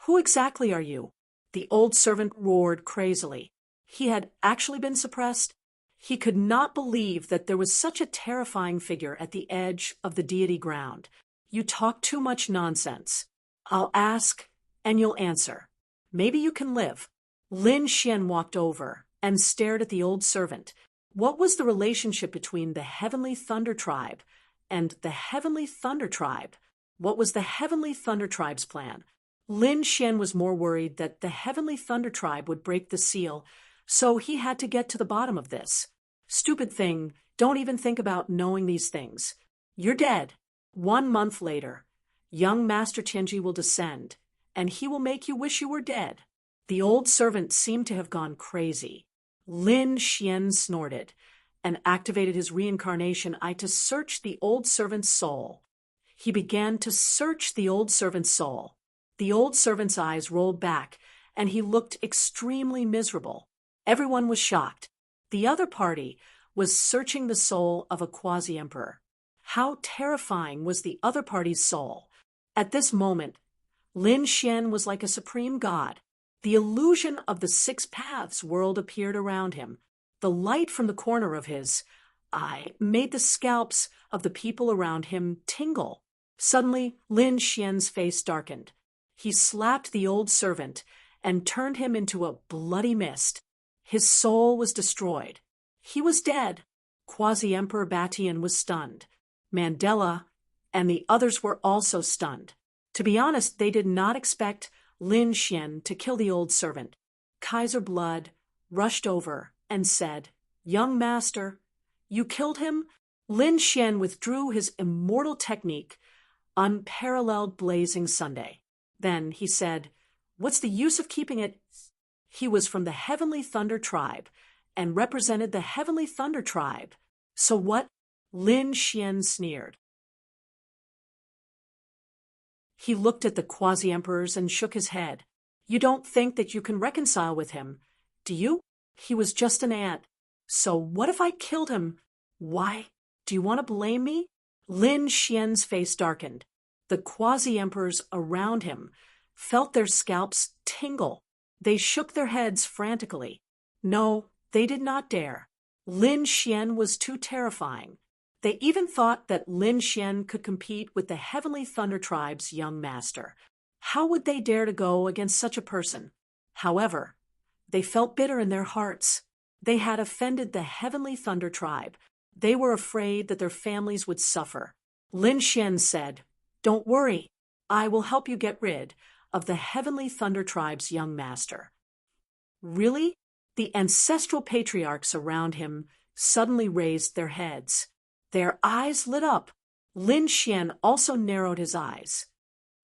Who exactly are you?" The old servant roared crazily. He had actually been suppressed. He could not believe that there was such a terrifying figure at the edge of the deity ground. "You talk too much nonsense. I'll ask, and you'll answer. Maybe you can live." Lin Xian walked over and stared at the old servant. What was the relationship between the Heavenly Thunder Tribe and the Heavenly Thunder Tribe? What was the Heavenly Thunder Tribe's plan? Lin Xian was more worried that the Heavenly Thunder Tribe would break the seal, so he had to get to the bottom of this. "Stupid thing, don't even think about knowing these things. You're dead." 1 month later, young Master Tianji will descend, and he will make you wish you were dead. The old servant seemed to have gone crazy. Lin Xian snorted and activated his reincarnation eye to search the old servant's soul. He began to search the old servant's soul. The old servant's eyes rolled back, and he looked extremely miserable. Everyone was shocked. The other party was searching the soul of a quasi-emperor. How terrifying was the other party's soul? At this moment, Lin Xian was like a supreme god. The illusion of the 6 paths world appeared around him. The light from the corner of his eye made the scalps of the people around him tingle. Suddenly, Lin Xian's face darkened. He slapped the old servant and turned him into a bloody mist. His soul was destroyed. He was dead. Quasi-Emperor Batian was stunned. Mandela and the others were also stunned. To be honest, they did not expect Lin Xian to kill the old servant. Kaiser Blood rushed over and said, "Young master, you killed him?" Lin Xian withdrew his immortal technique, Unparalleled Blazing Sunday. Then he said, "What's the use of keeping it?" He was from the Heavenly Thunder Tribe and represented the Heavenly Thunder Tribe. So what? Lin Xian sneered. He looked at the quasi-emperors and shook his head. "You don't think that you can reconcile with him, do you? He was just an ant. So what if I killed him? Why? Do you want to blame me?" Lin Xian's face darkened. The quasi-emperors around him felt their scalps tingle. They shook their heads frantically. No, they did not dare. Lin Xian was too terrifying. They even thought that Lin Xian could compete with the Heavenly Thunder Tribe's young master. How would they dare to go against such a person? However, they felt bitter in their hearts. They had offended the Heavenly Thunder Tribe. They were afraid that their families would suffer. Lin Xian said, "Don't worry. I will help you get rid of the Heavenly Thunder Tribe's young master." Really? The ancestral patriarchs around him suddenly raised their heads. Their eyes lit up. Lin Xian also narrowed his eyes.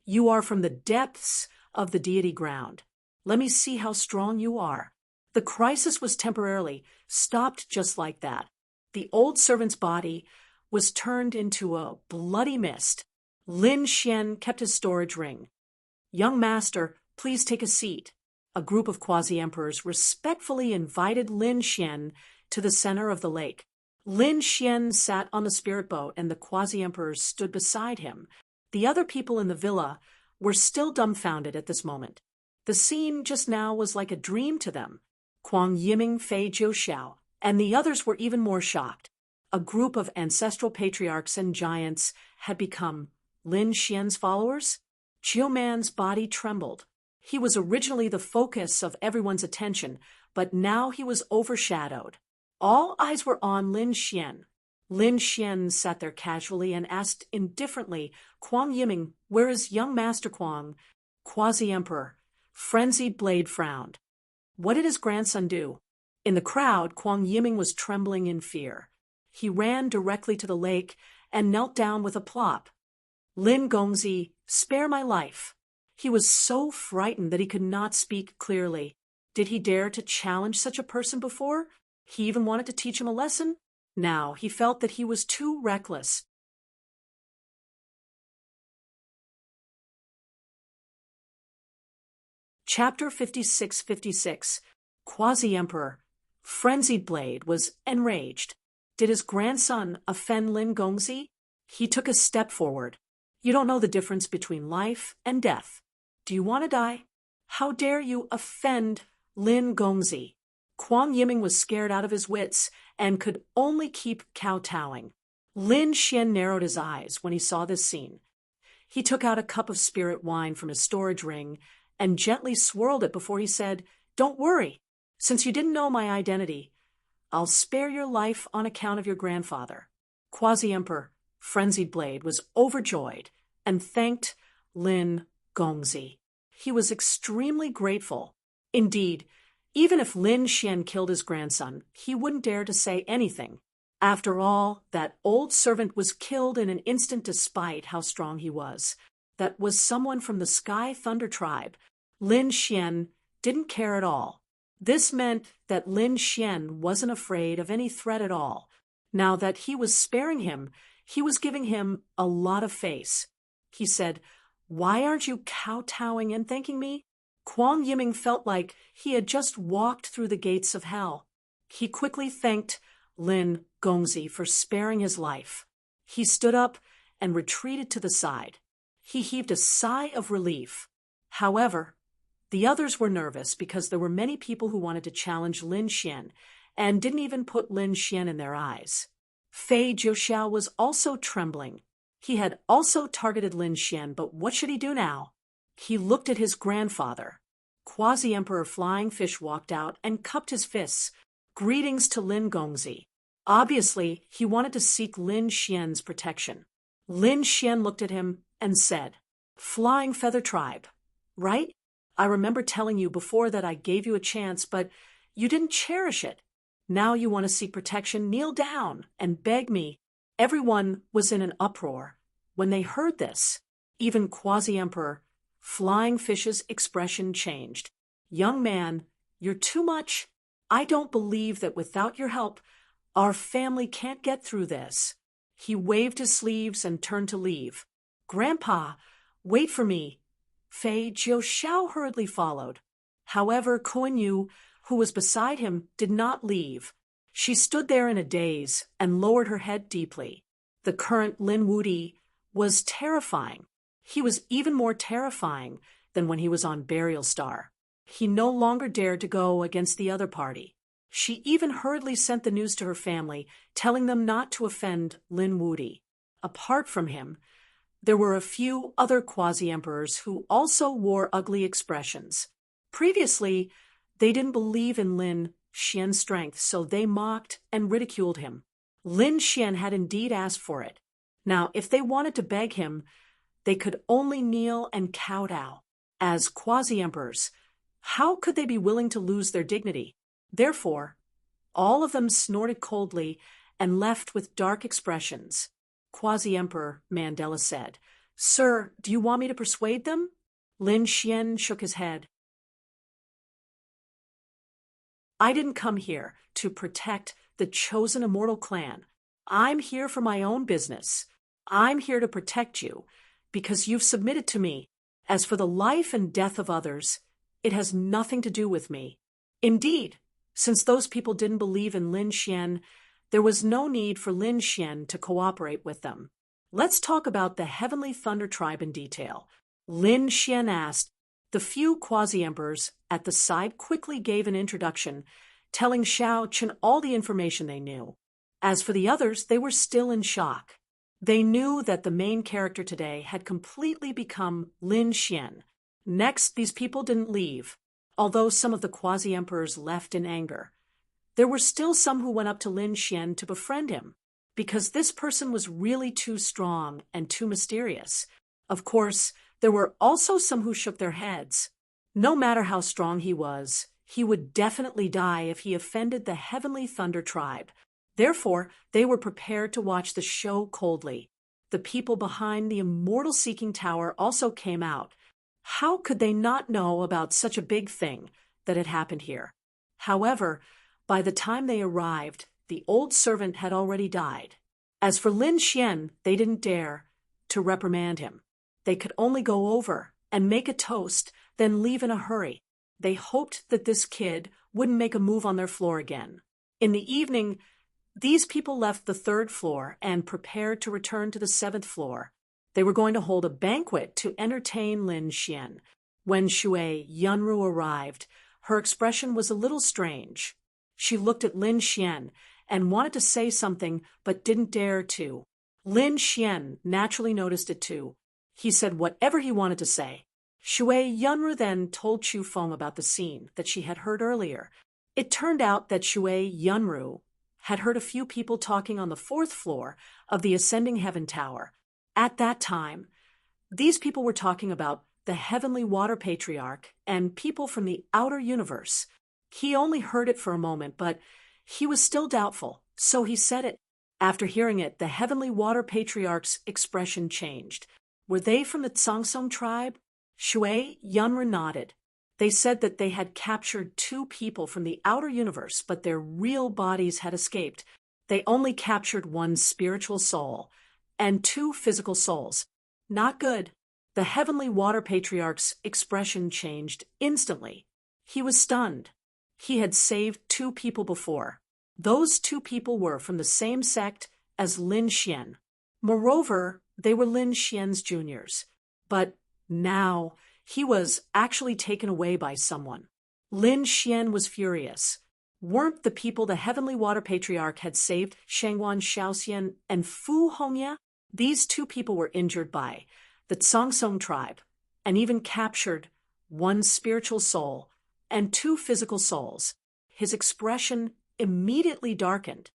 "You are from the depths of the deity ground. Let me see how strong you are." The crisis was temporarily stopped just like that. The old servant's body was turned into a bloody mist. Lin Xian kept his storage ring. "Young master, please take a seat." A group of quasi-emperors respectfully invited Lin Xian to the center of the lake. Lin Xian sat on the spirit boat and the quasi-emperors stood beside him. The other people in the villa were still dumbfounded at this moment. The scene just now was like a dream to them. Kuang Yiming, Fei Jiuxiao, and the others were even more shocked. A group of ancestral patriarchs and giants had become Lin Xian's followers? Chiu Man's body trembled. He was originally the focus of everyone's attention, but now he was overshadowed. All eyes were on Lin Xian. Lin Xian sat there casually and asked indifferently, "Kuang Yiming, where is young Master Kuang?" Quasi-Emperor. Frenzied Blade frowned. What did his grandson do? In the crowd, Kuang Yiming was trembling in fear. He ran directly to the lake and knelt down with a plop. Lin Gongzi, spare my life. He was so frightened that he could not speak clearly. Did he dare to challenge such a person before? He even wanted to teach him a lesson? Now he felt that he was too reckless. Chapter 56-56. Quasi-Emperor. Frenzied Blade was enraged. Did his grandson offend Lin Gongzi? He took a step forward. You don't know the difference between life and death. Do you want to die? How dare you offend Lin Gongzi? Kuang Yiming was scared out of his wits and could only keep kowtowing. Lin Xian narrowed his eyes when he saw this scene. He took out a cup of spirit wine from his storage ring and gently swirled it before he said, "Don't worry. Since you didn't know my identity, I'll spare your life on account of your grandfather." Quasi-Emperor Frenzied Blade was overjoyed and thanked Lin Gongzi. He was extremely grateful. Indeed, even if Lin Xian killed his grandson, he wouldn't dare to say anything. After all, that old servant was killed in an instant despite how strong he was. That was someone from the Sky Thunder tribe. Lin Xian didn't care at all. This meant that Lin Xian wasn't afraid of any threat at all. Now that he was sparing him, he was giving him a lot of face. He said, "Why aren't you kowtowing and thanking me?" Kuang Yiming felt like he had just walked through the gates of hell. He quickly thanked Lin Gongzi for sparing his life. He stood up and retreated to the side. He heaved a sigh of relief. However, the others were nervous because there were many people who wanted to challenge Lin Xian and didn't even put Lin Xian in their eyes. Fei Jiuxiao was also trembling. He had also targeted Lin Xian, but what should he do now? He looked at his grandfather. Quasi-Emperor Flying Fish walked out and cupped his fists. Greetings to Lin Gongzi. Obviously, he wanted to seek Lin Xian's protection. Lin Xian looked at him and said, "Flying Feather Tribe, right? I remember telling you before that I gave you a chance, but you didn't cherish it. Now you want to seek protection, kneel down and beg me." Everyone was in an uproar. When they heard this, even Quasi-Emperor Flying Fish's expression changed. "Young man, you're too much. I don't believe that without your help, our family can't get through this." He waved his sleeves and turned to leave. "Grandpa, wait for me." Fei Jiuxiao hurriedly followed. However, Kuan Yu, who was beside him, did not leave. She stood there in a daze and lowered her head deeply. The current Lin Wudi was terrifying. He was even more terrifying than when he was on Burial Star. He no longer dared to go against the other party. She even hurriedly sent the news to her family, telling them not to offend Lin Wudi. Apart from him, there were a few other quasi-emperors who also wore ugly expressions. Previously, they didn't believe in Lin Xian's strength, so they mocked and ridiculed him. Lin Xian had indeed asked for it. Now, if they wanted to beg him, they could only kneel and kowtow. As quasi-emperors, how could they be willing to lose their dignity? Therefore, all of them snorted coldly and left with dark expressions. Quasi-Emperor Mandela said, "Sir, do you want me to persuade them?" Lin Xian shook his head. "I didn't come here to protect the chosen immortal clan. I'm here for my own business. I'm here to protect you because you've submitted to me. As for the life and death of others, it has nothing to do with me." Indeed, since those people didn't believe in Lin Xian, there was no need for Lin Xian to cooperate with them. Let's talk about the Heavenly Thunder Tribe in detail. Lin Xian asked. The few quasi-emperors at the side quickly gave an introduction, telling Xiao Chen all the information they knew. As for the others, they were still in shock. They knew that the main character today had completely become Lin Xian. Next, these people didn't leave, although some of the quasi-emperors left in anger. There were still some who went up to Lin Xian to befriend him, because this person was really too strong and too mysterious. Of course, there were also some who shook their heads. No matter how strong he was, he would definitely die if he offended the Heavenly Thunder Tribe. Therefore, they were prepared to watch the show coldly. The people behind the immortal-seeking tower also came out. How could they not know about such a big thing that had happened here? However, by the time they arrived, the old servant had already died. As for Lin Xian, they didn't dare to reprimand him. They could only go over and make a toast, then leave in a hurry. They hoped that this kid wouldn't make a move on their floor again. In the evening, these people left the 3rd floor and prepared to return to the 7th floor. They were going to hold a banquet to entertain Lin Xian. When Shui Yunru arrived, her expression was a little strange. She looked at Lin Xian and wanted to say something but didn't dare to. Lin Xian naturally noticed it too. He said whatever he wanted to say. Shui Yunru then told Chu Feng about the scene that she had heard earlier. It turned out that Shui Yunru had heard a few people talking on the 4th floor of the Ascending Heaven Tower. At that time, these people were talking about the Heavenly Water Patriarch and people from the outer universe. He only heard it for a moment, but he was still doubtful, so he said it. After hearing it, the Heavenly Water Patriarch's expression changed. Were they from the Tsangsong tribe? Shui Yunru nodded. They said that they had captured 2 people from the outer universe, but their real bodies had escaped. They only captured 1 spiritual soul and 2 physical souls. Not good. The Heavenly Water Patriarch's expression changed instantly. He was stunned. He had saved 2 people before. Those 2 people were from the same sect as Lin Xian. Moreover, they were Lin Xian's juniors. But now he was actually taken away by someone. Lin Xian was furious. Weren't the people the Heavenly Water Patriarch had saved, Shangwan Shaoxian and Fu Hongya? These 2 people were injured by the Tsangsong tribe and even captured 1 spiritual soul and 2 physical souls. His expression immediately darkened.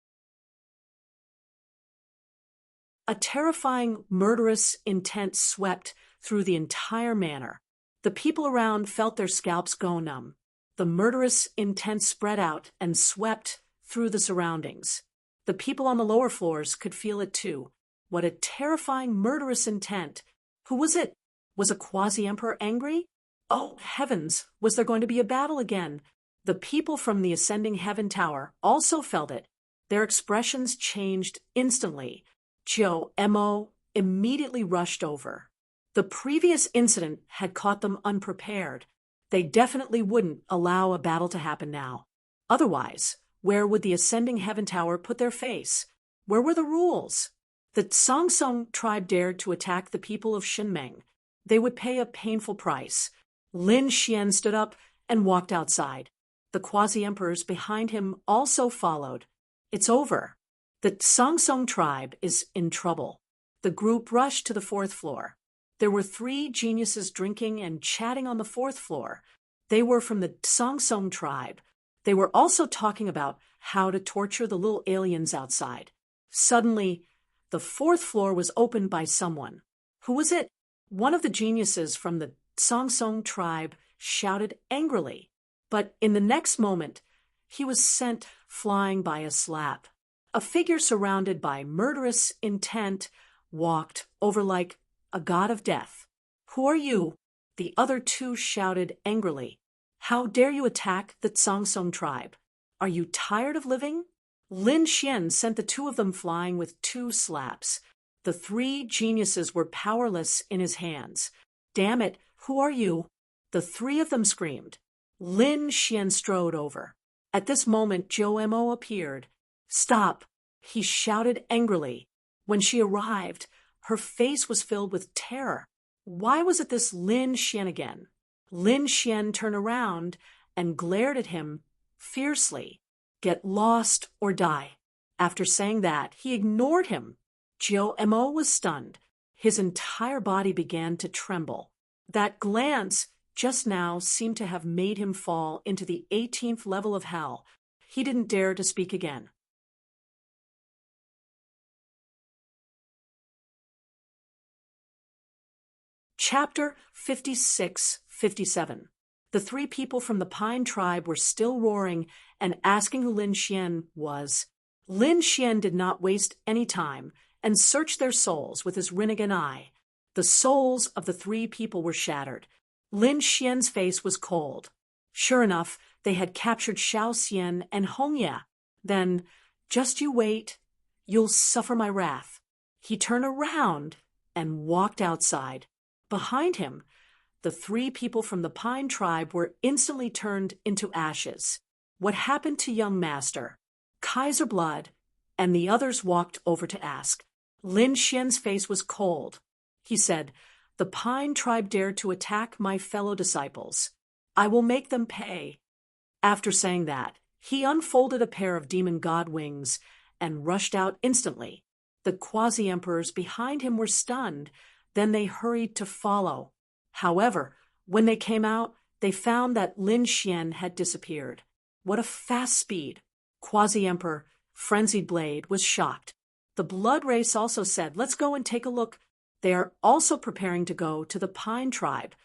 A terrifying, murderous intent swept through the entire manor. The people around felt their scalps go numb. The murderous intent spread out and swept through the surroundings. The people on the lower floors could feel it too. What a terrifying, murderous intent. Who was it? Was a quasi-emperor angry? Oh, heavens, was there going to be a battle again? The people from the Ascending Heaven Tower also felt it. Their expressions changed instantly. Jiu Mo immediately rushed over. The previous incident had caught them unprepared. They definitely wouldn't allow a battle to happen now. Otherwise, where would the Ascending Heaven Tower put their face? Where were the rules? The Tsangsong tribe dared to attack the people of Shinmeng. They would pay a painful price. Lin Xian stood up and walked outside. The quasi-emperors behind him also followed. It's over. The Tsangsong tribe is in trouble. The group rushed to the 4th floor. There were 3 geniuses drinking and chatting on the 4th floor. They were from the Tsangsong tribe. They were also talking about how to torture the little aliens outside. Suddenly, the 4th floor was opened by someone. Who was it? One of the geniuses from the Tsangsong tribe shouted angrily. But in the next moment, he was sent flying by a slap. A figure surrounded by murderous intent walked over like a god of death. Who are you? The other 2 shouted angrily. How dare you attack the Tsangsong tribe? Are you tired of living? Lin Xian sent the 2 of them flying with 2 slaps. The 3 geniuses were powerless in his hands. Damn it, who are you? The 3 of them screamed. Lin Xian strode over. At this moment, Jiu Mo appeared. Stop, he shouted angrily. When she arrived, her face was filled with terror. Why was it this Lin Xian again? Lin Xian turned around and glared at him fiercely. Get lost or die. After saying that, he ignored him. Jiu Mo was stunned. His entire body began to tremble. That glance just now seemed to have made him fall into the 18th level of hell. He didn't dare to speak again. Chapter 56-57. The 3 people from the Pine tribe were still roaring and asking who Lin Xian was. Lin Xian did not waste any time and searched their souls with his Rinnegan eye. The souls of the three people were shattered. Lin Xian's face was cold. Sure enough, they had captured Xiao Xian and Hongya. Then, just you wait. You'll suffer my wrath. He turned around and walked outside. Behind him, the three people from the Pine tribe were instantly turned into ashes. What happened to young master? Kaiser Blood and the others walked over to ask. Lin Xian's face was cold. He said, "The Pine tribe dared to attack my fellow disciples. I will make them pay." After saying that, he unfolded a pair of demon god wings and rushed out instantly. The quasi-emperors behind him were stunned. Then they hurried to follow. However, when they came out, they found that Lin Xian had disappeared. What a fast speed! Quasi-emperor, Frenzied Blade, was shocked. The blood race also said, "Let's go and take a look." They are also preparing to go to the Pine tribe.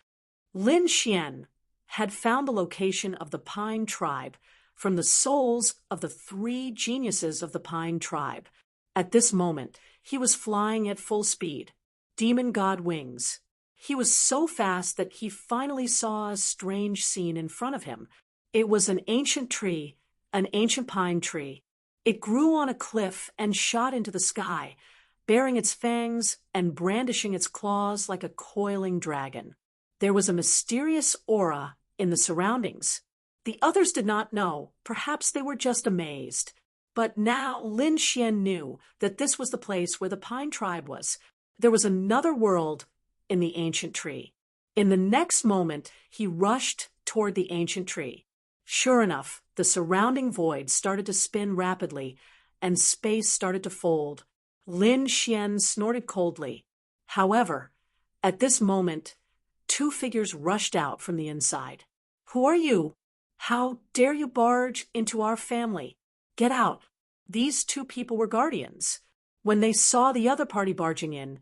Lin Xian had found the location of the Pine tribe from the souls of the three geniuses of the Pine tribe. At this moment, he was flying at full speed. Demon god wings. He was so fast that he finally saw a strange scene in front of him. It was an ancient tree, an ancient pine tree. It grew on a cliff and shot into the sky, baring its fangs and brandishing its claws like a coiling dragon. There was a mysterious aura in the surroundings. The others did not know. Perhaps they were just amazed. But now Lin Xian knew that this was the place where the Pine tribe was. There was another world in the ancient tree. In the next moment, he rushed toward the ancient tree. Sure enough, the surrounding void started to spin rapidly, and space started to fold. Lin Xian snorted coldly. However, at this moment, two figures rushed out from the inside. "Who are you? How dare you barge into our family? Get out." These two people were guardians. When they saw the other party barging in,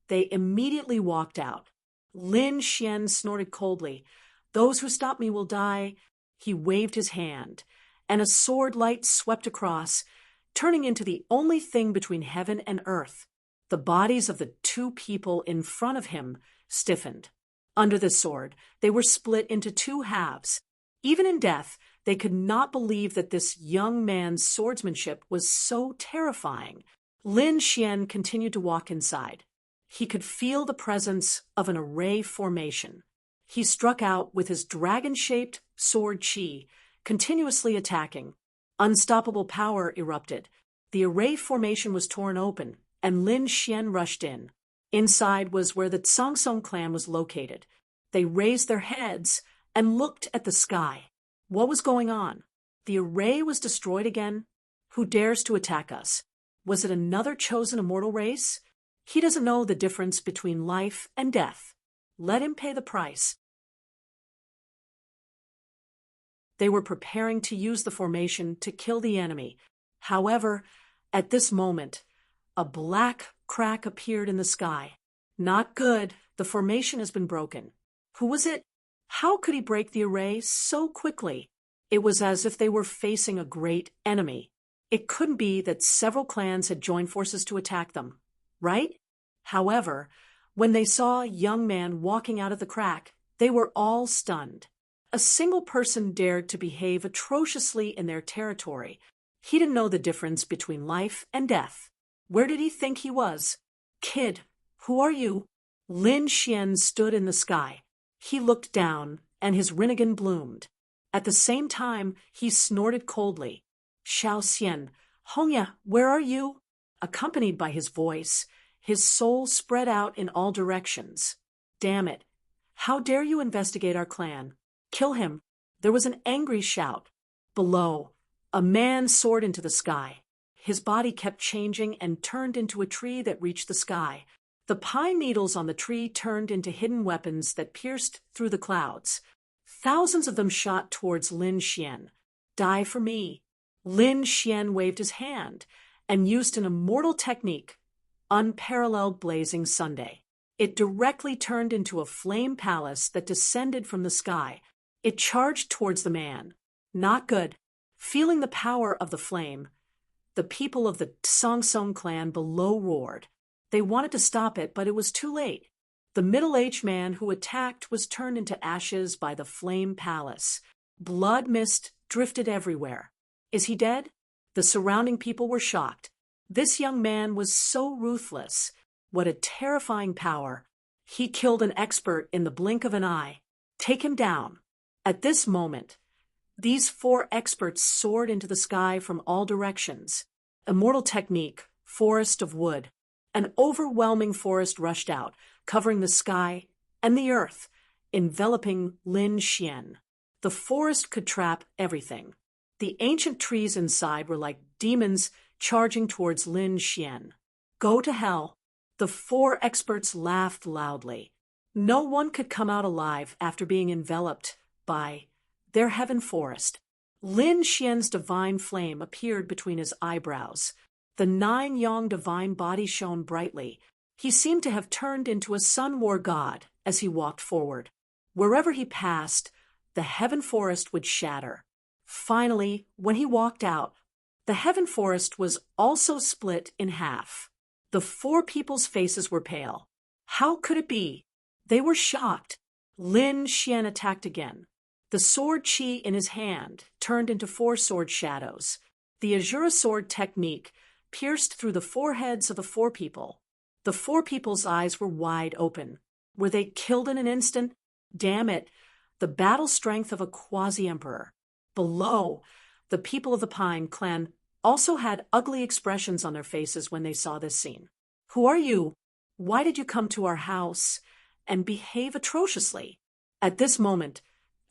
they immediately walked out. Lin Xian snorted coldly. "Those who stop me will die." He waved his hand, and a sword light swept across, turning into the only thing between heaven and earth. The bodies of the two people in front of him stiffened. Under the sword, they were split into two halves. Even in death, they could not believe that this young man's swordsmanship was so terrifying. Lin Xian continued to walk inside. He could feel the presence of an array formation. He struck out with his dragon-shaped sword chi, continuously attacking. Unstoppable power erupted. The array formation was torn open, and Lin Xian rushed in. Inside was where the Tsangsong clan was located. They raised their heads and looked at the sky. What was going on? The array was destroyed again? Who dares to attack us? Was it another chosen immortal race? He doesn't know the difference between life and death. Let him pay the price. They were preparing to use the formation to kill the enemy. However, at this moment, a black crack appeared in the sky. Not good. The formation has been broken. Who was it? How could he break the array so quickly? It was as if they were facing a great enemy. It couldn't be that several clans had joined forces to attack them, right? However, when they saw a young man walking out of the crack, they were all stunned. A single person dared to behave atrociously in their territory. He didn't know the difference between life and death. Where did he think he was? "Kid, who are you?" Lin Xian stood in the sky. He looked down, and his Rinnegan bloomed. At the same time, he snorted coldly. "Xiao Xian, Hongya, where are you?" Accompanied by his voice, his soul spread out in all directions. "Damn it! How dare you investigate our clan? Kill him!" There was an angry shout. Below, a man soared into the sky. His body kept changing and turned into a tree that reached the sky. The pine needles on the tree turned into hidden weapons that pierced through the clouds. Thousands of them shot towards Lin Xian. "Die for me." Lin Xian waved his hand and used an immortal technique, unparalleled blazing Sunday. It directly turned into a flame palace that descended from the sky. It charged towards the man. Not good. Feeling the power of the flame, The people of the Song Song clan below roared. They wanted to stop it, but it was too late. The middle-aged man who attacked was turned into ashes by the flame palace. Blood mist drifted everywhere. Is he dead? The surrounding people were shocked. This young man was so ruthless. What a terrifying power. He killed an expert in the blink of an eye. Take him down. At this moment, these 4 experts soared into the sky from all directions. Immortal technique, forest of wood. An overwhelming forest rushed out, covering the sky and the earth, enveloping Lin Xian. The forest could trap everything. The ancient trees inside were like demons charging towards Lin Xian. Go to hell. The 4 experts laughed loudly. No one could come out alive after being enveloped by their heaven forest. Lin Xian's divine flame appeared between his eyebrows. The 9 yang divine body shone brightly. He seemed to have turned into a sun war god as he walked forward. Wherever he passed, the heaven forest would shatter. Finally, when he walked out, the heaven forest was also split in half. The 4 people's faces were pale. How could it be? They were shocked. Lin Xian attacked again. The sword chi in his hand turned into 4 sword shadows. The Azura sword technique pierced through the foreheads of the 4 people. The 4 people's eyes were wide open. Were they killed in an instant? Damn it, the battle strength of a quasi-emperor. Below, the people of the Pine clan also had ugly expressions on their faces when they saw this scene. Who are you? Why did you come to our house and behave atrociously? At this moment,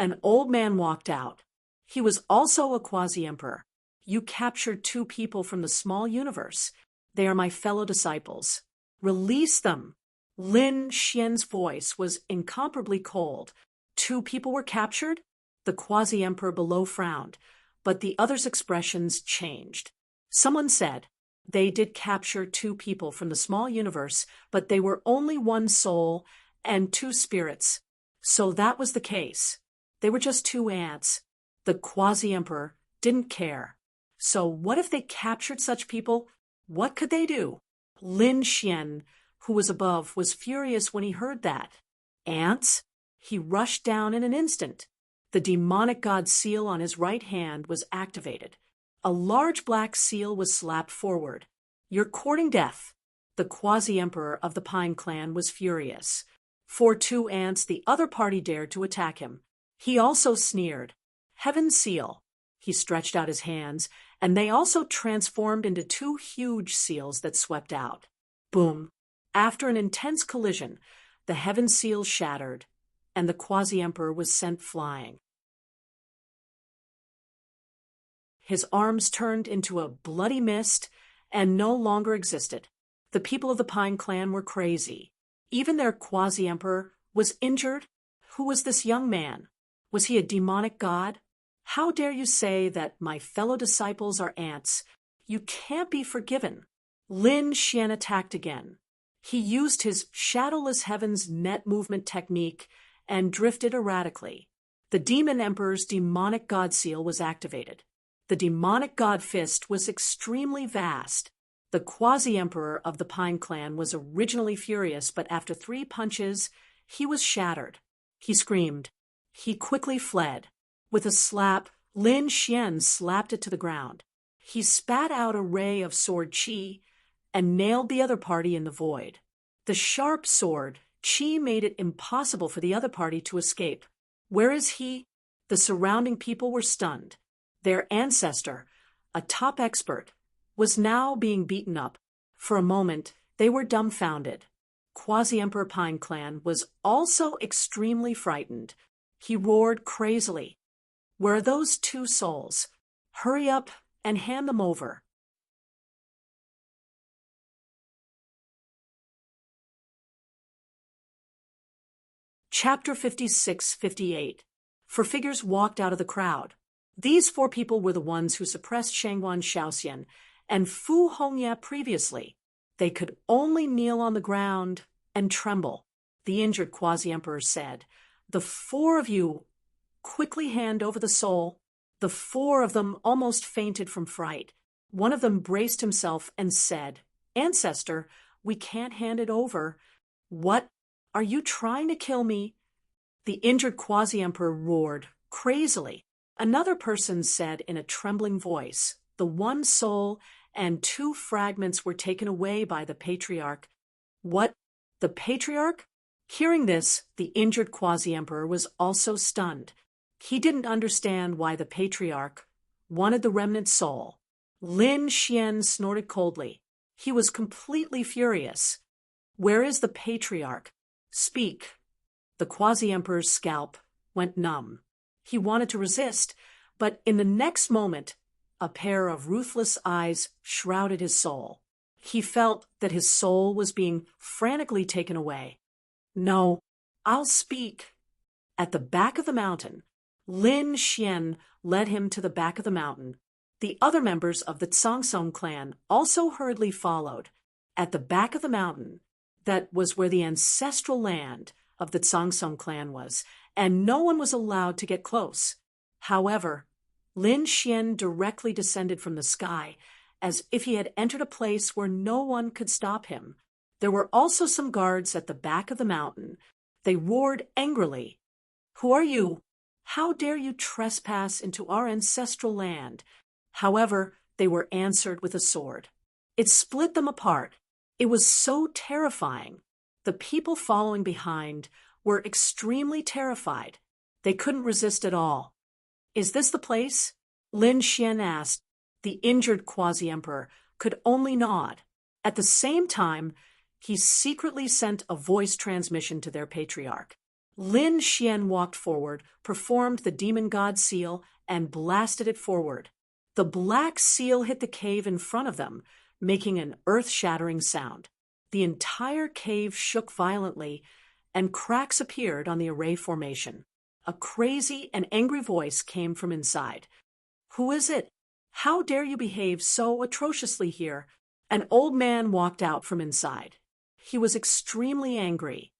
an old man walked out. He was also a quasi-emperor. You captured 2 people from the small universe. They are my fellow disciples. Release them. Lin Xian's voice was incomparably cold. 2 people were captured? The quasi-emperor below frowned, but the others' expressions changed. Someone said, they did capture 2 people from the small universe, but they were only 1 soul and 2 spirits. So that was the case. They were just 2 ants. The quasi-emperor didn't care. So what if they captured such people? What could they do? Lin Xian, who was above, was furious when he heard that. Ants? He rushed down in an instant. The demonic god seal on his right hand was activated. A large black seal was slapped forward. You're courting death. The quasi-emperor of the Pine clan was furious. For 2 ants, the other party dared to attack him. He also sneered. Heaven seal. He stretched out his hands, and they also transformed into 2 huge seals that swept out. Boom. After an intense collision, the heaven seal shattered, and the quasi-emperor was sent flying. His arms turned into a bloody mist and no longer existed. The people of the Pine clan were crazy. Even their quasi-emperor was injured. Who was this young man? Was he a demonic god? How dare you say that my fellow disciples are ants? You can't be forgiven. Lin Xian attacked again. He used his shadowless heavens net movement technique and drifted erratically. The demon emperor's demonic god seal was activated. The demonic god fist was extremely vast. The quasi-emperor of the Pine clan was originally furious, but after 3 punches, he was shattered. He screamed. He quickly fled. With a slap, Lin Xian slapped it to the ground. He spat out a ray of sword chi and nailed the other party in the void. The sharp sword chi made it impossible for the other party to escape. Where is he? The surrounding people were stunned. Their ancestor, a top expert, was now being beaten up. For a moment, they were dumbfounded. Quasi-Emperor Pine Clan was also extremely frightened. He roared crazily. Where are those 2 souls? Hurry up and hand them over. Chapter 56-58. For figures walked out of the crowd. These 4 people were the ones who suppressed Shangguan Shaoxian and Fu Hongya previously. They could only kneel on the ground and tremble. The injured quasi-emperor said, "The 4 of you quickly hand over the soul." The 4 of them almost fainted from fright. One of them braced himself and said, "Ancestor, we can't hand it over." "What? Are you trying to kill me?" The injured quasi-emperor roared, crazily. Another person said in a trembling voice, "The one soul and 2 fragments were taken away by the patriarch." "What? The patriarch?" Hearing this, the injured quasi-emperor was also stunned. He didn't understand why the patriarch wanted the remnant soul. Lin Xian snorted coldly. He was completely furious. "Where is the patriarch? Speak." The quasi-emperor's scalp went numb. He wanted to resist, but in the next moment, a pair of ruthless eyes shrouded his soul. He felt that his soul was being frantically taken away. "No, I'll speak." At the back of the mountain, Lin Xian led him to the back of the mountain. The other members of the Tsangsong clan also hurriedly followed. At the back of the mountain, that was where the ancestral land of the Tsangsong clan was, and no one was allowed to get close. However, Lin Xian directly descended from the sky, as if he had entered a place where no one could stop him. There were also some guards at the back of the mountain. They roared angrily, "Who are you? How dare you trespass into our ancestral land?" However, they were answered with a sword. It split them apart. It was so terrifying. The people following behind were extremely terrified. They couldn't resist at all. "Is this the place?" Lin Xian asked. The injured quasi-emperor could only nod. At the same time, he secretly sent a voice transmission to their patriarch. Lin Xian walked forward, performed the demon god seal, and blasted it forward. The black seal hit the cave in front of them, making an earth-shattering sound. The entire cave shook violently, and cracks appeared on the array formation. A crazy and angry voice came from inside. "Who is it? How dare you behave so atrociously here?" An old man walked out from inside. He was extremely angry.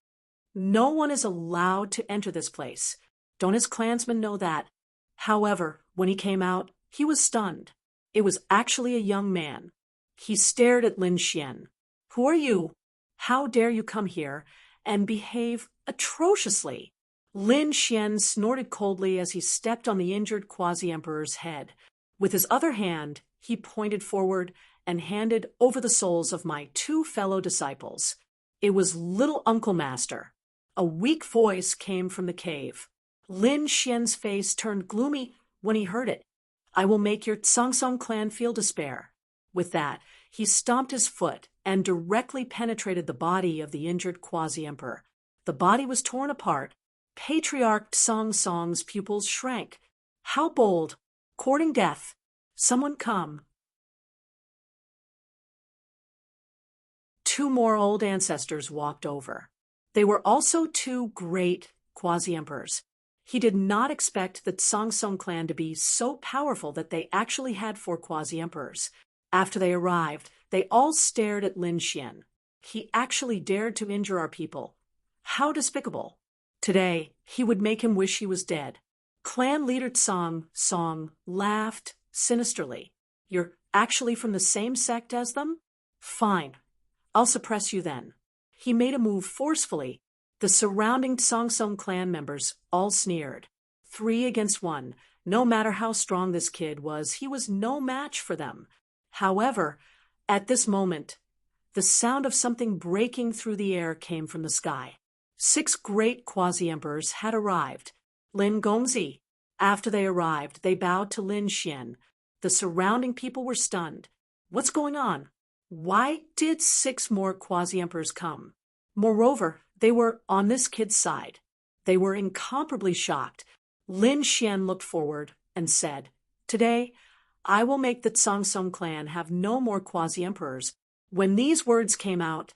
"No one is allowed to enter this place. Don't his clansmen know that?" However, when he came out, he was stunned. It was actually a young man. He stared at Lin Xian. "Who are you? How dare you come here and behave atrociously?" Lin Xian snorted coldly as he stepped on the injured quasi-emperor's head. With his other hand, he pointed forward and handed over the souls of my 2 fellow disciples. It was Little Uncle Master. A weak voice came from the cave. Lin Xian's face turned gloomy when he heard it. "I will make your Tsangsong clan feel despair." With that, he stomped his foot and directly penetrated the body of the injured quasi-emperor. The body was torn apart. Patriarch Tsangsong's pupils shrank. "How bold! Courting death! Someone come!" 2 more old ancestors walked over. They were also 2 great quasi-emperors. He did not expect the Tsangsong clan to be so powerful that they actually had 4 quasi-emperors. After they arrived, they all stared at Lin Xian. He actually dared to injure our people. How despicable. Today, he would make him wish he was dead. Clan leader Song laughed sinisterly. "You're actually from the same sect as them? Fine. I'll suppress you then." He made a move forcefully. The surrounding Tsangsong clan members all sneered. 3 against 1. No matter how strong this kid was, he was no match for them. However, at this moment, the sound of something breaking through the air came from the sky. 6 great quasi-emperors had arrived. Lin Gongzi. After they arrived, they bowed to Lin Xian. The surrounding people were stunned. What's going on? Why did 6 more quasi-emperors come? Moreover, they were on this kid's side. They were incomparably shocked. Lin Xian looked forward and said, "Today, I will make the Tsangsong clan have no more quasi-emperors." When these words came out,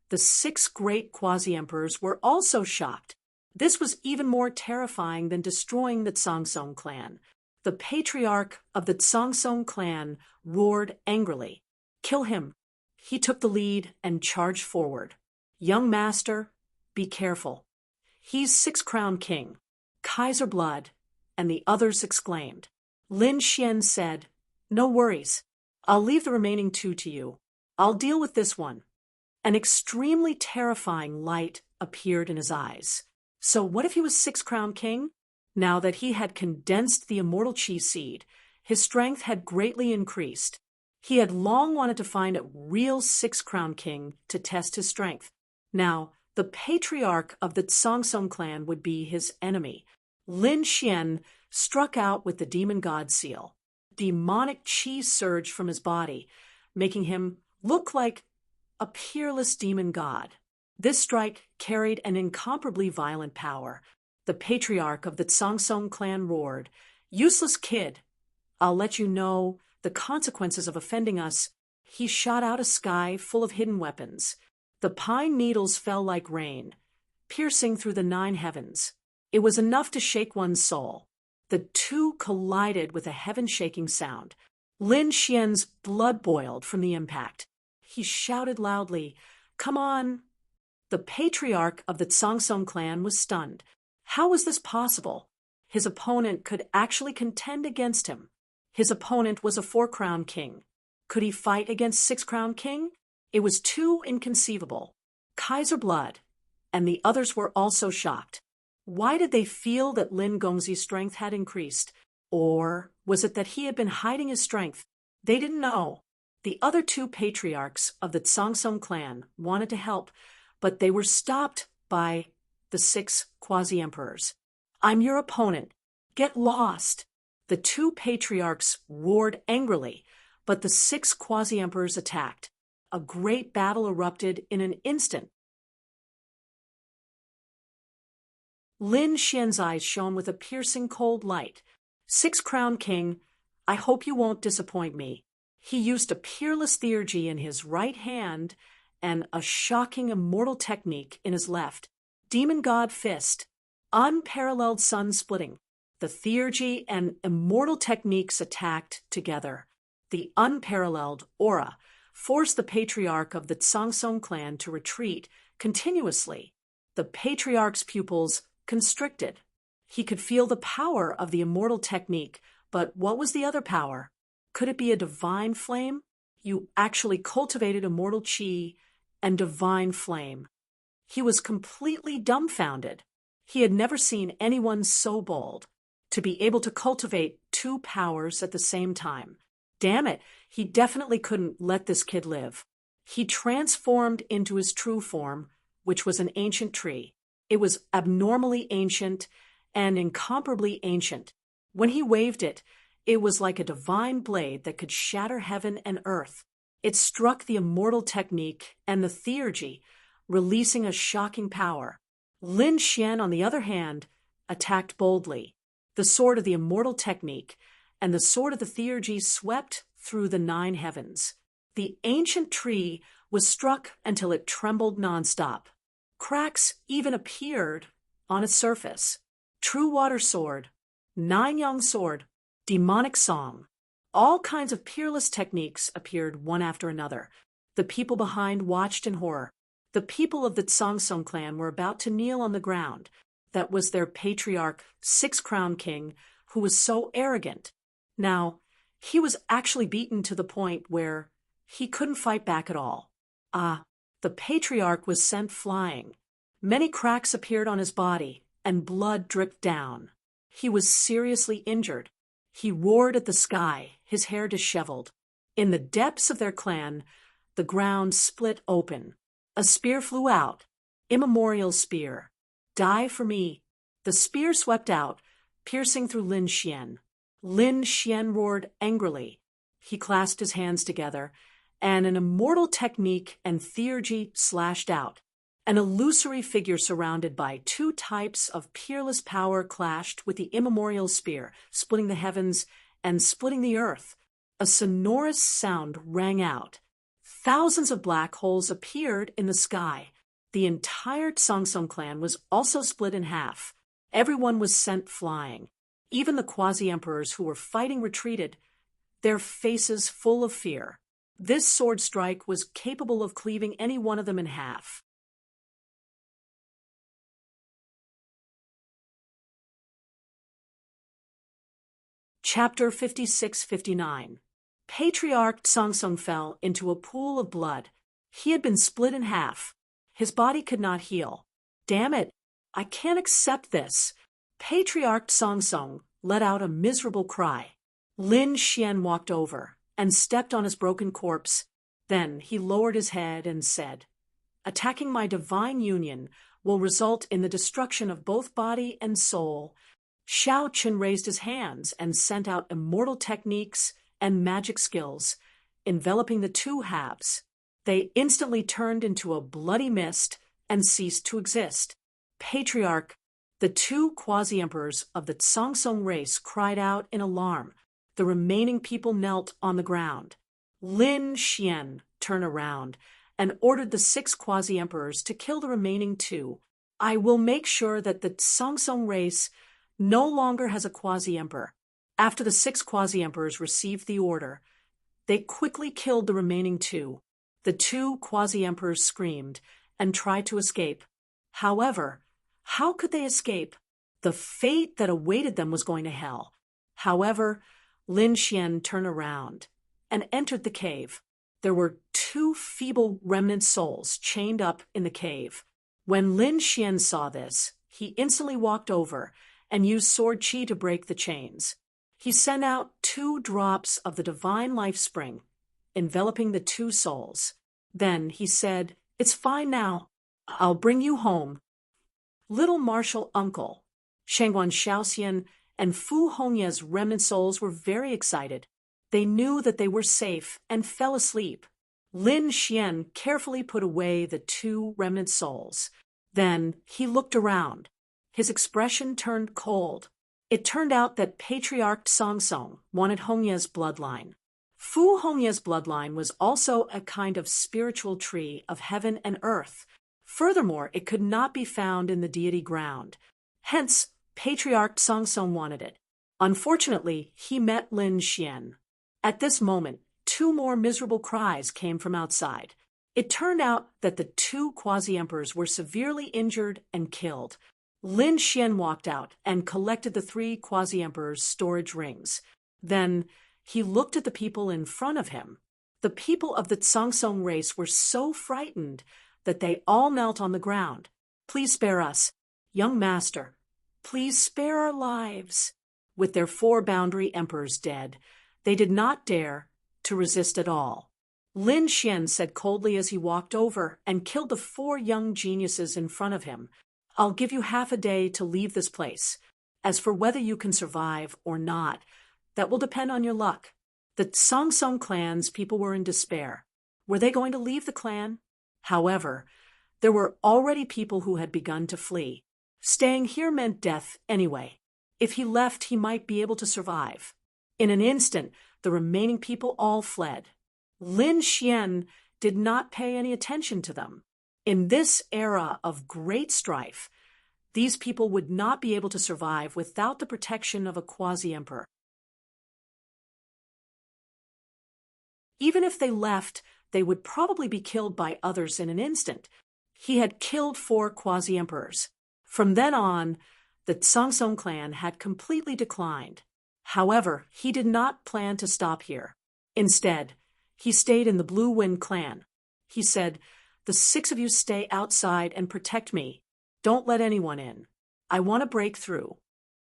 the 6 great quasi-emperors were also shocked. This was even more terrifying than destroying the Tsangsong clan. The patriarch of the Tsangsong clan roared angrily. "Kill him." He took the lead and charged forward. "Young master, be careful. He's 6-crown king, Kaiser blood," and the others exclaimed. Lin Xian said, "No worries. I'll leave the remaining 2 to you. I'll deal with this one." An extremely terrifying light appeared in his eyes. So what if he was six-crown king? Now that he had condensed the immortal chi seed, his strength had greatly increased. He had long wanted to find a real six-crown king to test his strength. Now, the patriarch of the Tsangsong clan would be his enemy. Lin Xian struck out with the demon god seal. Demonic chi surged from his body, making him look like a peerless demon god. This strike carried an incomparably violent power. The patriarch of the Tsangsong clan roared, "Useless kid! I'll let you know the consequences of offending us." He shot out a sky full of hidden weapons. The pine needles fell like rain, piercing through the 9 heavens. It was enough to shake one's soul. The 2 collided with a heaven-shaking sound. Lin Xian's blood boiled from the impact. He shouted loudly, "Come on!" The patriarch of the Tsangsong clan was stunned. How was this possible? His opponent could actually contend against him. His opponent was a 4-crown king. Could he fight against 6-crown king? It was too inconceivable. Kaiser Blood and the others were also shocked. Why did they feel that Lin Gongzi's strength had increased? Or was it that he had been hiding his strength? They didn't know. The other 2 patriarchs of the Tsangsong clan wanted to help, but they were stopped by the 6 quasi-emperors. "I'm your opponent. Get lost!" The 2 patriarchs roared angrily, but the 6 quasi-emperors attacked. A great battle erupted in an instant. Lin Xian's eyes shone with a piercing cold light. "Six-crown king, I hope you won't disappoint me." He used a peerless theurgy in his right hand and a shocking immortal technique in his left. Demon God Fist, unparalleled sun splitting. The theurgy and immortal techniques attacked together. The unparalleled aura forced the patriarch of the Tsangsong clan to retreat continuously. The patriarch's pupils constricted. He could feel the power of the immortal technique, but what was the other power? Could it be a divine flame? You actually cultivated immortal chi and divine flame. He was completely dumbfounded. He had never seen anyone so bold, to be able to cultivate 2 powers at the same time. Damn it, he definitely couldn't let this kid live. He transformed into his true form, which was an ancient tree. It was abnormally ancient and incomparably ancient. When he waved it, it was like a divine blade that could shatter heaven and earth. It struck the immortal technique and the theurgy, releasing a shocking power. Lin Xian, on the other hand, attacked boldly. The sword of the immortal technique and the sword of the theurgy swept through the 9 heavens. The ancient tree was struck until it trembled nonstop. Cracks even appeared on its surface. True water sword, 9-yang sword, demonic song. All kinds of peerless techniques appeared one after another. The people behind watched in horror. The people of the Tsangsong clan were about to kneel on the ground. That was their patriarch, 6-crown king, who was so arrogant. Now, he was actually beaten to the point where he couldn't fight back at all. The patriarch was sent flying. Many cracks appeared on his body, and blood dripped down. He was seriously injured. He roared at the sky, his hair disheveled. In the depths of their clan, the ground split open. A spear flew out. Immemorial spear. Die for me. The spear swept out, piercing through Lin Xian. Lin Xian roared angrily. He clasped his hands together, and an immortal technique and theurgy slashed out. An illusory figure surrounded by 2 types of peerless power clashed with the immemorial spear, splitting the heavens and splitting the earth. A sonorous sound rang out. Thousands of black holes appeared in the sky. The entire Tsangsong clan was also split in half. Everyone was sent flying. Even the quasi-emperors who were fighting retreated, their faces full of fear. This sword strike was capable of cleaving any one of them in half. Chapter 56-59. Patriarch Song fell into a pool of blood. He had been split in half. His body could not heal. Damn it! I can't accept this. Patriarch Song let out a miserable cry. Lin Xian walked over and stepped on his broken corpse. Then he lowered his head and said, "Attacking my divine union will result in the destruction of both body and soul." Xiao Qin raised his hands and sent out immortal techniques and magic skills, enveloping the two halves. They instantly turned into a bloody mist and ceased to exist. Patriarch, the two quasi-emperors of the Song race, cried out in alarm. The remaining people knelt on the ground. Lin Xian turned around and ordered the 6 quasi-emperors to kill the remaining 2. "I will make sure that the Song race no longer has a quasi-emperor." After the 6 quasi-emperors received the order, they quickly killed the remaining 2. The 2 quasi-emperors screamed and tried to escape. However, how could they escape? The fate that awaited them was going to hell. However, Lin Xian turned around and entered the cave. There were 2 feeble remnant souls chained up in the cave. When Lin Xian saw this, he instantly walked over and used sword qi to break the chains. He sent out 2 drops of the divine life spring, enveloping the 2 souls. Then he said, "It's fine now. I'll bring you home." Little martial uncle, Shangguan Shaoxian, and Fu Hongye's remnant souls were very excited. They knew that they were safe and fell asleep. Lin Xian carefully put away the 2 remnant souls. Then he looked around. His expression turned cold. It turned out that Patriarch Song wanted Hongye's bloodline. Fu Hongye's bloodline was also a kind of spiritual tree of heaven and earth. Furthermore, it could not be found in the deity ground. Hence, Patriarch Song wanted it. Unfortunately, he met Lin Xian. At this moment, 2 more miserable cries came from outside. It turned out that the 2 quasi-emperors were severely injured and killed. Lin Xian walked out and collected the 3 quasi-emperors' storage rings. Then he looked at the people in front of him. The people of the Song race were so frightened that they all knelt on the ground. "Please spare us, young master. Please spare our lives." With their 4 boundary emperors dead, they did not dare to resist at all. Lin Xian said coldly as he walked over and killed the 4 young geniuses in front of him, "I'll give you half a day to leave this place. As for whether you can survive or not, that will depend on your luck." The Song clan's people were in despair. Were they going to leave the clan? However, there were already people who had begun to flee. Staying here meant death anyway. If he left, he might be able to survive. In an instant, the remaining people all fled. Lin Xian did not pay any attention to them. In this era of great strife, these people would not be able to survive without the protection of a quasi-emperor. Even if they left, they would probably be killed by others in an instant. He had killed 4 quasi-emperors. From then on, the Song clan had completely declined. However, he did not plan to stop here. Instead, he stayed in the Blue Wind clan. He said, "The 6 of you stay outside and protect me. Don't let anyone in. I want to break through."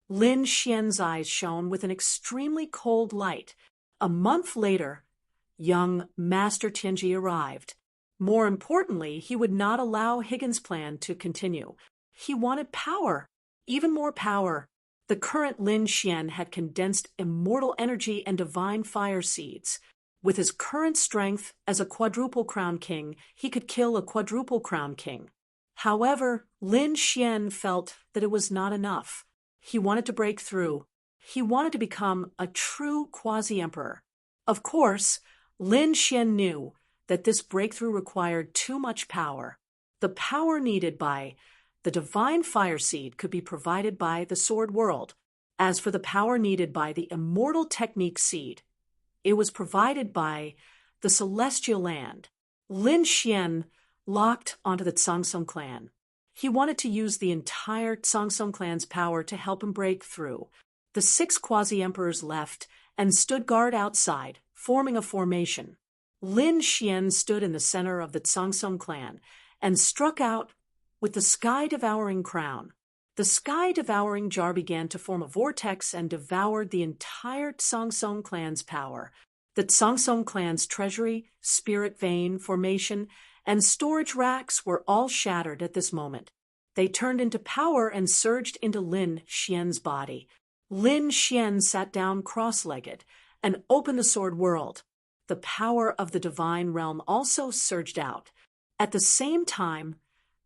Lin Xian's eyes shone with an extremely cold light. A month later, young Master Tianji arrived. More importantly, he would not allow Higgins' plan to continue. He wanted power, even more power. The current Lin Xian had condensed immortal energy and divine fire seeds. With his current strength as a quadruple crown king, he could kill a quadruple crown king. However, Lin Xian felt that it was not enough. He wanted to break through. He wanted to become a true quasi-emperor. Of course, Lin Xian knew that this breakthrough required too much power. The power needed by the divine fire seed could be provided by the sword world. As for the power needed by the immortal technique seed, it was provided by the celestial land. Lin Xian locked onto the Song clan. He wanted to use the entire Song clan's power to help him break through. The 6 quasi-emperors left and stood guard outside, forming a formation. Lin Xian stood in the center of the Tsangsong clan and struck out with the sky-devouring crown. The sky-devouring jar began to form a vortex and devoured the entire Tsangsong clan's power. The Tsangsong clan's treasury, spirit vein, formation, and storage racks were all shattered at this moment. They turned into power and surged into Lin Xian's body. Lin Xian sat down cross-legged and opened the sword world. The power of the divine realm also surged out. At the same time,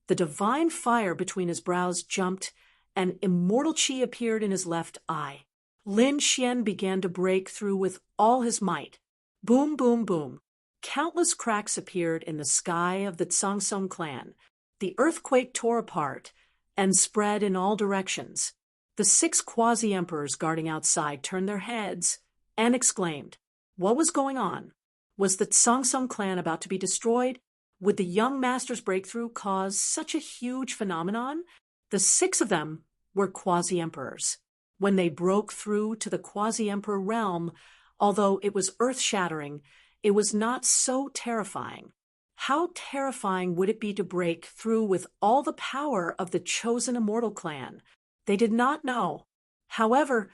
the divine fire between his brows jumped, and immortal qi appeared in his left eye. Lin Xian began to break through with all his might. Boom, boom, boom. Countless cracks appeared in the sky of the Tsangsong clan. The earthquake tore apart and spread in all directions. The 6 quasi-emperors guarding outside turned their heads and exclaimed, what was going on? Was the Tsangsong clan about to be destroyed? Would the young master's breakthrough cause such a huge phenomenon? The 6 of them were quasi-emperors. When they broke through to the quasi-emperor realm, although it was earth-shattering, it was not so terrifying. How terrifying would it be to break through with all the power of the chosen immortal clan? They did not know. However,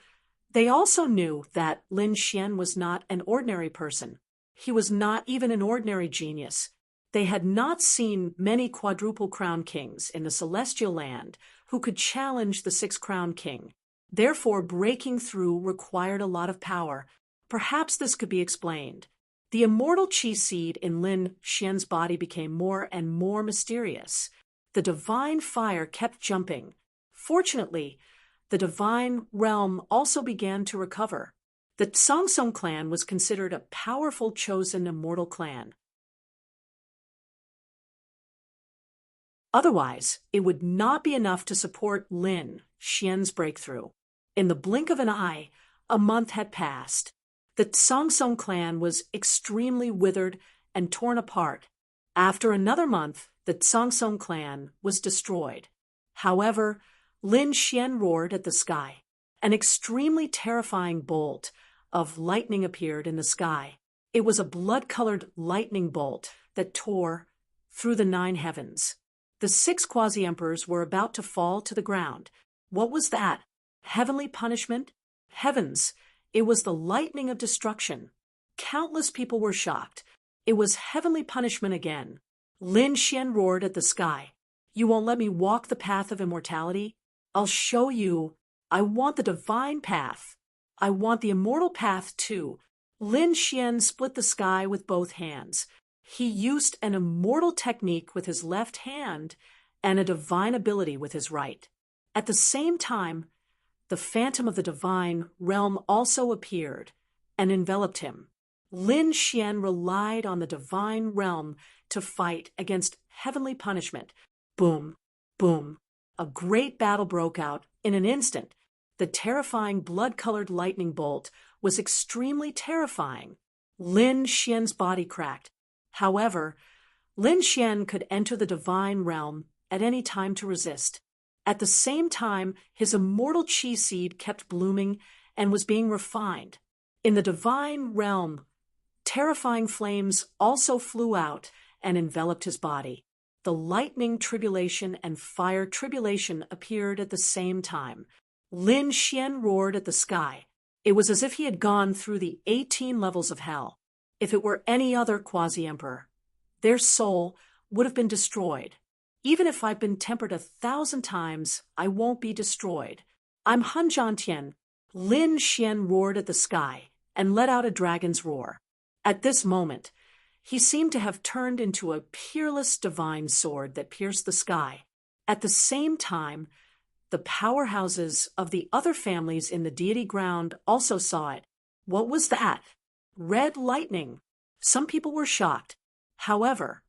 they also knew that Lin Xian was not an ordinary person. He was not even an ordinary genius. They had not seen many quadruple crown kings in the celestial land who could challenge the 6th crown king. Therefore, breaking through required a lot of power. Perhaps this could be explained. The immortal qi seed in Lin Xian's body became more and more mysterious. The divine fire kept jumping. Fortunately, the divine realm also began to recover. The Tsangsong clan was considered a powerful chosen immortal clan. Otherwise, it would not be enough to support Lin Xian's breakthrough. In the blink of an eye, a month had passed. The Tsangsong clan was extremely withered and torn apart. After another month, the Tsangsong clan was destroyed. However, Lin Xian roared at the sky. An extremely terrifying bolt of lightning appeared in the sky. It was a blood-colored lightning bolt that tore through the 9 heavens. The 6 quasi-emperors were about to fall to the ground. What was that? Heavenly punishment? Heavens! It was the lightning of destruction. Countless people were shocked. It was heavenly punishment again. Lin Xian roared at the sky. You won't let me walk the path of immortality? I'll show you. I want the divine path. I want the immortal path too. Lin Xian split the sky with both hands. He used an immortal technique with his left hand and a divine ability with his right. At the same time, the phantom of the divine realm also appeared and enveloped him. Lin Xian relied on the divine realm to fight against heavenly punishment. Boom, boom. A great battle broke out in an instant. The terrifying blood-colored lightning bolt was extremely terrifying. Lin Xian's body cracked. However, Lin Xian could enter the divine realm at any time to resist. At the same time, his immortal qi seed kept blooming and was being refined. In the divine realm, terrifying flames also flew out and enveloped his body. The lightning tribulation and fire tribulation appeared at the same time. Lin Xian roared at the sky. It was as if he had gone through the 18 levels of hell. If it were any other quasi-emperor, their soul would have been destroyed. Even if I've been tempered 1,000 times, I won't be destroyed. I'm Han Zhantian. Lin Xian roared at the sky and let out a dragon's roar. At this moment, he seemed to have turned into a peerless divine sword that pierced the sky. At the same time, the powerhouses of the other families in the deity ground also saw it. What was that? Red lightning. Some people were shocked. However,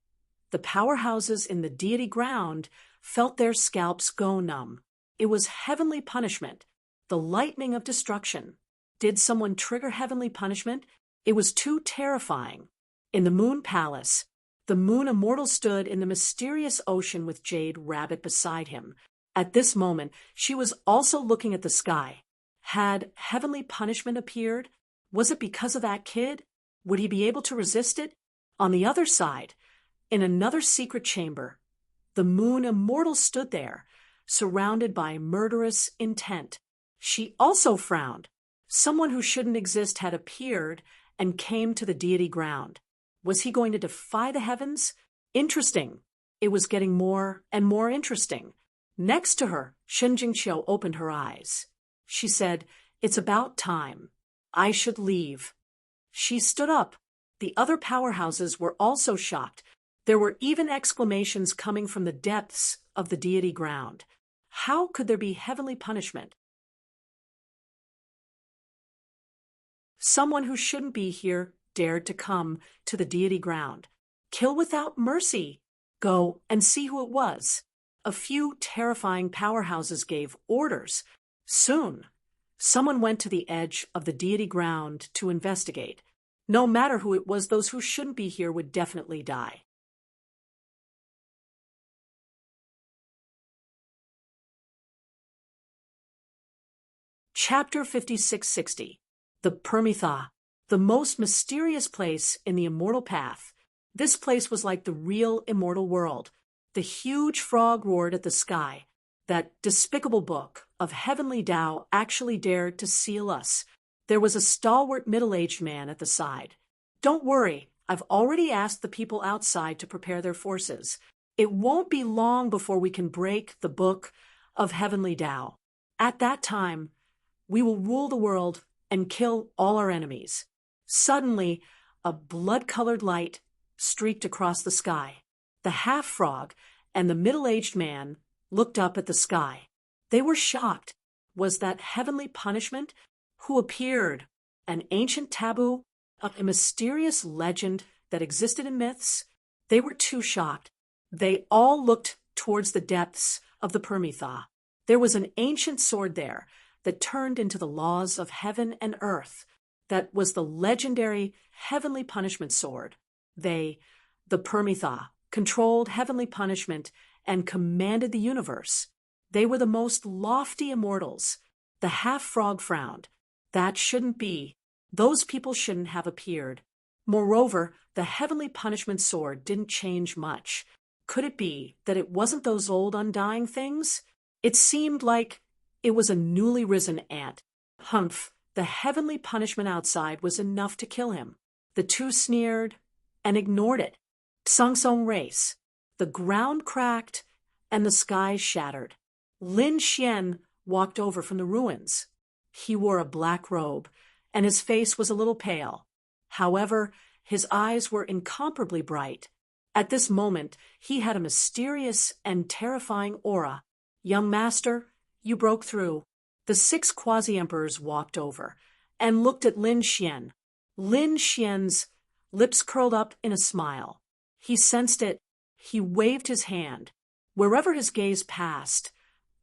the powerhouses in the deity ground felt their scalps go numb. It was heavenly punishment, the lightning of destruction. Did someone trigger heavenly punishment? It was too terrifying. In the Moon Palace, the Moon Immortal stood in the mysterious ocean with Jade Rabbit beside him. At this moment, she was also looking at the sky. Had heavenly punishment appeared? Was it because of that kid? Would he be able to resist it? On the other side, in another secret chamber, the Moon Immortal stood there, surrounded by murderous intent. She also frowned. Someone who shouldn't exist had appeared and came to the deity ground. Was he going to defy the heavens? Interesting. It was getting more and more interesting. Next to her, Shen Jingqiu opened her eyes. She said, "It's about time. I should leave." She stood up. The other powerhouses were also shocked. There were even exclamations coming from the depths of the deity ground. How could there be heavenly punishment? Someone who shouldn't be here dared to come to the deity ground. Kill without mercy. Go and see who it was. A few terrifying powerhouses gave orders. Soon, someone went to the edge of the deity ground to investigate. No matter who it was, those who shouldn't be here would definitely die. Chapter 5660. The Permitha, the most mysterious place in the immortal path. This place was like the real immortal world. The huge frog roared at the sky. That despicable book of heavenly Tao actually dared to seal us. There was a stalwart middle-aged man at the side. "Don't worry, I've already asked the people outside to prepare their forces. It won't be long before we can break the book of heavenly Tao. At that time, we will rule the world and kill all our enemies." Suddenly, a blood-colored light streaked across the sky. The half-frog and the middle-aged man looked up at the sky. They were shocked. Was that heavenly punishment? Who appeared? An ancient taboo? A mysterious legend that existed in myths? They were too shocked. They all looked towards the depths of the Permitha. There was an ancient sword there that turned into the laws of heaven and earth. That was the legendary heavenly punishment sword. They, the Permitha, controlled heavenly punishment and commanded the universe. They were the most lofty immortals. The half-frog frowned. That shouldn't be. Those people shouldn't have appeared. Moreover, the heavenly punishment sword didn't change much. Could it be that it wasn't those old undying things? It seemed like it was a newly risen ant. Humph, the heavenly punishment outside was enough to kill him. The two sneered and ignored it. Sung Song race. The ground cracked and the sky shattered. Lin Xian walked over from the ruins. He wore a black robe, and his face was a little pale. However, his eyes were incomparably bright. At this moment, he had a mysterious and terrifying aura. "Young master, you broke through." The 6 quasi-emperors walked over and looked at Lin Xian. Lin Xian's lips curled up in a smile. He sensed it. He waved his hand. Wherever his gaze passed,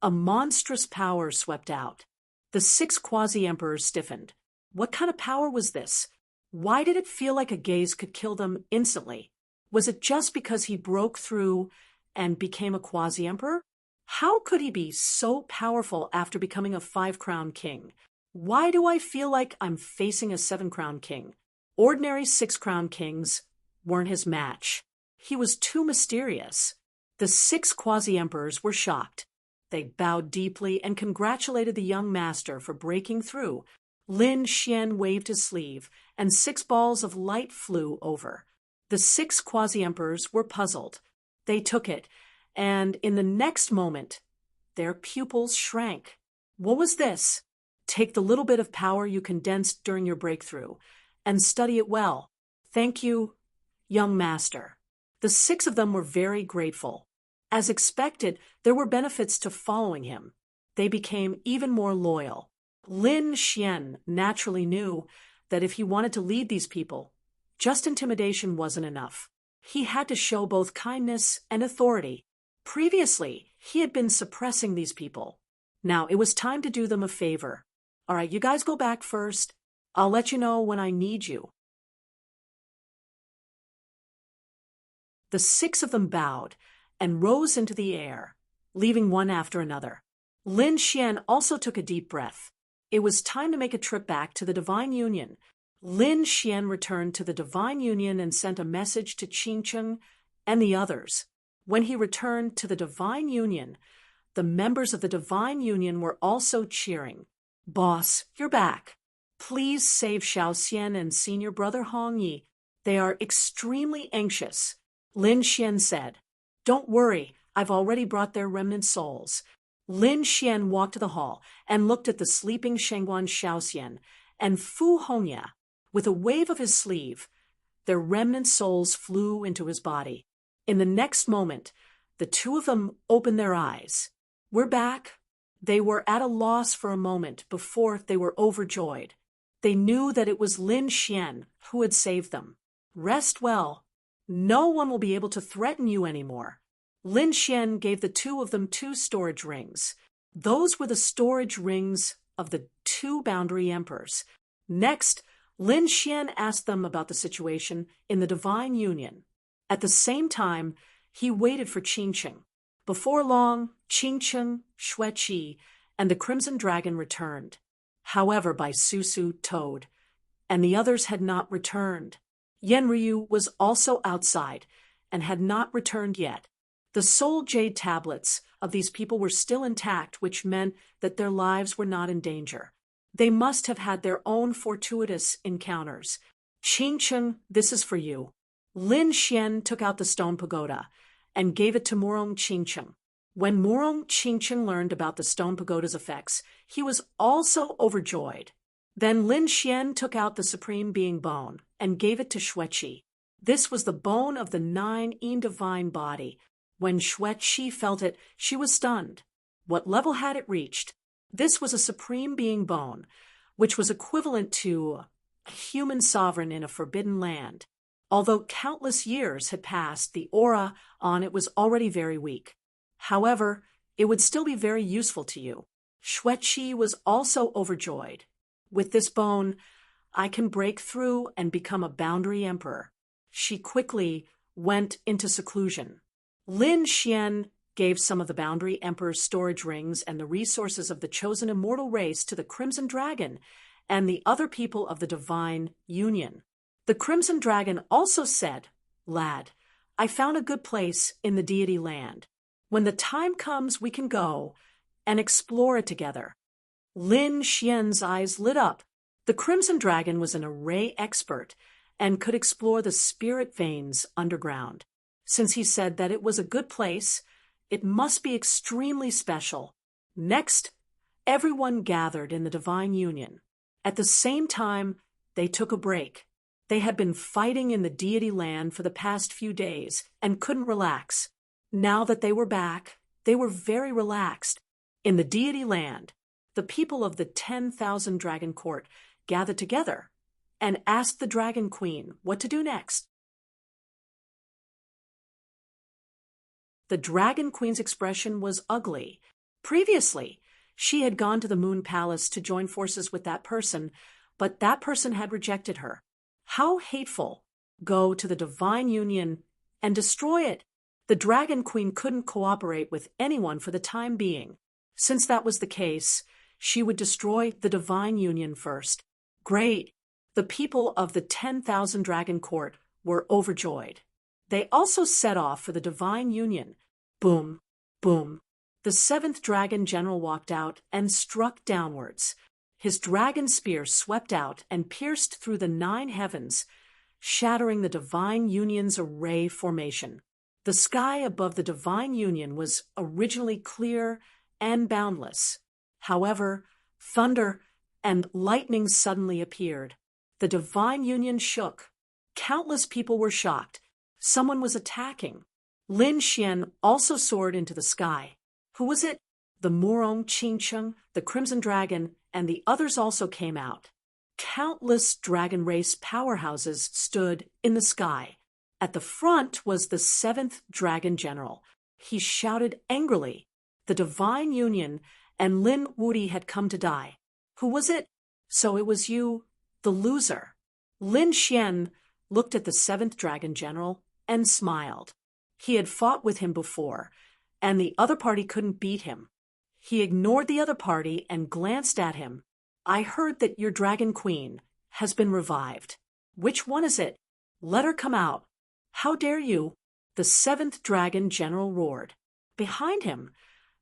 a monstrous power swept out. The 6 quasi-emperors stiffened. What kind of power was this? Why did it feel like a gaze could kill them instantly? Was it just because he broke through and became a quasi-emperor? How could he be so powerful after becoming a 5-crown king? Why do I feel like I'm facing a 7-crown king? Ordinary 6-crown kings weren't his match. He was too mysterious. The 6 quasi-emperors were shocked. They bowed deeply and congratulated the young master for breaking through. Lin Xian waved his sleeve, and 6 balls of light flew over. The 6 quasi-emperors were puzzled. They took it, and in the next moment, their pupils shrank. What was this? Take the little bit of power you condensed during your breakthrough, and study it well. Thank you, young master. The 6 of them were very grateful. As expected, there were benefits to following him. They became even more loyal. Lin Xian naturally knew that if he wanted to lead these people, just intimidation wasn't enough. He had to show both kindness and authority. Previously, he had been suppressing these people. Now it was time to do them a favor. All right, you guys go back first. I'll let you know when I need you. The 6 of them bowed and rose into the air, leaving one after another. Lin Xian also took a deep breath. It was time to make a trip back to the Divine Union. Lin Xian returned to the Divine Union and sent a message to Qingcheng and the others. When he returned to the Divine Union, the members of the Divine Union were also cheering. "Boss, you're back. Please save Xiaoxian and senior brother Hong Yi. They are extremely anxious." Lin Xian said, "Don't worry, I've already brought their remnant souls." Lin Xian walked to the hall and looked at the sleeping Shengguan Xiaoxian and Fu Hongya. With a wave of his sleeve, their remnant souls flew into his body. In the next moment, the two of them opened their eyes. "We're back." They were at a loss for a moment before they were overjoyed. They knew that it was Lin Xian who had saved them. "Rest well. No one will be able to threaten you anymore." Lin Xian gave the two of them 2 storage rings. Those were the storage rings of the 2 boundary emperors. Next, Lin Xian asked them about the situation in the Divine Union. At the same time, he waited for Qingcheng. Before long, Qingcheng, Xueqi, and the Crimson Dragon returned. However, by Susu, Toad, and the others had not returned. Yenryu was also outside and had not returned yet. The soul jade tablets of these people were still intact, which meant that their lives were not in danger. They must have had their own fortuitous encounters. "Qingcheng, this is for you." Lin Xian took out the stone pagoda and gave it to Murong Qingcheng. When Murong Qingcheng learned about the stone pagoda's effects, he was also overjoyed. Then Lin Xian took out the Supreme Being bone and gave it to Xueqi. This was the bone of the 9 Divine body. When Xueqi felt it, she was stunned. What level had it reached? This was a Supreme Being bone, which was equivalent to a human sovereign in a forbidden land. Although countless years had passed, the aura on it was already very weak. However, it would still be very useful to you. Xueqi was also overjoyed. "With this bone, I can break through and become a boundary emperor." She quickly went into seclusion. Lin Xian gave some of the boundary emperor's storage rings and the resources of the chosen immortal race to the Crimson Dragon and the other people of the Divine Union. The Crimson Dragon also said, "Lad, I found a good place in the deity land. When the time comes, we can go and explore it together." Lin Xian's eyes lit up. The Crimson Dragon was an array expert and could explore the spirit veins underground. Since he said that it was a good place, it must be extremely special. Next, everyone gathered in the Divine Union. At the same time, they took a break. They had been fighting in the deity land for the past few days and couldn't relax. Now that they were back, they were very relaxed. In the deity land, the people of the 10,000 Dragon Court gathered together and asked the Dragon Queen what to do next. The Dragon Queen's expression was ugly. Previously, she had gone to the Moon Palace to join forces with that person, but that person had rejected her. How hateful! Go to the Divine Union and destroy it. The Dragon Queen couldn't cooperate with anyone for the time being. Since that was the case, she would destroy the Divine Union first. Great! The people of the 10,000 Dragon Court were overjoyed. They also set off for the Divine Union. Boom, boom. The 7th Dragon General walked out and struck downwards. His dragon spear swept out and pierced through the 9 heavens, shattering the Divine Union's array formation. The sky above the Divine Union was originally clear and boundless. However, thunder and lightning suddenly appeared. The Divine Union shook. Countless people were shocked. Someone was attacking. Lin Xian also soared into the sky. Who was it? The Murong Qingcheng, the Crimson Dragon, and the others also came out. Countless dragon race powerhouses stood in the sky. At the front was the 7th Dragon General. He shouted angrily. The Divine Union and Lin Wudi had come to die. Who was it? So it was you, the loser. Lin Xian looked at the 7th Dragon General and smiled. He had fought with him before, and the other party couldn't beat him. He ignored the other party and glanced at him. "I heard that your Dragon Queen has been revived. Which one is it? Let her come out. How dare you? The seventh dragon general roared. Behind him,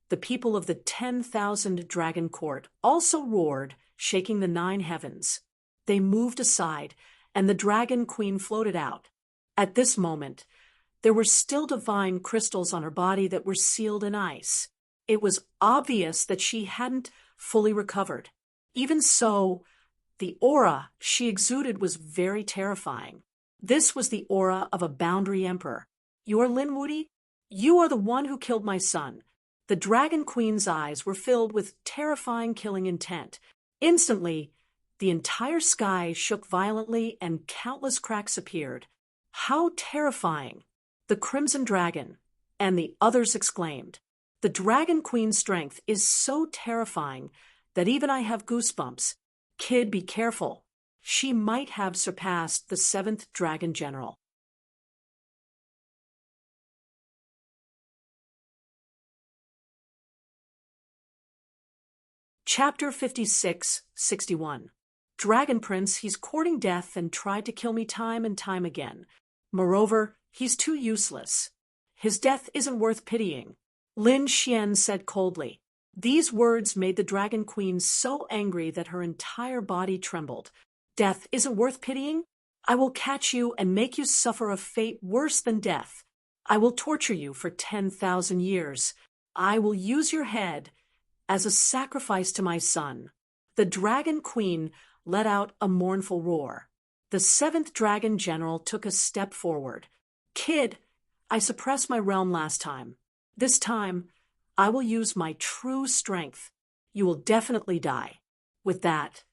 the people of the 10,000 dragon court also roared, shaking the 9 heavens. They moved aside, and the dragon queen floated out. At this moment, there were still divine crystals on her body that were sealed in ice. It was obvious that she hadn't fully recovered. Even so, the aura she exuded was very terrifying. This was the aura of a boundary emperor. You are Lin Wuti? You are the one who killed my son. The dragon queen's eyes were filled with terrifying killing intent. Instantly, the entire sky shook violently and countless cracks appeared. How terrifying! The crimson dragon and the others exclaimed. The dragon queen's strength is so terrifying that even I have goosebumps. Kid, be careful. She might have surpassed the 7th dragon general. Chapter 56-61. Dragon Prince, he's courting death and tried to kill me time and time again. Moreover, he's too useless. His death isn't worth pitying. Lin Xian said coldly. These words made the Dragon Queen so angry that her entire body trembled. Death isn't worth pitying? I will catch you and make you suffer a fate worse than death. I will torture you for 10,000 years. I will use your head as a sacrifice to my son. The Dragon Queen let out a mournful roar. The 7th Dragon General took a step forward. Kid, I suppressed my realm last time. This time, I will use my true strength. You will definitely die. With that,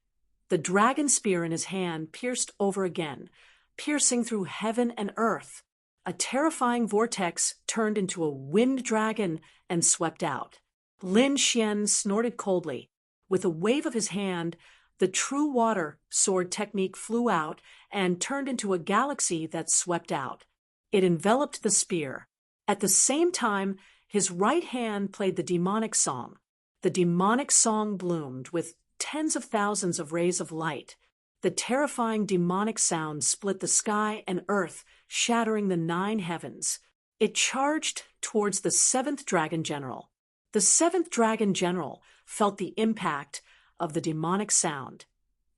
the dragon spear in his hand pierced over again, piercing through heaven and earth. A terrifying vortex turned into a wind dragon and swept out. Lin Xian snorted coldly. With a wave of his hand, the true water sword technique flew out and turned into a galaxy that swept out. It enveloped the spear. At the same time, his right hand played the demonic song. The demonic song bloomed with tens of thousands of rays of light. The terrifying demonic sound split the sky and earth, shattering the 9 heavens. It charged towards the 7th Dragon General. The 7th Dragon General felt the impact of the demonic sound,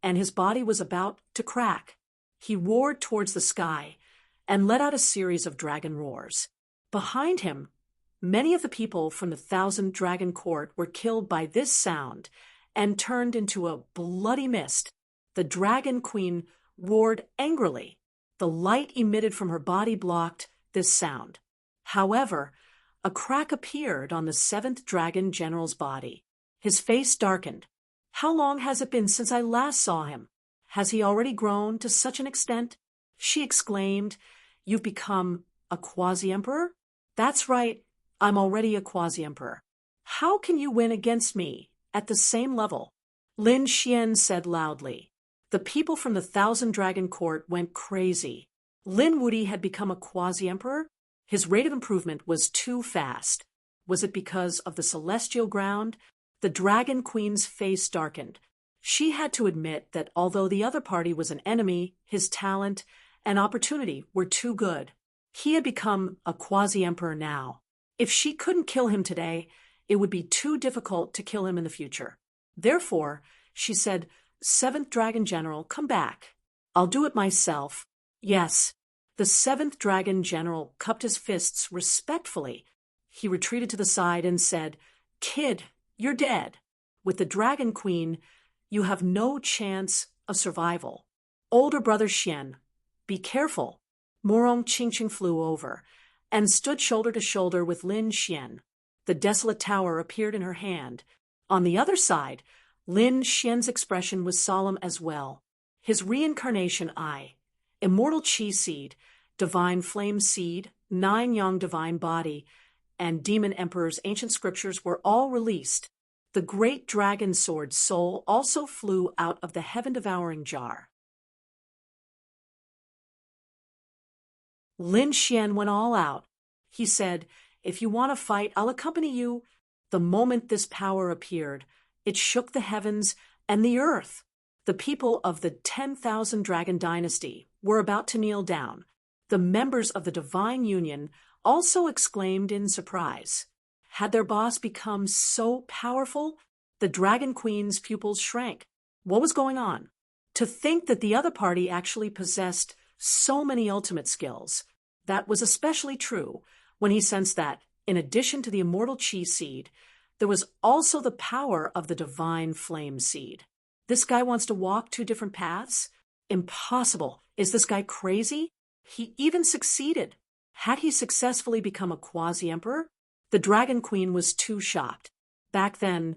and his body was about to crack. He roared towards the sky and let out a series of dragon roars. Behind him, many of the people from the 1,000 Dragon Court were killed by this sound and turned into a bloody mist. The Dragon Queen roared angrily. The light emitted from her body blocked this sound. However, a crack appeared on the 7th Dragon General's body. His face darkened. How long has it been since I last saw him? Has he already grown to such an extent? She exclaimed. You've become a quasi-emperor? That's right, I'm already a quasi-emperor. How can you win against me at the same level? Lin Xian said loudly. The people from the 1,000 Dragon Court went crazy. Lin Wuti had become a quasi-emperor? His rate of improvement was too fast. Was it because of the celestial ground? The Dragon Queen's face darkened. She had to admit that although the other party was an enemy, his talent and opportunity were too good. He had become a quasi-emperor now. If she couldn't kill him today, it would be too difficult to kill him in the future. Therefore, she said, 7th Dragon General, come back. I'll do it myself. Yes. The 7th Dragon General cupped his fists respectfully. He retreated to the side and said, Kid, you're dead. With the Dragon Queen, you have no chance of survival. Older brother Xian, be careful. Morong Qingqing flew over and stood shoulder to shoulder with Lin Xian. The desolate tower appeared in her hand. On the other side, Lin Xian's expression was solemn as well. His reincarnation eye, immortal qi seed, divine flame seed, 9 yang divine body, and demon emperor's ancient scriptures were all released. The great dragon sword soul also flew out of the heaven-devouring jar. Lin Xian went all out. He said, if you want to fight, I'll accompany you. The moment this power appeared, it shook the heavens and the earth. The people of the 10,000 Dragon Dynasty were about to kneel down. The members of the Divine Union also exclaimed in surprise. Had their boss become so powerful? The Dragon Queen's pupils shrank. What was going on? To think that the other party actually possessed so many ultimate skills. That was especially true when he sensed that, in addition to the immortal Chi seed, there was also the power of the divine flame seed. This guy wants to walk two different paths? Impossible. Is this guy crazy? He even succeeded. Had he successfully become a quasi-emperor? The Dragon Queen was too shocked. Back then,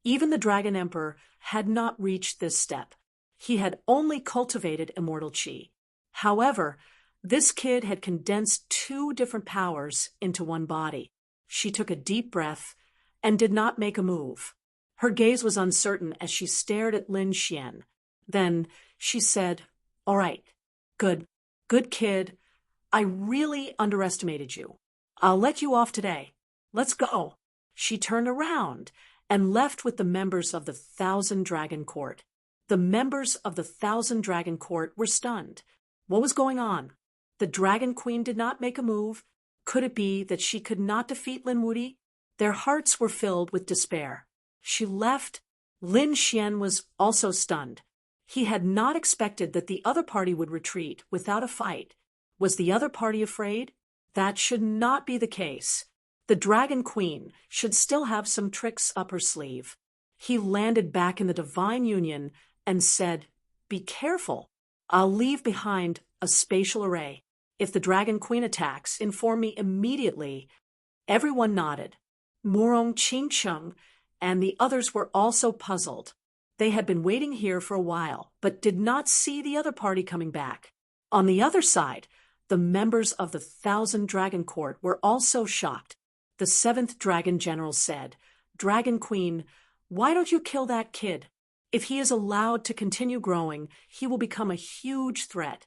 even the Dragon Emperor had not reached this step. He had only cultivated immortal Chi. However, this kid had condensed two different powers into one body. She took a deep breath and did not make a move. Her gaze was uncertain as she stared at Lin Xian. Then she said, "All right, good kid. I really underestimated you. I'll let you off today. Let's go." She turned around and left with the members of the 1,000 Dragon Court. The members of the 1,000 Dragon Court were stunned. What was going on? The Dragon Queen did not make a move. Could it be that she could not defeat Lin Wuyi? Their hearts were filled with despair. She left. Lin Xian was also stunned. He had not expected that the other party would retreat without a fight. Was the other party afraid? That should not be the case. The Dragon Queen should still have some tricks up her sleeve. He landed back in the Divine Union and said, "Be careful. I'll leave behind a spatial array. If the Dragon Queen attacks, inform me immediately." Everyone nodded. Murong Qingcheng and the others were also puzzled. They had been waiting here for a while, but did not see the other party coming back. On the other side, the members of the 1,000 Dragon Court were also shocked. The 7th Dragon General said, "Dragon Queen, why don't you kill that kid? If he is allowed to continue growing, he will become a huge threat."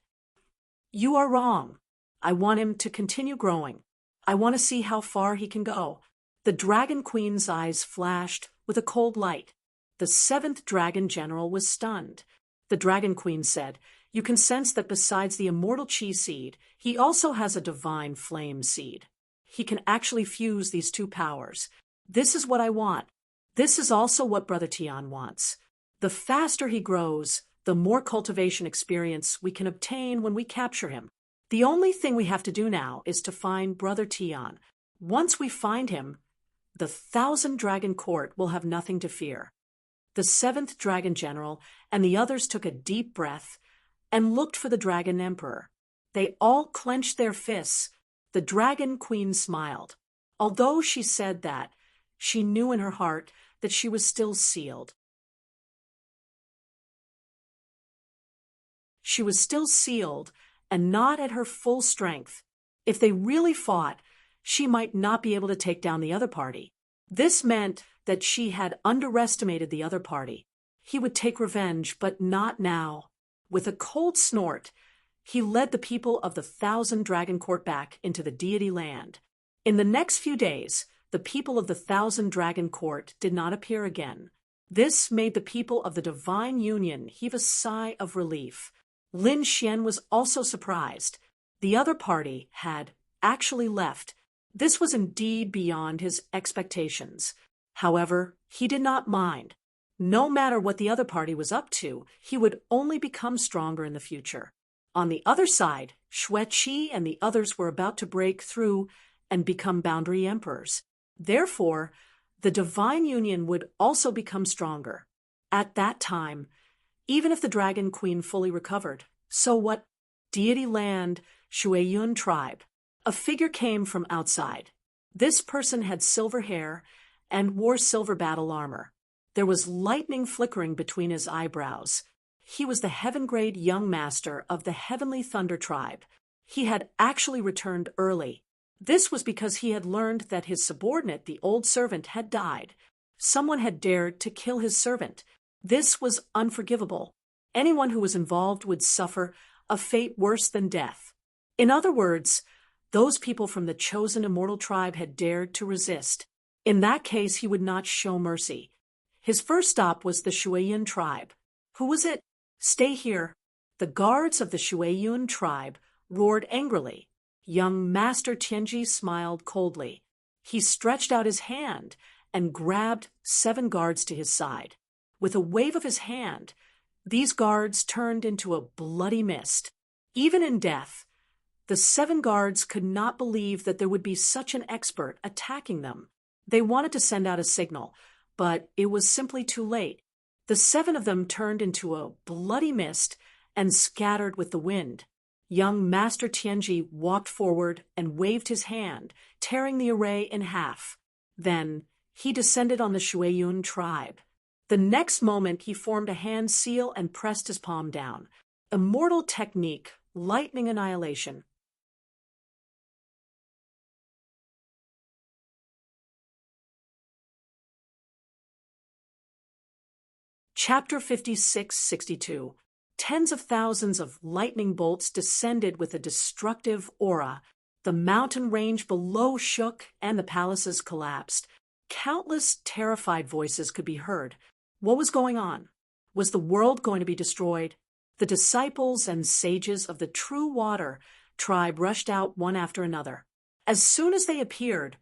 "You are wrong. I want him to continue growing. I want to see how far he can go." The Dragon Queen's eyes flashed with a cold light. The 7th Dragon General was stunned. The Dragon Queen said, "You can sense that besides the immortal Chi seed, he also has a divine flame seed. He can actually fuse these two powers. This is what I want. This is also what Brother Tian wants. The faster he grows, the more cultivation experience we can obtain when we capture him. The only thing we have to do now is to find Brother Tian. Once we find him, the 1,000 Dragon Court will have nothing to fear." The 7th Dragon General and the others took a deep breath and looked for the Dragon Emperor. They all clenched their fists. The Dragon Queen smiled. Although she said that, she knew in her heart that she was still sealed. She was still sealed and not at her full strength. If they really fought, she might not be able to take down the other party. This meant that she had underestimated the other party. He would take revenge, but not now. With a cold snort, he led the people of the 1,000 Dragon Court back into the deity land. In the next few days, the people of the 1,000 Dragon Court did not appear again. This made the people of the Divine Union heave a sigh of relief. Lin Xian was also surprised. The other party had actually left. This was indeed beyond his expectations. However, he did not mind. No matter what the other party was up to, he would only become stronger in the future. On the other side, Xueqi and the others were about to break through and become boundary emperors. Therefore, the Divine Union would also become stronger. At that time, even if the Dragon Queen fully recovered, so what? Deity Land, Shuiyun tribe. A figure came from outside. This person had silver hair and wore silver battle armor. There was lightning flickering between his eyebrows. He was the heaven-grade young master of the Heavenly Thunder tribe. He had actually returned early. This was because he had learned that his subordinate, the old servant, had died. Someone had dared to kill his servant. This was unforgivable. Anyone who was involved would suffer a fate worse than death. In other words, those people from the chosen immortal tribe had dared to resist. In that case, he would not show mercy. His first stop was the Shuiyun tribe. Who was it? Stay here. The guards of the Shueyun tribe roared angrily. Young Master Tianji smiled coldly. He stretched out his hand and grabbed 7 guards to his side. With a wave of his hand, these guards turned into a bloody mist. Even in death, the 7 guards could not believe that there would be such an expert attacking them. They wanted to send out a signal, but it was simply too late. The 7 of them turned into a bloody mist and scattered with the wind. Young Master Tianji walked forward and waved his hand, tearing the array in half. Then he descended on the Shueyun tribe. The next moment he formed a hand seal and pressed his palm down. Immortal technique, lightning annihilation. Chapter 56-62. Tens of thousands of lightning bolts descended with a destructive aura. The mountain range below shook and the palaces collapsed. Countless terrified voices could be heard. What was going on? Was the world going to be destroyed? The disciples and sages of the True Water tribe rushed out one after another. As soon as they appeared,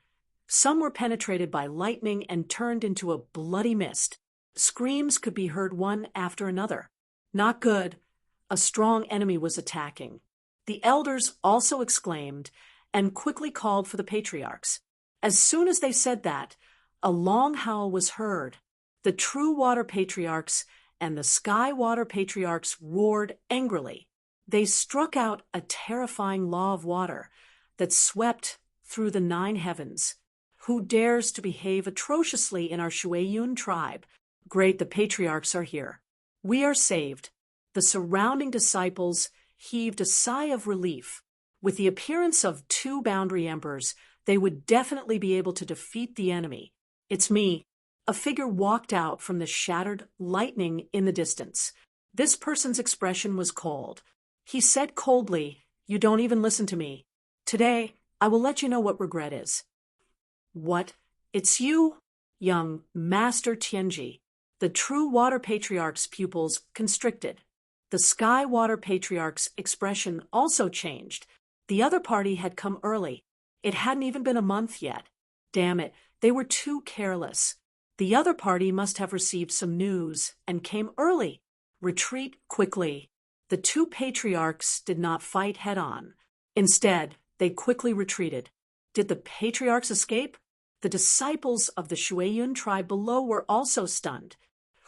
some were penetrated by lightning and turned into a bloody mist. Screams could be heard one after another. Not good. A strong enemy was attacking. The elders also exclaimed and quickly called for the patriarchs. As soon as they said that, a long howl was heard. The True Water patriarchs and the Sky Water patriarchs roared angrily. They struck out a terrifying law of water that swept through the 9 heavens. Who dares to behave atrociously in our Shueyun tribe? Great, the patriarchs are here. We are saved. The surrounding disciples heaved a sigh of relief. With the appearance of 2 boundary emperors, they would definitely be able to defeat the enemy. It's me. A figure walked out from the shattered lightning in the distance. This person's expression was cold. He said coldly, "You don't even listen to me. Today, I will let you know what regret is." "What? It's you?" Young Master Tianji. The True Water Patriarch's pupils constricted. The Sky Water Patriarch's expression also changed. The other party had come early. It hadn't even been a month yet. Damn it, they were too careless. The other party must have received some news and came early. Retreat quickly. The 2 patriarchs did not fight head-on. Instead, they quickly retreated. Did the patriarchs escape? The disciples of the Shueyun tribe below were also stunned.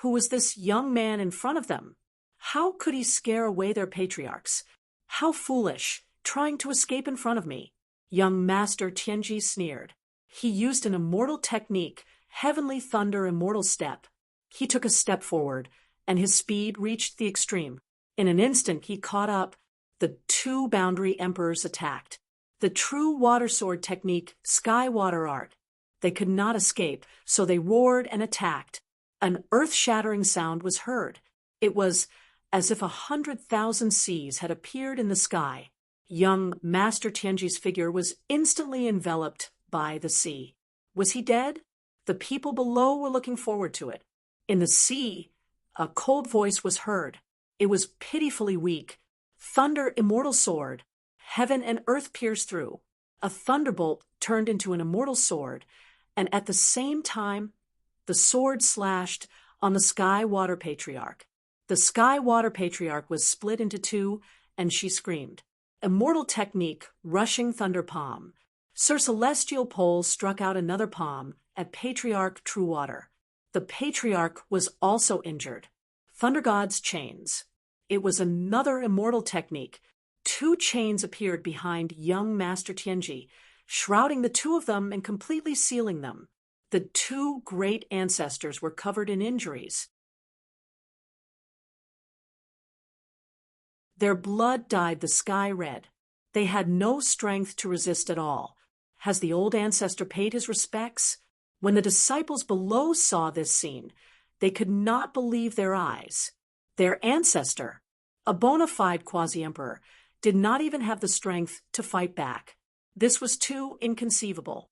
Who was this young man in front of them? How could he scare away their patriarchs? How foolish, trying to escape in front of me. Young Master Tianji sneered. He used an immortal technique, Heavenly Thunder Immortal Step. He took a step forward, and his speed reached the extreme. In an instant, he caught up. The 2 boundary emperors attacked. The True Water Sword technique, Sky Water Art. They could not escape, so they roared and attacked. An earth-shattering sound was heard. It was as if 100,000 seas had appeared in the sky. Young Master Tianji's figure was instantly enveloped by the sea. Was he dead? The people below were looking forward to it. In the sea, a cold voice was heard. It was pitifully weak. Thunder, immortal sword. Heaven and earth pierced through. A thunderbolt turned into an immortal sword, and at the same time, the sword slashed on the Sky Water Patriarch. The Sky Water Patriarch was split into 2, and she screamed. Immortal technique, rushing thunder palm. Sir Celestial Pole struck out another palm at Patriarch True Water. The Patriarch was also injured. Thunder God's chains. It was another immortal technique. 2 chains appeared behind young Master Tianji, shrouding the 2 of them and completely sealing them. The 2 great ancestors were covered in injuries. Their blood dyed the sky red. They had no strength to resist at all. Has the old ancestor paid his respects? When the disciples below saw this scene, they could not believe their eyes. Their ancestor, a bona fide quasi-emperor, did not even have the strength to fight back. This was too inconceivable.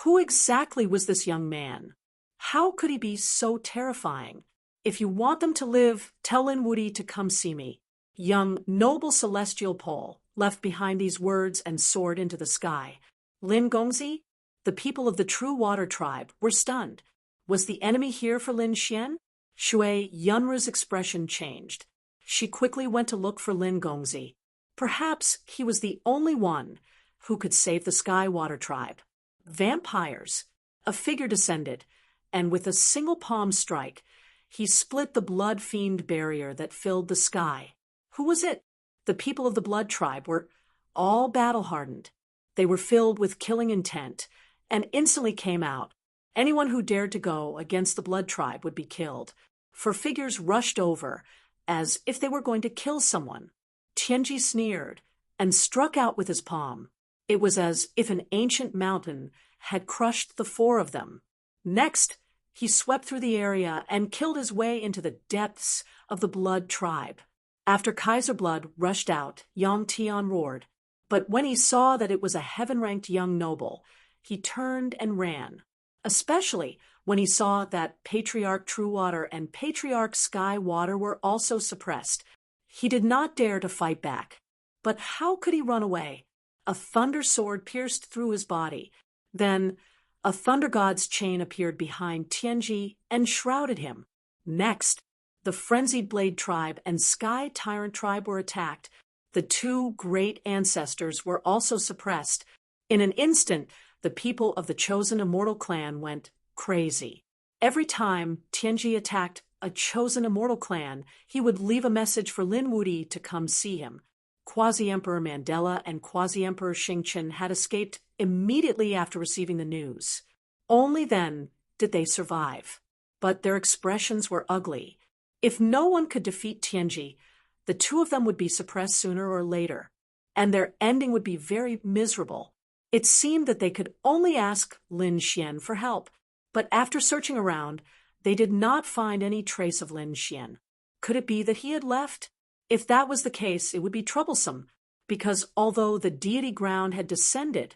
Who exactly was this young man? How could he be so terrifying? If you want them to live, tell Lin Wuti to come see me. Young, noble celestial Pole left behind these words and soared into the sky. Lin Gongzi, the people of the True Water tribe, were stunned. Was the enemy here for Lin Xian? Shui Yunru's expression changed. She quickly went to look for Lin Gongzi. Perhaps he was the only one who could save the Sky Water tribe. Vampires. A figure descended, and with a single palm strike, he split the blood-fiend barrier that filled the sky. Who was it? The people of the Blood tribe were all battle-hardened. They were filled with killing intent, and instantly came out. Anyone who dared to go against the Blood tribe would be killed, for figures rushed over as if they were going to kill someone. Tianji sneered and struck out with his palm. It was as if an ancient mountain had crushed the four of them. Next, he swept through the area and killed his way into the depths of the Blood tribe. After Kaiser Blood rushed out, Yang Tian roared. But when he saw that it was a heaven-ranked young noble, he turned and ran, especially when he saw that Patriarch True Water and Patriarch Sky Water were also suppressed. He did not dare to fight back. But how could he run away? A thunder sword pierced through his body. Then a thunder god's chain appeared behind Tianji and shrouded him. Next, the Frenzied Blade tribe and Sky Tyrant tribe were attacked. The two great ancestors were also suppressed. In an instant, the people of the chosen immortal clan went crazy. Every time Tianji attacked a chosen immortal clan, he would leave a message for Lin Wuti to come see him. Quasi-Emperor Mandela and Quasi-Emperor Xingqian had escaped immediately after receiving the news. Only then did they survive. But their expressions were ugly. If no one could defeat Tianji, the two of them would be suppressed sooner or later, and their ending would be very miserable. It seemed that they could only ask Lin Xian for help, but after searching around, they did not find any trace of Lin Xian. Could it be that he had left? If that was the case, it would be troublesome, because although the deity ground had descended,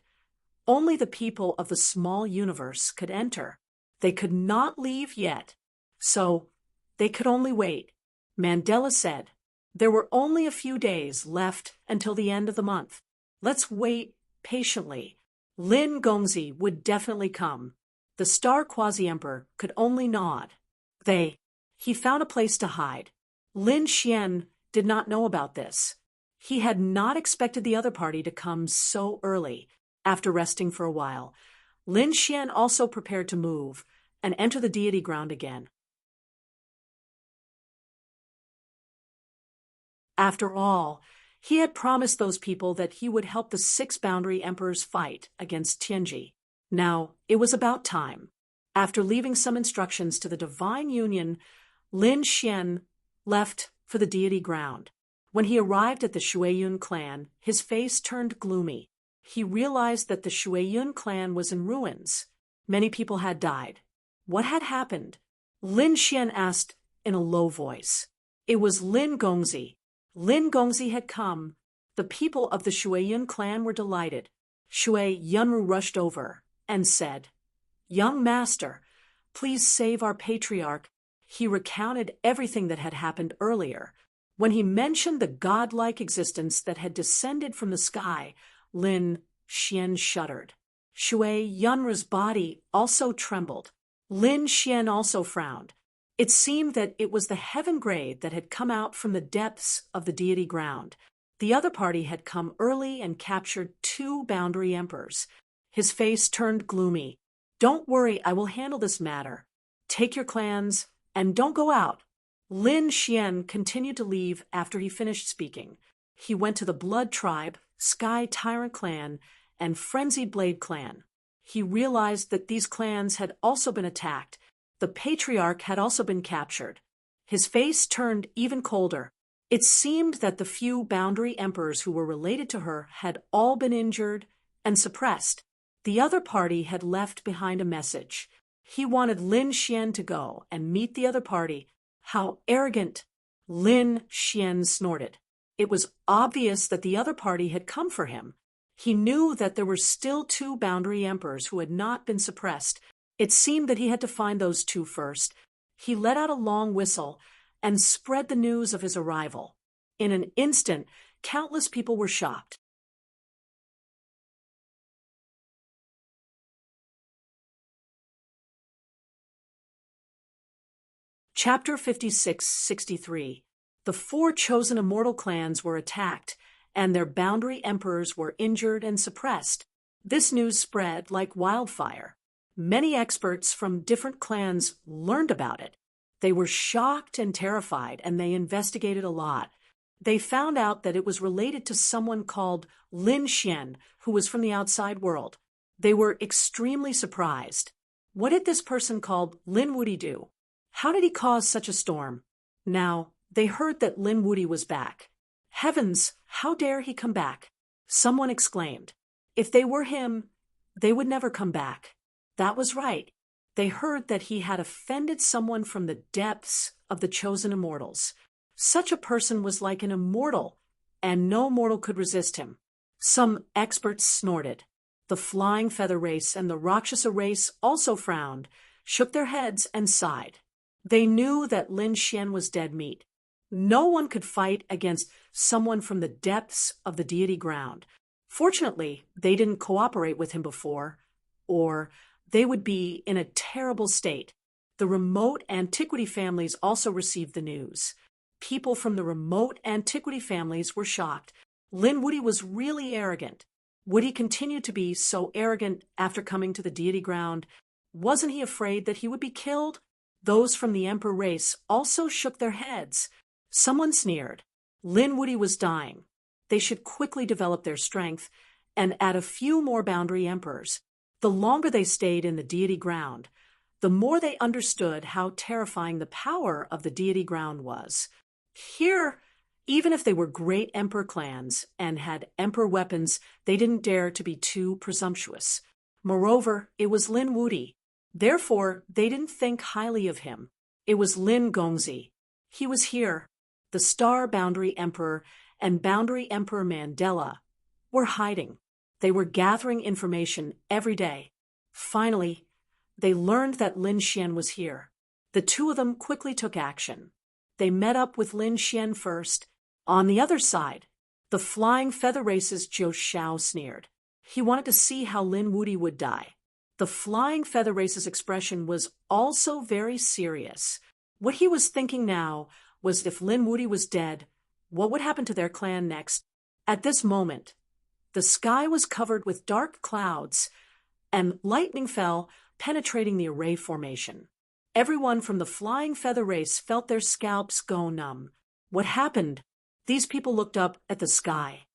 only the people of the small universe could enter. They could not leave yet, so they could only wait. Mandela said, "There were only a few days left until the end of the month. Let's wait patiently. Lin Gongzi would definitely come." The Star Quasi-Emperor could only nod. He found a place to hide. Lin Xian did not know about this. He had not expected the other party to come so early. After resting for a while, Lin Xian also prepared to move and enter the deity ground again. After all, he had promised those people that he would help the 6 boundary emperors fight against Tianji. Now, it was about time. After leaving some instructions to the Divine Union, Lin Xian left for the deity ground. When he arrived at the Shuiyun clan, his face turned gloomy. He realized that the Shuiyun clan was in ruins. Many people had died. What had happened? Lin Xian asked in a low voice. It was Lin Gongzi. Lin Gongzi had come. The people of the Shuiyun clan were delighted. Shui Yunru rushed over and said, "Young master, please save our patriarch." He recounted everything that had happened earlier. When he mentioned the godlike existence that had descended from the sky, Lin Xian shuddered. Shui Yunru's body also trembled. Lin Xian also frowned. It seemed that it was the heaven grade that had come out from the depths of the deity ground. The other party had come early and captured 2 boundary emperors. His face turned gloomy. "Don't worry, I will handle this matter. Take your clans and don't go out." Lin Xian continued to leave after he finished speaking. He went to the Blood tribe, Sky Tyrant clan, and Frenzied Blade clan. He realized that these clans had also been attacked. The Patriarch had also been captured. His face turned even colder. It seemed that the few boundary emperors who were related to her had all been injured and suppressed. The other party had left behind a message. He wanted Lin Xian to go and meet the other party. How arrogant! Lin Xian snorted. It was obvious that the other party had come for him. He knew that there were still 2 boundary emperors who had not been suppressed. It seemed that he had to find those 2 first. He let out a long whistle and spread the news of his arrival. In an instant, countless people were shocked. Chapter 56-63. The 4 chosen immortal clans were attacked, and their boundary emperors were injured and suppressed. This news spread like wildfire. Many experts from different clans learned about it. They were shocked and terrified, and they investigated a lot. They found out that it was related to someone called Lin Xian, who was from the outside world. They were extremely surprised. What did this person called Lin Wuti do? How did he cause such a storm? Now, they heard that Lin Wuti was back. Heavens, how dare he come back? Someone exclaimed. If they were him, they would never come back. That was right. They heard that he had offended someone from the depths of the chosen immortals. Such a person was like an immortal, and no mortal could resist him. Some experts snorted. The flying feather race and the Rakshasa race also frowned, shook their heads, and sighed. They knew that Lin Xian was dead meat. No one could fight against someone from the depths of the deity ground. Fortunately, they didn't cooperate with him before, or they would be in a terrible state. The remote antiquity families also received the news. People from the remote antiquity families were shocked. Lin Wuti was really arrogant. Would he continue to be so arrogant after coming to the deity ground? Wasn't he afraid that he would be killed? Those from the emperor race also shook their heads. Someone sneered. Lin Wuti was dying. They should quickly develop their strength and add a few more boundary emperors. The longer they stayed in the deity ground, the more they understood how terrifying the power of the deity ground was. Here, even if they were great emperor clans and had emperor weapons, they didn't dare to be too presumptuous. Moreover, it was Lin Wuti. Therefore, they didn't think highly of him. It was Lin Gongzi. He was here. The Star Boundary Emperor and Boundary Emperor Mandela were hiding. They were gathering information every day. Finally, they learned that Lin Xian was here. The two of them quickly took action. They met up with Lin Xian first. On the other side, the flying feather race's Zhou Xiao sneered. He wanted to see how Lin Wuti would die. The flying feather race's expression was also very serious. What he was thinking now was if Lin Wuti was dead, what would happen to their clan next? At this moment, the sky was covered with dark clouds, and lightning fell, penetrating the array formation. Everyone from the flying feather race felt their scalps go numb. What happened? These people looked up at the sky.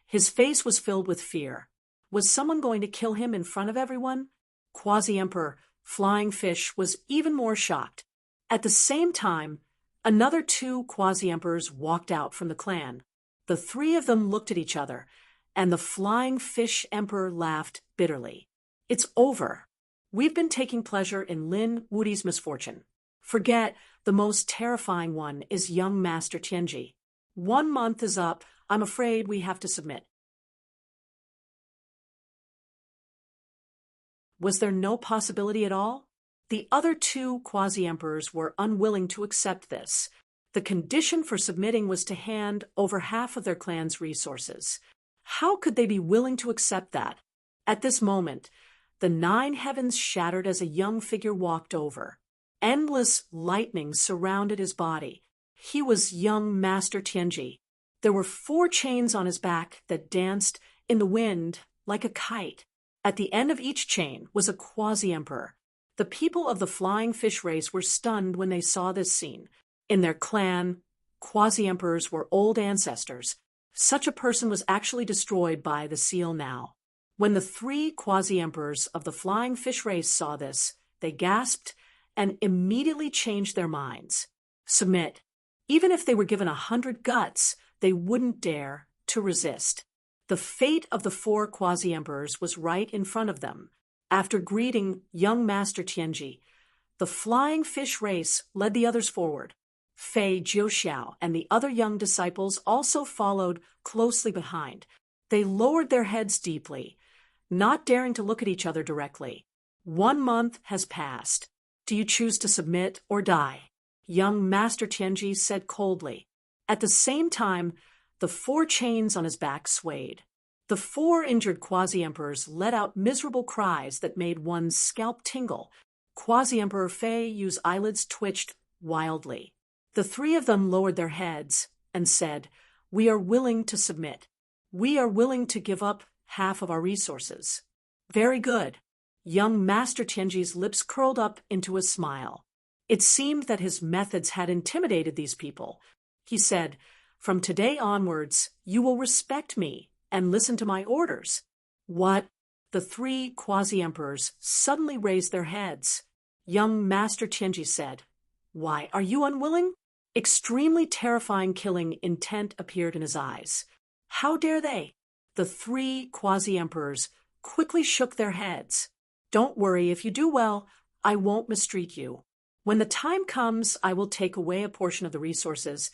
His face was filled with fear. Was someone going to kill him in front of everyone? Quasi-Emperor Flying Fish was even more shocked. At the same time, another 2 quasi-emperors walked out from the clan. The 3 of them looked at each other, and the Flying Fish Emperor laughed bitterly. It's over. We've been taking pleasure in Lin Wuti's misfortune. Forget the most terrifying one is young Master Tianji. 1 month is up. I'm afraid we have to submit. Was there no possibility at all? The other 2 quasi-emperors were unwilling to accept this. The condition for submitting was to hand over half of their clan's resources. How could they be willing to accept that? At this moment, the 9 heavens shattered as a young figure walked over. Endless lightning surrounded his body. He was young Master Tianji. There were 4 chains on his back that danced in the wind like a kite. At the end of each chain was a quasi-emperor. The people of the flying fish race were stunned when they saw this scene. In their clan, quasi-emperors were old ancestors. Such a person was actually destroyed by the seal now. When the 3 quasi-emperors of the flying fish race saw this, they gasped and immediately changed their minds. Submit. Even if they were given 100 guts, they wouldn't dare to resist. The fate of the 4 quasi-emperors was right in front of them. After greeting young Master Tianji, the flying fish race led the others forward. Fei Jiuxiao and the other young disciples also followed closely behind. They lowered their heads deeply, not daring to look at each other directly. 1 month has passed. Do you choose to submit or die? Young Master Tianji said coldly. At the same time, the 4 chains on his back swayed. The 4 injured quasi-emperors let out miserable cries that made one's scalp tingle. Quasi-Emperor Fei Yu's eyelids twitched wildly. The 3 of them lowered their heads and said, "We are willing to submit. We are willing to give up half of our resources." Very good. Young Master Tianji's lips curled up into a smile. It seemed that his methods had intimidated these people. He said, "From today onwards, you will respect me and listen to my orders." What? The 3 quasi-emperors suddenly raised their heads. Young Master Tianji said, "Why, are you unwilling?" Extremely terrifying killing intent appeared in his eyes. How dare they? The 3 quasi-emperors quickly shook their heads. "Don't worry, if you do well, I won't mistreat you. When the time comes, I will take away a portion of the resources,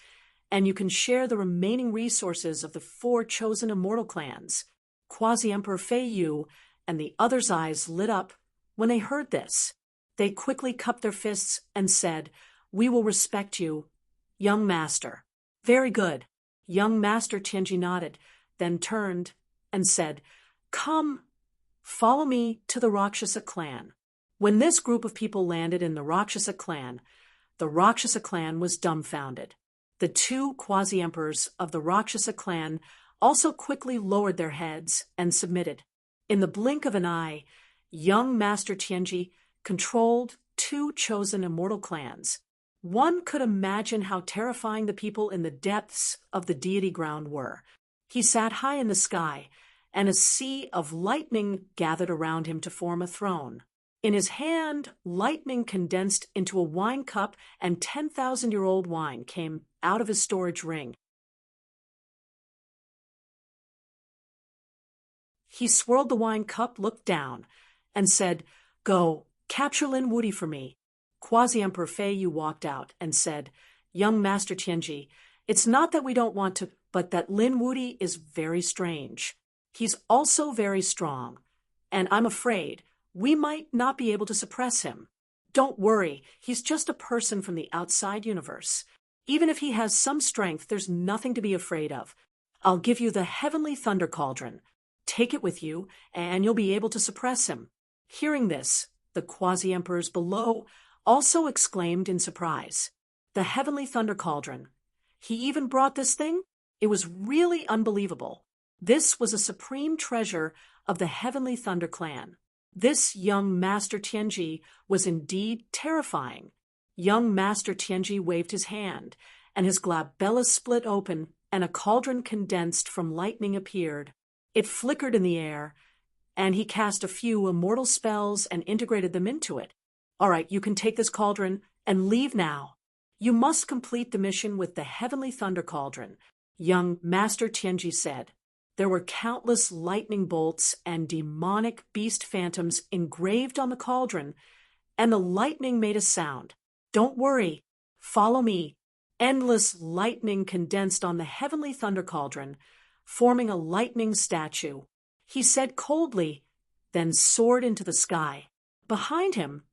and you can share the remaining resources of the 4 chosen immortal clans." Quasi-Emperor Fei Yu and the others' eyes lit up when they heard this. They quickly cupped their fists and said, "We will respect you, young master." Very good. Young Master Tianji nodded, then turned and said, "Come, follow me to the Rakshasa clan." When this group of people landed in the Rakshasa clan was dumbfounded. The 2 quasi-emperors of the Rakshasa clan also quickly lowered their heads and submitted. In the blink of an eye, young Master Tianji controlled 2 chosen immortal clans. One could imagine how terrifying the people in the depths of the deity ground were. He sat high in the sky, and a sea of lightning gathered around him to form a throne. In his hand, lightning condensed into a wine cup, and 10,000-year-old wine came out of his storage ring. He swirled the wine cup, looked down, and said, "Go, capture Lin Wuti for me." Quasi-Emperor Fei Yu walked out and said, "Young Master Tianji, it's not that we don't want to, but that Lin Wuti is very strange. He's also very strong, and I'm afraid we might not be able to suppress him. Don't worry, he's just a person from the outside universe. Even if he has some strength, there's nothing to be afraid of. I'll give you the heavenly thunder cauldron. Take it with you, and you'll be able to suppress him." Hearing this, the quasi-emperors below also exclaimed in surprise. The heavenly thunder cauldron. He even brought this thing? It was really unbelievable. This was a supreme treasure of the heavenly thunder clan. This young Master Tianji was indeed terrifying. Young Master Tianji waved his hand, and his glabella split open, and a cauldron condensed from lightning appeared. It flickered in the air, and he cast a few immortal spells and integrated them into it. "All right, you can take this cauldron and leave now. You must complete the mission with the heavenly thunder cauldron," young Master Tianji said. There were countless lightning bolts and demonic beast phantoms engraved on the cauldron, and the lightning made a sound. "Don't worry. Follow me." Endless lightning condensed on the heavenly thunder cauldron, forming a lightning statue. He said coldly, then soared into the sky. Behind him,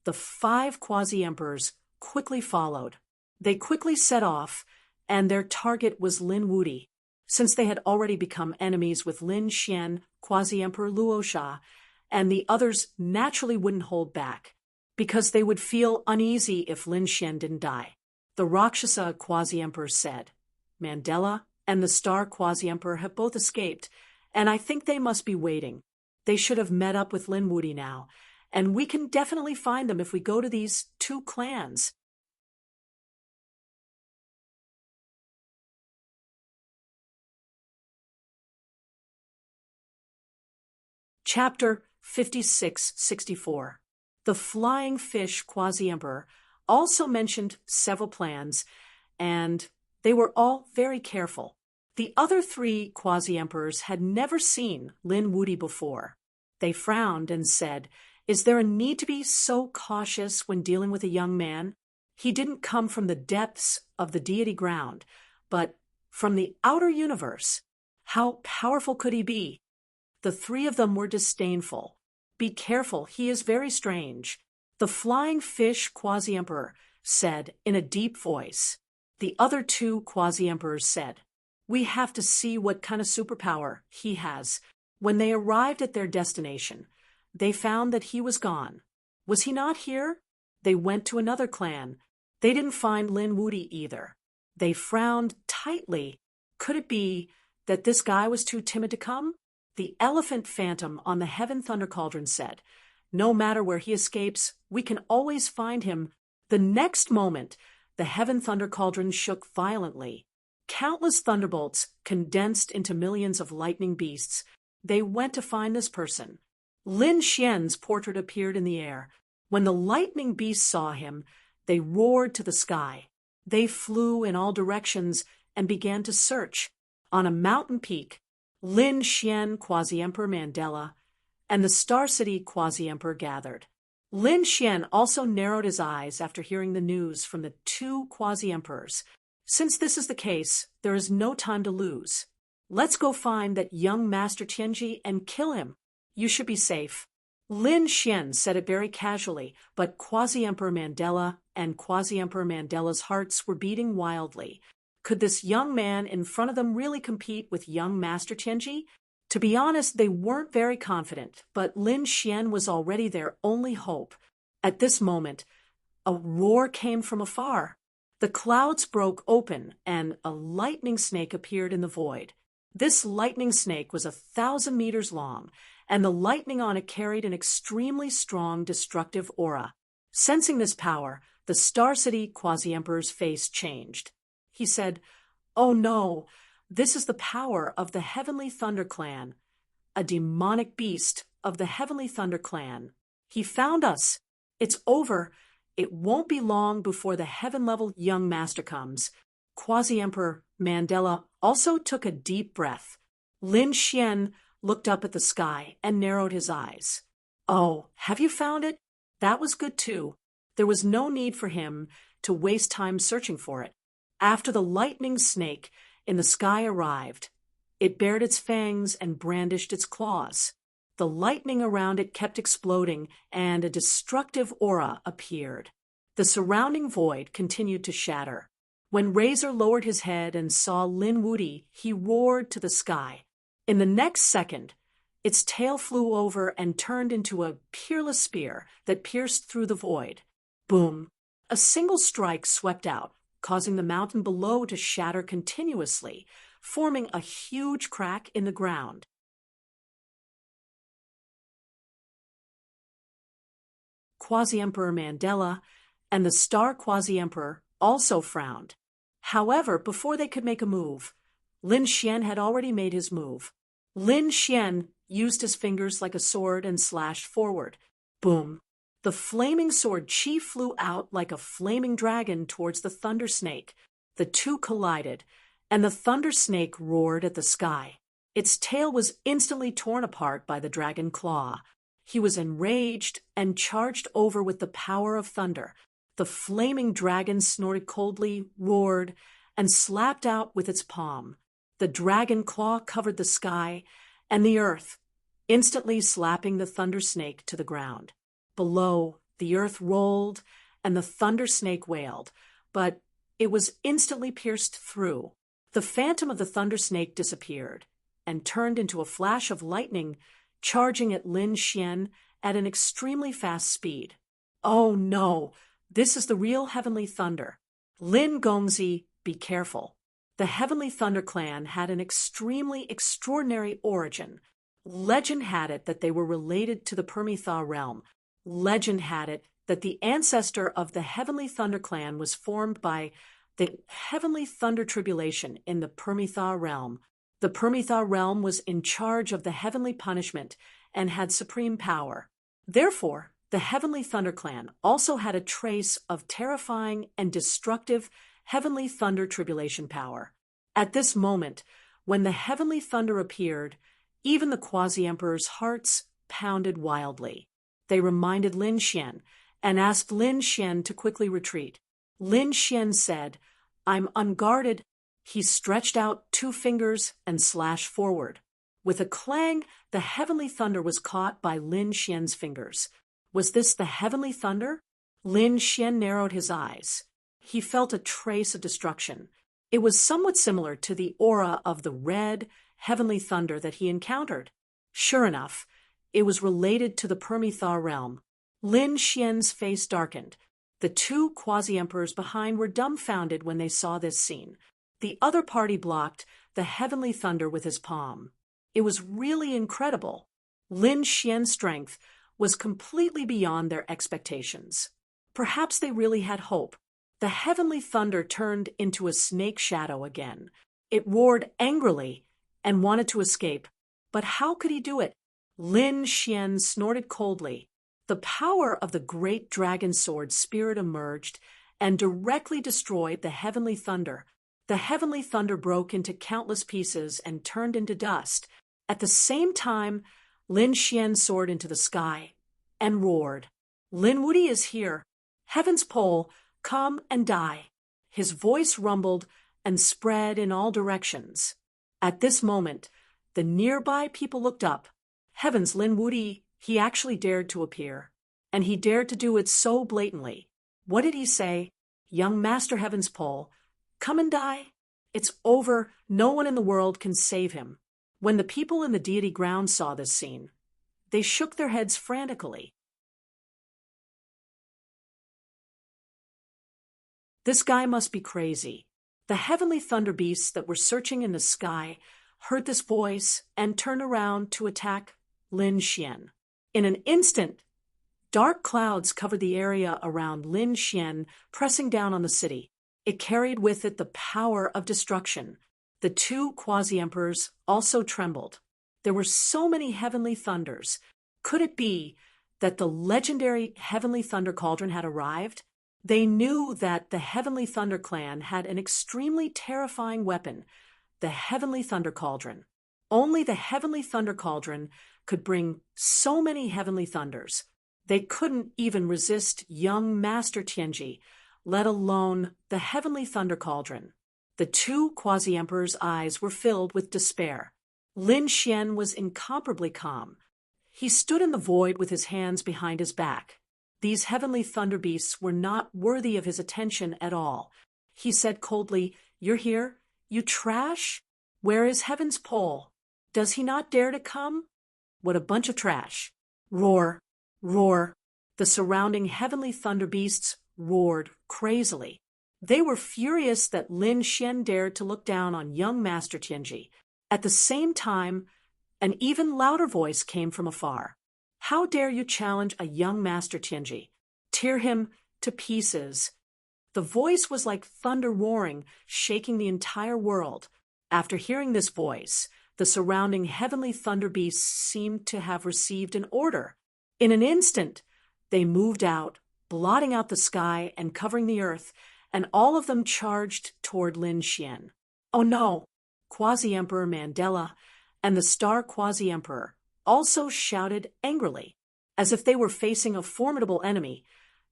the 5 quasi-emperors quickly followed. They quickly set off, and their target was Lin Wuti. Since they had already become enemies with Lin Xian, Quasi-Emperor Luosha, and the others naturally wouldn't hold back, because they would feel uneasy if Lin Xian didn't die. The Rakshasa Quasi-Emperor said, "Mandela and the Star Quasi-Emperor have both escaped, and I think they must be waiting. They should have met up with Lin Wuti now, and we can definitely find them if we go to these 2 clans." Chapter 5664. The Flying Fish Quasi-Emperor also mentioned several plans, and they were all very careful. The other 3 quasi-emperors had never seen Lin Wuti before. They frowned and said, "Is there a need to be so cautious when dealing with a young man? He didn't come from the depths of the deity ground, but from the outer universe. How powerful could he be?" The 3 of them were disdainful. "Be careful, he is very strange." The flying fish quasi-emperor said in a deep voice. The other two quasi-emperors said, "We have to see what kind of superpower he has." When they arrived at their destination, they found that he was gone. Was he not here? They went to another clan. They didn't find Lin Wuti either. They frowned tightly. Could it be that this guy was too timid to come? The elephant phantom on the Heaven Thunder Cauldron said, "No matter where he escapes, we can always find him." The next moment, the Heaven Thunder Cauldron shook violently. Countless thunderbolts condensed into millions of lightning beasts. They went to find this person. Lin Xian's portrait appeared in the air. When the lightning beasts saw him, they roared to the sky. They flew in all directions and began to search. On a mountain peak, Lin Xian, Quasi-Emperor Mandela, and the Star City Quasi-Emperor gathered. Lin Xian also narrowed his eyes after hearing the news from the two Quasi-Emperors. Since this is the case, there is no time to lose. Let's go find that young Master Tianji and kill him. You should be safe. Lin Xian said it very casually, but Quasi-Emperor Mandela and Quasi-Emperor Mandela's hearts were beating wildly. Could this young man in front of them really compete with young Master Tianji? To be honest, they weren't very confident, but Lin Xian was already their only hope. At this moment, a roar came from afar. The clouds broke open, and a lightning snake appeared in the void. This lightning snake was 1,000 meters long, and the lightning on it carried an extremely strong destructive aura. Sensing this power, the Star City Quasi-Emperor's face changed. He said, "Oh no, this is the power of the Heavenly Thunder Clan, a demonic beast of the Heavenly Thunder Clan. He found us. It's over. It won't be long before the heaven-level young master comes." Quasi-Emperor Mandela also took a deep breath. Lin Xian looked up at the sky and narrowed his eyes. "Oh, have you found it?" That was good too. There was no need for him to waste time searching for it. After the lightning snake in the sky arrived, it bared its fangs and brandished its claws. The lightning around it kept exploding, and a destructive aura appeared. The surrounding void continued to shatter. When Razor lowered his head and saw Lin Wuti, he roared to the sky. In the next second, its tail flew over and turned into a peerless spear that pierced through the void. Boom! A single strike swept out, causing the mountain below to shatter continuously, forming a huge crack in the ground. Quasi-Emperor Mandela and the Star Quasi-Emperor also frowned. However, before they could make a move, Lin Xian had already made his move. Lin Xian used his fingers like a sword and slashed forward. Boom! The flaming sword chi flew out like a flaming dragon towards the thunder snake. The two collided, and the thunder snake roared at the sky. Its tail was instantly torn apart by the dragon claw. He was enraged and charged over with the power of thunder. The flaming dragon snorted coldly, roared, and slapped out with its palm. The dragon claw covered the sky and the earth, instantly slapping the thunder snake to the ground. Below, the earth rolled and the thunder snake wailed, but it was instantly pierced through. The phantom of the thunder snake disappeared and turned into a flash of lightning, charging at Lin Xian at an extremely fast speed. "Oh no, this is the real Heavenly Thunder. Lin Gongzi, be careful." The Heavenly Thunder Clan had an extremely extraordinary origin. Legend had it that they were related to the Permitha realm. Legend had it that the ancestor of the Heavenly Thunder Clan was formed by the Heavenly Thunder Tribulation in the Permitha realm. The Permitha realm was in charge of the heavenly punishment and had supreme power. Therefore, the Heavenly Thunder Clan also had a trace of terrifying and destructive Heavenly Thunder Tribulation power. At this moment, when the Heavenly Thunder appeared, even the Quasi-Emperor's hearts pounded wildly. They reminded Lin Xian and asked Lin Xian to quickly retreat. Lin Xian said, "I'm unguarded." He stretched out 2 fingers and slashed forward. With a clang, the Heavenly Thunder was caught by Lin Xian's fingers. Was this the heavenly thunder? Lin Xian narrowed his eyes. He felt a trace of destruction. It was somewhat similar to the aura of the red, heavenly thunder that he encountered. Sure enough, it was related to the Permethar realm. Lin Xian's face darkened. The two quasi-emperors behind were dumbfounded when they saw this scene. The other party blocked the heavenly thunder with his palm. It was really incredible. Lin Xian's strength was completely beyond their expectations. Perhaps they really had hope. The heavenly thunder turned into a snake shadow again. It roared angrily and wanted to escape. But how could he do it? Lin Xian snorted coldly. The power of the great dragon sword spirit emerged and directly destroyed the heavenly thunder. The heavenly thunder broke into countless pieces and turned into dust. At the same time, Lin Xian soared into the sky and roared, "Lin Wuti is here. Heaven's pole, come and die." His voice rumbled and spread in all directions. At this moment, the nearby people looked up. Heavens, Lin Wuti, he actually dared to appear. And he dared to do it so blatantly. What did he say? "Young Master Heaven's pole, come and die. It's over. No one in the world can save him." When the people in the deity grounds saw this scene, they shook their heads frantically. This guy must be crazy. The heavenly thunder beasts that were searching in the sky heard this voice and turned around to attack Lin Xian. In an instant, dark clouds covered the area around Lin Xian, pressing down on the city. It carried with it the power of destruction. The two quasi-emperors also trembled. There were so many heavenly thunders. Could it be that the legendary heavenly thunder cauldron had arrived? They knew that the heavenly thunder clan had an extremely terrifying weapon, the heavenly thunder cauldron. Only the heavenly thunder cauldron could bring so many heavenly thunders. They couldn't even resist young Master Tianji, let alone the heavenly thunder cauldron. The two quasi-emperors' eyes were filled with despair. Lin Xian was incomparably calm. He stood in the void with his hands behind his back. These heavenly thunder beasts were not worthy of his attention at all. He said coldly, "You're here? You trash? Where is Heaven's pole? Does he not dare to come? What a bunch of trash." Roar, roar. The surrounding heavenly thunder beasts roared crazily. They were furious that Lin Xian dared to look down on young Master Tianji. At the same time, an even louder voice came from afar. "How dare you challenge a young Master Tianji? Tear him to pieces." The voice was like thunder roaring, shaking the entire world. After hearing this voice, the surrounding heavenly thunder beasts seemed to have received an order. In an instant, they moved out, blotting out the sky and covering the earth, and all of them charged toward Lin Xian. Oh no! Quasi-Emperor Mandela and the Star Quasi-Emperor also shouted angrily. As if they were facing a formidable enemy,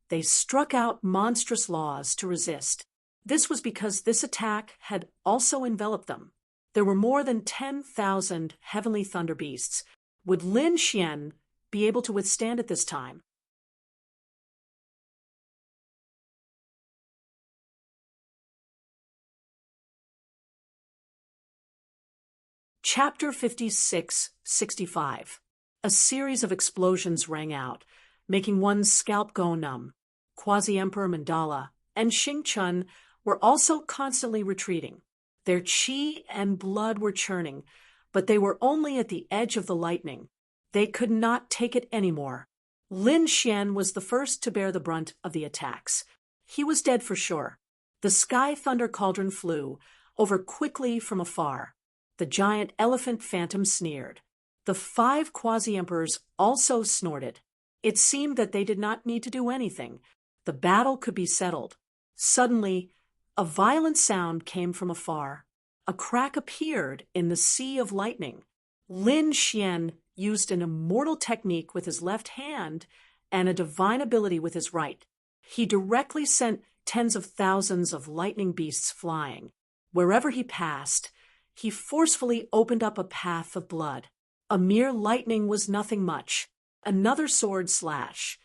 they struck out monstrous laws to resist. This was because this attack had also enveloped them. There were more than 10,000 heavenly thunder beasts. Would Lin Xian be able to withstand it this time? Chapter 56-65. A series of explosions rang out, making one's scalp go numb. Quasi-Emperor Mandala and Xing Chun were also constantly retreating. Their qi and blood were churning, but they were only at the edge of the lightning. They could not take it anymore. Lin Xian was the first to bear the brunt of the attacks. He was dead for sure. The sky thunder cauldron flew over quickly from afar. The giant elephant phantom sneered. The 5 quasi-emperors also snorted. It seemed that they did not need to do anything. The battle could be settled. Suddenly, a violent sound came from afar. A crack appeared in the sea of lightning. Lin Xian used an immortal technique with his left hand and a divine ability with his right. He directly sent tens of thousands of lightning beasts flying. Wherever he passed, he forcefully opened up a path of blood. A mere lightning was nothing much. Another sword slash.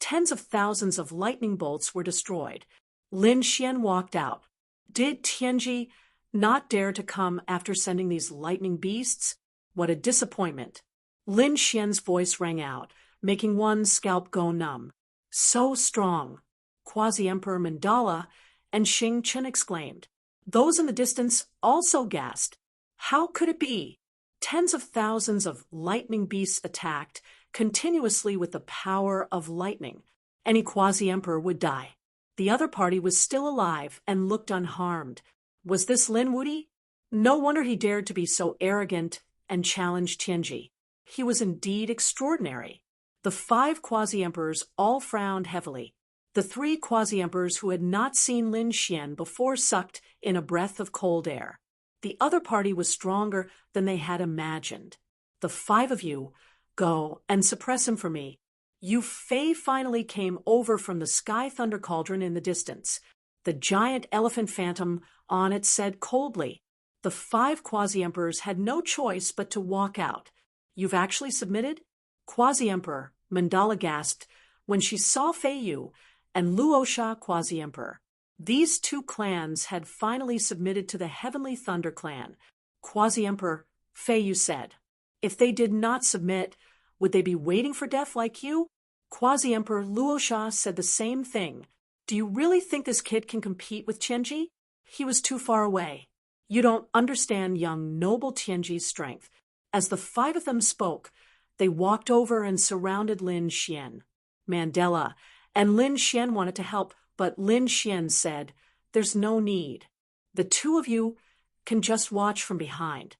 Tens of thousands of lightning bolts were destroyed. Lin Xian walked out. Did Tianji not dare to come after sending these lightning beasts? What a disappointment. Lin Xian's voice rang out, making one's scalp go numb. So strong. Quasi-Emperor Mandala and Xing Chen exclaimed. Those in the distance also gasped. How could it be? Tens of thousands of lightning beasts attacked continuously with the power of lightning. Any quasi-emperor would die. The other party was still alive and looked unharmed. Was this Lin Wuyi? No wonder he dared to be so arrogant and challenge Tianji. He was indeed extraordinary. The 5 quasi-emperors all frowned heavily. The 3 quasi-emperors who had not seen Lin Xian before sucked in a breath of cold air. The other party was stronger than they had imagined. The 5 of you, go and suppress him for me. Yu Fei finally came over from the sky thunder cauldron in the distance. The giant elephant phantom on it said coldly. The 5 quasi-emperors had no choice but to walk out. You've actually submitted? Quasi-emperor, Mandala gasped when she saw Fei Yu and Luosha quasi-emperor. These 2 clans had finally submitted to the Heavenly Thunder clan. Quasi-emperor, Fei Yu said. If they did not submit, would they be waiting for death like you? Quasi-emperor Luosha said the same thing. Do you really think this kid can compete with Tianji? He was too far away. You don't understand young noble Tianji's strength. As the 5 of them spoke, they walked over and surrounded Lin Xian. Mandela and Lin Xian wanted to help, but Lin Xian said, there's no need. The 2 of you can just watch from behind.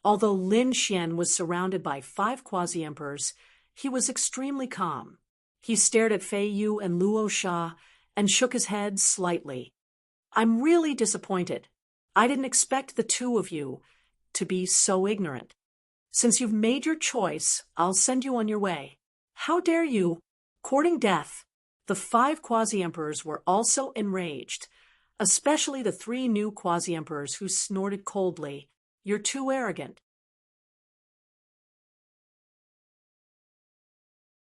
Although Lin Xian was surrounded by 5 quasi-emperors, he was extremely calm. He stared at Fei Yu and Luo Sha and shook his head slightly. I'm really disappointed. I didn't expect the 2 of you to be so ignorant. Since you've made your choice, I'll send you on your way. How dare you? Courting death. The 5 quasi-emperors were also enraged, especially the 3 new quasi-emperors who snorted coldly. You're too arrogant.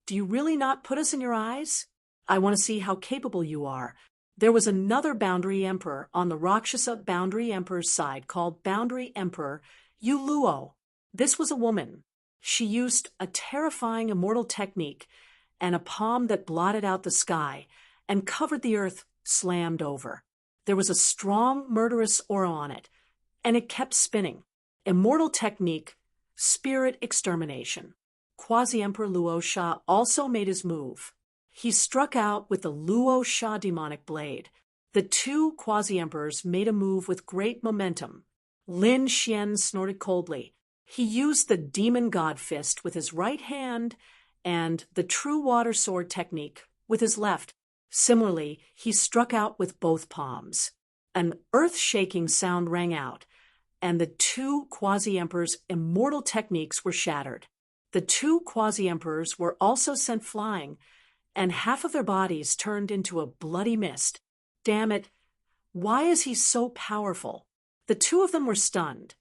Do you really not put us in your eyes? I want to see how capable you are. There was another Boundary Emperor on the Rakshasa Boundary Emperor's side called Boundary Emperor Yu Luo. This was a woman. She used a terrifying immortal technique and a palm that blotted out the sky and covered the earth slammed over. There was a strong, murderous aura on it, and it kept spinning. Immortal technique, spirit extermination. Quasi-Emperor Luo Sha also made his move. He struck out with the Luo Sha demonic blade. The 2 quasi-emperors made a move with great momentum. Lin Xian snorted coldly. He used the demon god fist with his right hand and the true water sword technique with his left. Similarly, he struck out with both palms. An earth-shaking sound rang out, and the 2 quasi-emperors' immortal techniques were shattered. The 2 quasi-emperors were also sent flying, and half of their bodies turned into a bloody mist. Damn it, why is he so powerful? The 2 of them were stunned,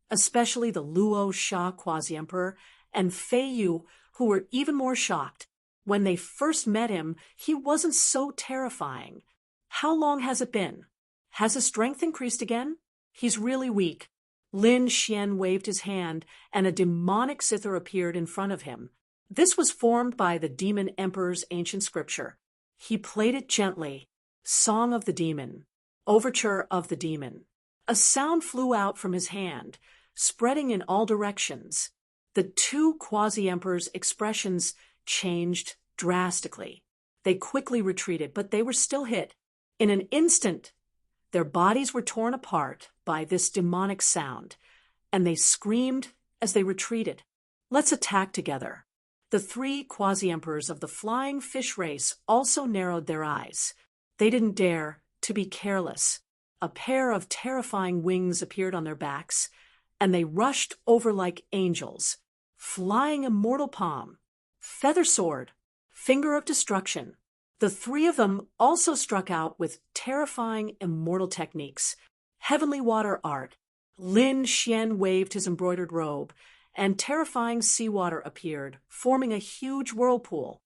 especially the Luo Sha quasi-emperor and Fei Yu, who were even more shocked. When they first met him, he wasn't so terrifying. How long has it been? Has his strength increased again? He's really weak. Lin Xian waved his hand, and a demonic zither appeared in front of him. This was formed by the Demon Emperor's ancient scripture. He played it gently. Song of the Demon. Overture of the Demon. A sound flew out from his hand, spreading in all directions. The 2 quasi-emperors' expressions changed drastically. They quickly retreated, but they were still hit. In an instant, their bodies were torn apart by this demonic sound, and they screamed as they retreated. Let's attack together. The 3 quasi-emperors of the flying fish race also narrowed their eyes. They didn't dare to be careless. A pair of terrifying wings appeared on their backs, and they rushed over like angels. Flying immortal palm, feather sword, finger of destruction. The 3 of them also struck out with terrifying immortal techniques. Heavenly water art. Lin Xian waved his embroidered robe, and terrifying seawater appeared, forming a huge whirlpool.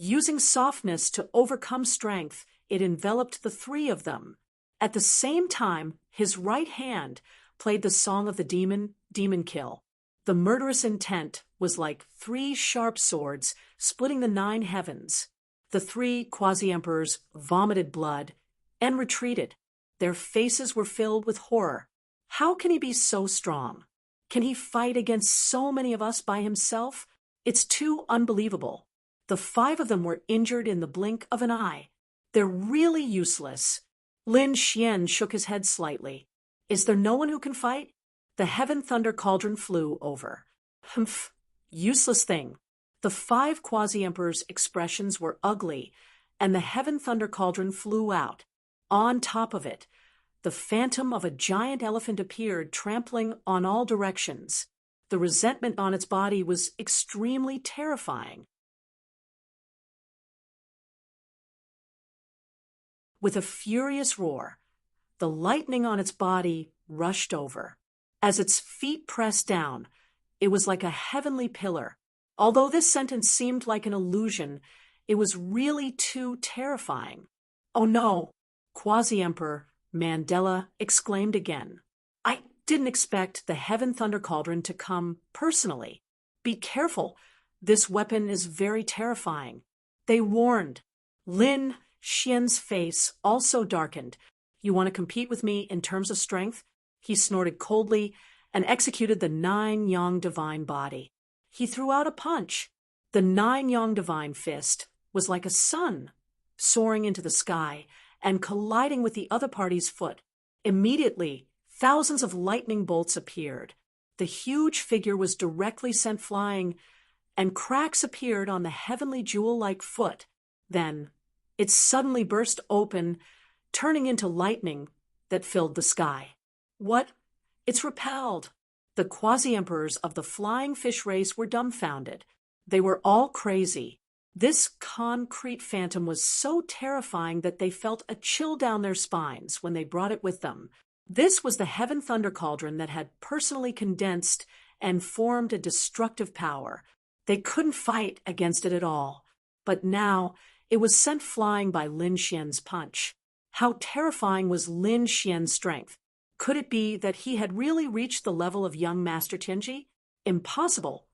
Using softness to overcome strength, it enveloped the three of them. At the same time, his right hand played the song of the demon, Demon Kill. The murderous intent was like three sharp swords splitting the nine heavens. The three quasi-emperors vomited blood and retreated. Their faces were filled with horror. How can he be so strong? Can he fight against so many of us by himself? It's too unbelievable. The five of them were injured in the blink of an eye. They're really useless. Lin Xian shook his head slightly. Is there no one who can fight? The Heaven Thunder Cauldron flew over. Humph, useless thing. The five quasi-emperors' expressions were ugly, and the Heaven Thunder Cauldron flew out. On top of it, the phantom of a giant elephant appeared, trampling on all directions. The resentment on its body was extremely terrifying. With a furious roar, the lightning on its body rushed over. As its feet pressed down, it was like a heavenly pillar. Although this sentence seemed like an illusion, it was really too terrifying. Oh no! Quasi-Emperor Mandela exclaimed again. I didn't expect the Heaven Thunder Cauldron to come personally. Be careful. This weapon is very terrifying. They warned. Lin Xian's face also darkened. You want to compete with me in terms of strength? He snorted coldly and executed the nine-yang divine body. He threw out a punch. The nine-yang divine fist was like a sun, soaring into the sky and colliding with the other party's foot. Immediately, thousands of lightning bolts appeared. The huge figure was directly sent flying, and cracks appeared on the heavenly jewel-like foot. Then, it suddenly burst open, turning into lightning that filled the sky. What? It's repelled. The quasi-emperors of the flying fish race were dumbfounded. They were all crazy. This concrete phantom was so terrifying that they felt a chill down their spines when they brought it with them. This was the Heaven Thunder Cauldron that had personally condensed and formed a destructive power. They couldn't fight against it at all. But now, it was sent flying by Lin Xian's punch. How terrifying was Lin Xian's strength? Could it be that he had really reached the level of young Master Tianji? Impossible.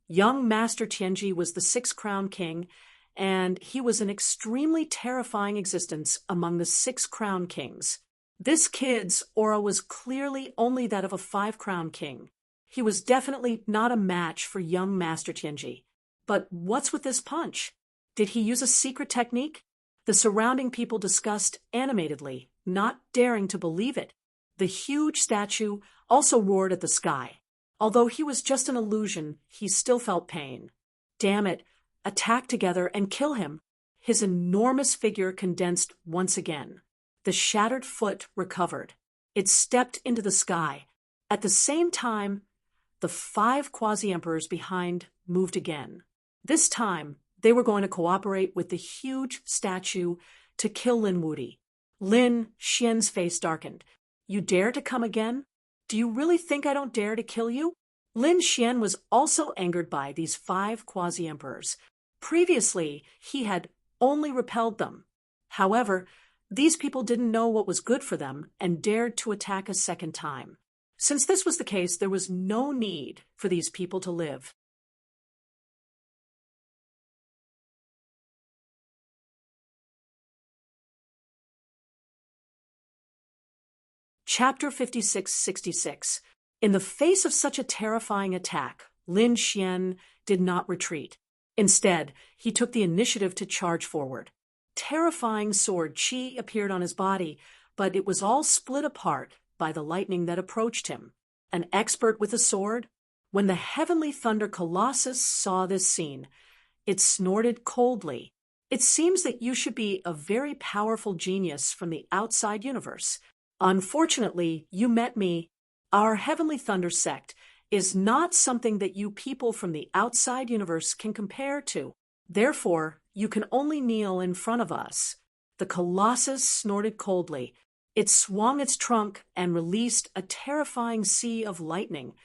Young Master Tianji was the Six Crown King, and he was an extremely terrifying existence among the Six Crown Kings. This kid's aura was clearly only that of a Five Crown King. He was definitely not a match for young Master Tianji. But what's with this punch? Did he use a secret technique? The surrounding people discussed animatedly, not daring to believe it. The huge statue also roared at the sky. Although he was just an illusion, he still felt pain. Damn it, attack together and kill him. His enormous figure condensed once again. The shattered foot recovered. It stepped into the sky. At the same time, the five quasi-emperors behind moved again. This time, they were going to cooperate with the huge statue to kill Lin Wuti. Lin Xian's face darkened. You dare to come again? Do you really think I don't dare to kill you? Lin Xian was also angered by these five quasi-emperors. Previously, he had only repelled them. However, these people didn't know what was good for them and dared to attack a second time. Since this was the case, there was no need for these people to live. Chapter 56-66. In the face of such a terrifying attack, Lin Xian did not retreat. Instead, he took the initiative to charge forward. Terrifying sword qi appeared on his body, but it was all split apart by the lightning that approached him. An expert with a sword? When the heavenly thunder colossus saw this scene, it snorted coldly. It seems that you should be a very powerful genius from the outside universe. Unfortunately, you met me. Our Heavenly Thunder sect is not something that you people from the outside universe can compare to. Therefore, you can only kneel in front of us. The colossus snorted coldly. It swung its trunk and released a terrifying sea of lightning,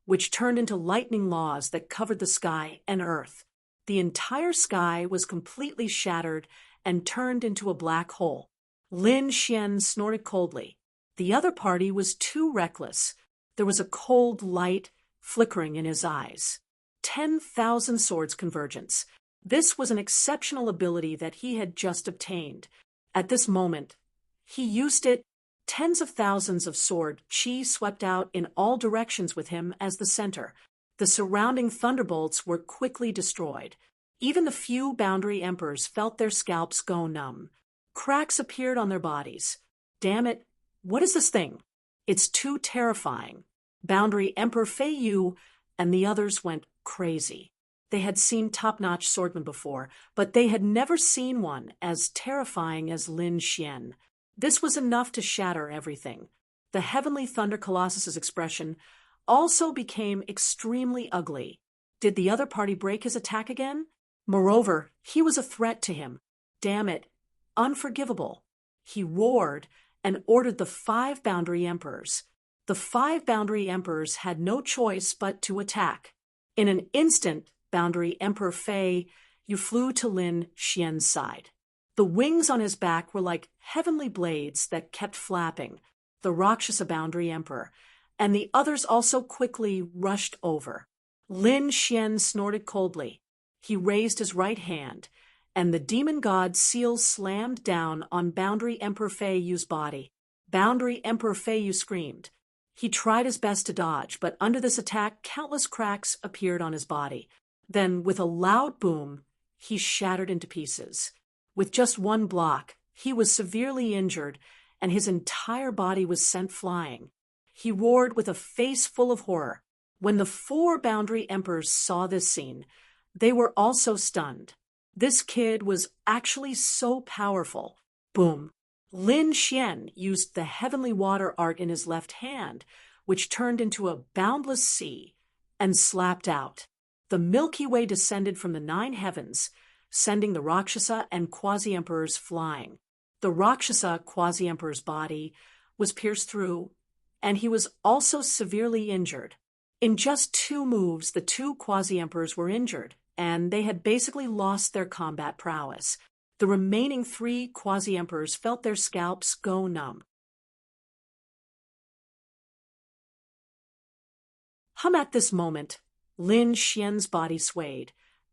which turned into lightning laws that covered the sky and earth. the entire sky was completely shattered and turned into a black hole. Lin Xian snorted coldly. The other party was too reckless. There was a cold light flickering in his eyes. 10,000 swords convergence. This was an exceptional ability that he had just obtained. At this moment, he used it. Tens of thousands of sword chi swept out in all directions with him as the center. The surrounding thunderbolts were quickly destroyed. Even the few boundary emperors felt their scalps go numb. Cracks appeared on their bodies. Damn it, what is this thing? It's too terrifying. Boundary Emperor Fei Yu and the others went crazy. They had seen top-notch swordmen before, but they had never seen one as terrifying as Lin Xian. This was enough to shatter everything. The Heavenly Thunder Colossus's expression also became extremely ugly. Did the other party break his attack again? Moreover, he was a threat to him. Damn it, unforgivable. He roared and ordered the 5 boundary emperors. The 5 boundary emperors had no choice but to attack. In an instant, Boundary Emperor Fei Yu flew to Lin Xian's side. The wings on his back were like heavenly blades that kept flapping. The Rakshasa Boundary Emperor and the others also quickly rushed over. Lin Xian snorted coldly. He raised his right hand, and the demon god seal slammed down on Boundary Emperor Fei Yu's body. Boundary Emperor Fei Yu screamed. He tried his best to dodge, but under this attack, countless cracks appeared on his body. Then, with a loud boom, he shattered into pieces. With just one block, he was severely injured, and his entire body was sent flying. He roared with a face full of horror. When the 4 boundary emperors saw this scene, they were also stunned. This kid was actually so powerful. Boom. Lin Xian used the heavenly water art in his left hand, which turned into a boundless sea, and slapped out. The Milky Way descended from the 9 heavens, sending the Rakshasa and quasi-emperors flying. The Rakshasa quasi-emperor's body was pierced through, and he was also severely injured. In just 2 moves, the 2 quasi-emperors were injured, and they had basically lost their combat prowess. The remaining 3 quasi-emperors felt their scalps go numb. At this moment, Lin Xian's body swayed,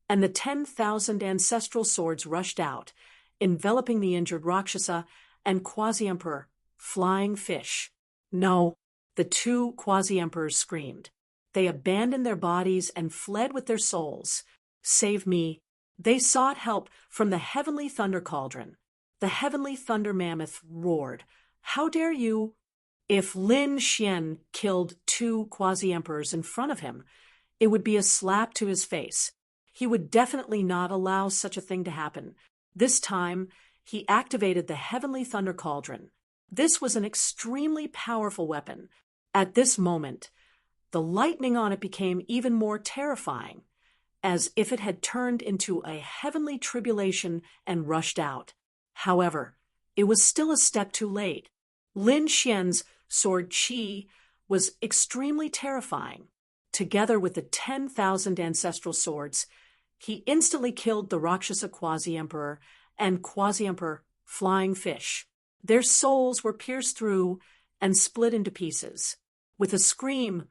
and the 10,000 ancestral swords rushed out, enveloping the injured Rakshasa and quasi-emperor, flying fish. No, the 2 quasi-emperors screamed. They abandoned their bodies and fled with their souls. Save me. They sought help from the Heavenly Thunder Cauldron. The Heavenly Thunder Mammoth roared. How dare you? If Lin Xian killed 2 quasi-emperors in front of him, it would be a slap to his face. He would definitely not allow such a thing to happen. This time, he activated the Heavenly Thunder Cauldron. This was an extremely powerful weapon. At this moment, the lightning on it became even more terrifying, as if it had turned into a heavenly tribulation and rushed out. However, it was still a step too late. Lin Xian's sword Qi was extremely terrifying. Together with the 10,000 ancestral swords, he instantly killed the Rakshasa quasi-emperor and quasi-emperor flying fish. Their souls were pierced through and split into pieces. With a scream,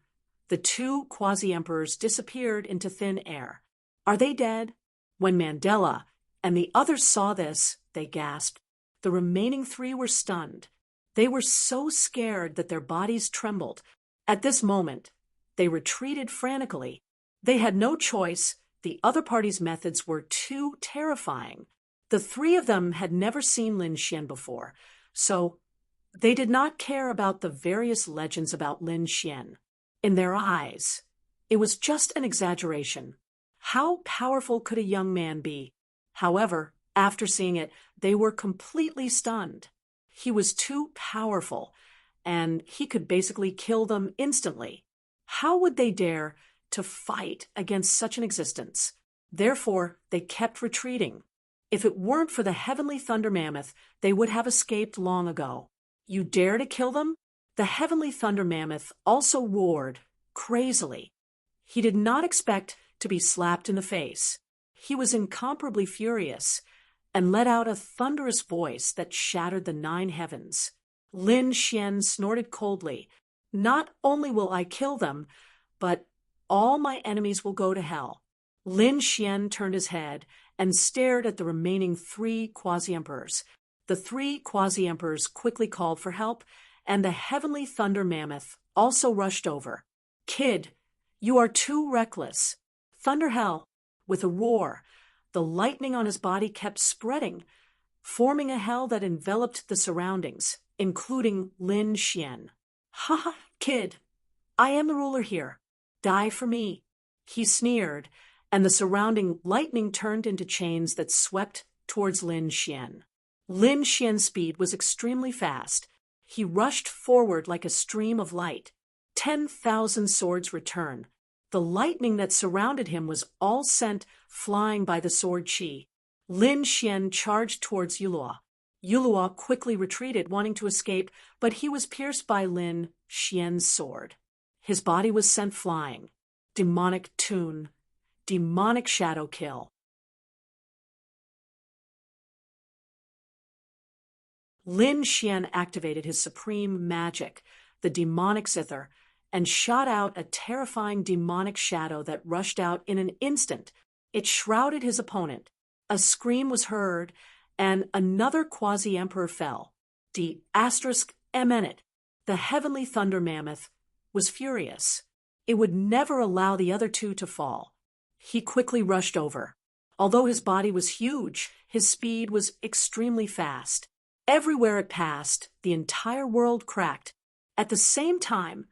the 2 quasi-emperors disappeared into thin air. Are they dead? When Mandela and the others saw this, they gasped. The remaining 3 were stunned. They were so scared that their bodies trembled. At this moment, they retreated frantically. They had no choice. The other party's methods were too terrifying. The 3 of them had never seen Lin Xian before, so they did not care about the various legends about Lin Xian. In their eyes, it was just an exaggeration. How powerful could a young man be? However, after seeing it, they were completely stunned. He was too powerful, and he could basically kill them instantly. How would they dare to fight against such an existence? Therefore, they kept retreating. If it weren't for the Heavenly Thunder Mammoth, they would have escaped long ago. You dare to kill them? The Heavenly Thunder Mammoth also roared crazily. He did not expect to be slapped in the face. He was incomparably furious and let out a thunderous voice that shattered the 9 heavens. Lin Xian snorted coldly. "Not only will I kill them, but all my enemies will go to hell." Lin Xian turned his head and stared at the remaining 3 quasi-emperors. The 3 quasi-emperors quickly called for help, and the heavenly thunder mammoth also rushed over. "Kid, you are too reckless." Thunder Hell, with a roar, the lightning on his body kept spreading, forming a hell that enveloped the surroundings, including Lin Xian. "Ha ha, kid, I am the ruler here. Die for me." He sneered, and the surrounding lightning turned into chains that swept towards Lin Xian. Lin Xian's speed was extremely fast. He rushed forward like a stream of light. 10,000 swords return. The lightning that surrounded him was all sent flying by the sword chi. Lin Xian charged towards Yulua. Yulua quickly retreated, wanting to escape, but he was pierced by Lin Xian's sword. His body was sent flying. Demonic tune. Demonic shadow kill. Lin Xian activated his supreme magic, the demonic zither, and shot out a terrifying demonic shadow that rushed out in an instant. It shrouded his opponent. A scream was heard, and another quasi-emperor fell. The *eminent, the heavenly thunder mammoth, was furious. It would never allow the other 2 to fall. He quickly rushed over. Although his body was huge, his speed was extremely fast. Everywhere it passed, the entire world cracked. At the same time,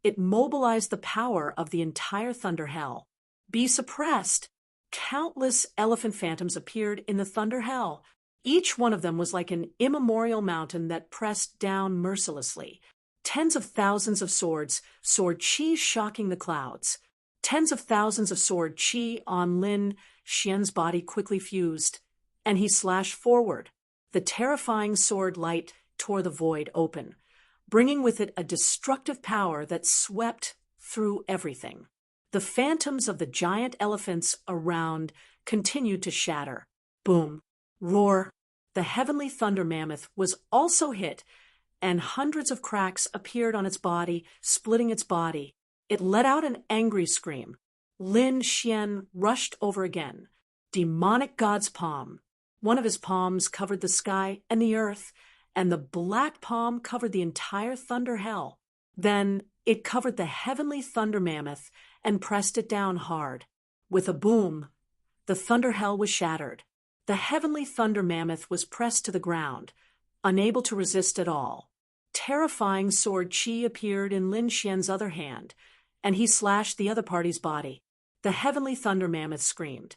it mobilized the power of the entire Thunder Hell. Be suppressed. Countless elephant phantoms appeared in the Thunder Hell. Each one of them was like an immemorial mountain that pressed down mercilessly. Tens of thousands of swords, sword chi shocking the clouds. Tens of thousands of sword chi on Lin Xian's body quickly fused, and he slashed forward. The terrifying sword light tore the void open, bringing with it a destructive power that swept through everything. The phantoms of the giant elephants around continued to shatter. Boom. Roar. The heavenly thunder mammoth was also hit, and hundreds of cracks appeared on its body, splitting its body. It let out an angry scream. Lin Xian rushed over again. Demonic God's palm. One of his palms covered the sky and the earth, and the black palm covered the entire Thunder Hell. Then it covered the heavenly thunder mammoth and pressed it down hard. With a boom, the Thunder Hell was shattered. The heavenly thunder mammoth was pressed to the ground, unable to resist at all. Terrifying sword chi appeared in Lin Xian's other hand, and he slashed the other party's body. The heavenly thunder mammoth screamed,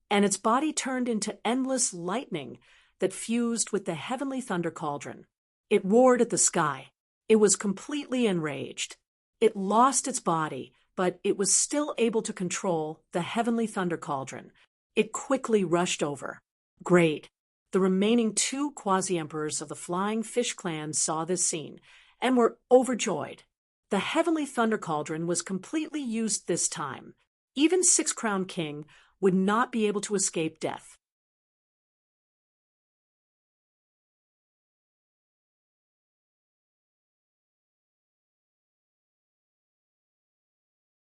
and its body turned into endless lightning that fused with the heavenly thunder cauldron. It roared at the sky. It was completely enraged. It lost its body, but it was still able to control the heavenly thunder cauldron. It quickly rushed over. Great. The remaining 2 quasi-emperors of the Flying Fish clan saw this scene and were overjoyed. The heavenly thunder cauldron was completely used this time. Even Six-Crowned King would not be able to escape death.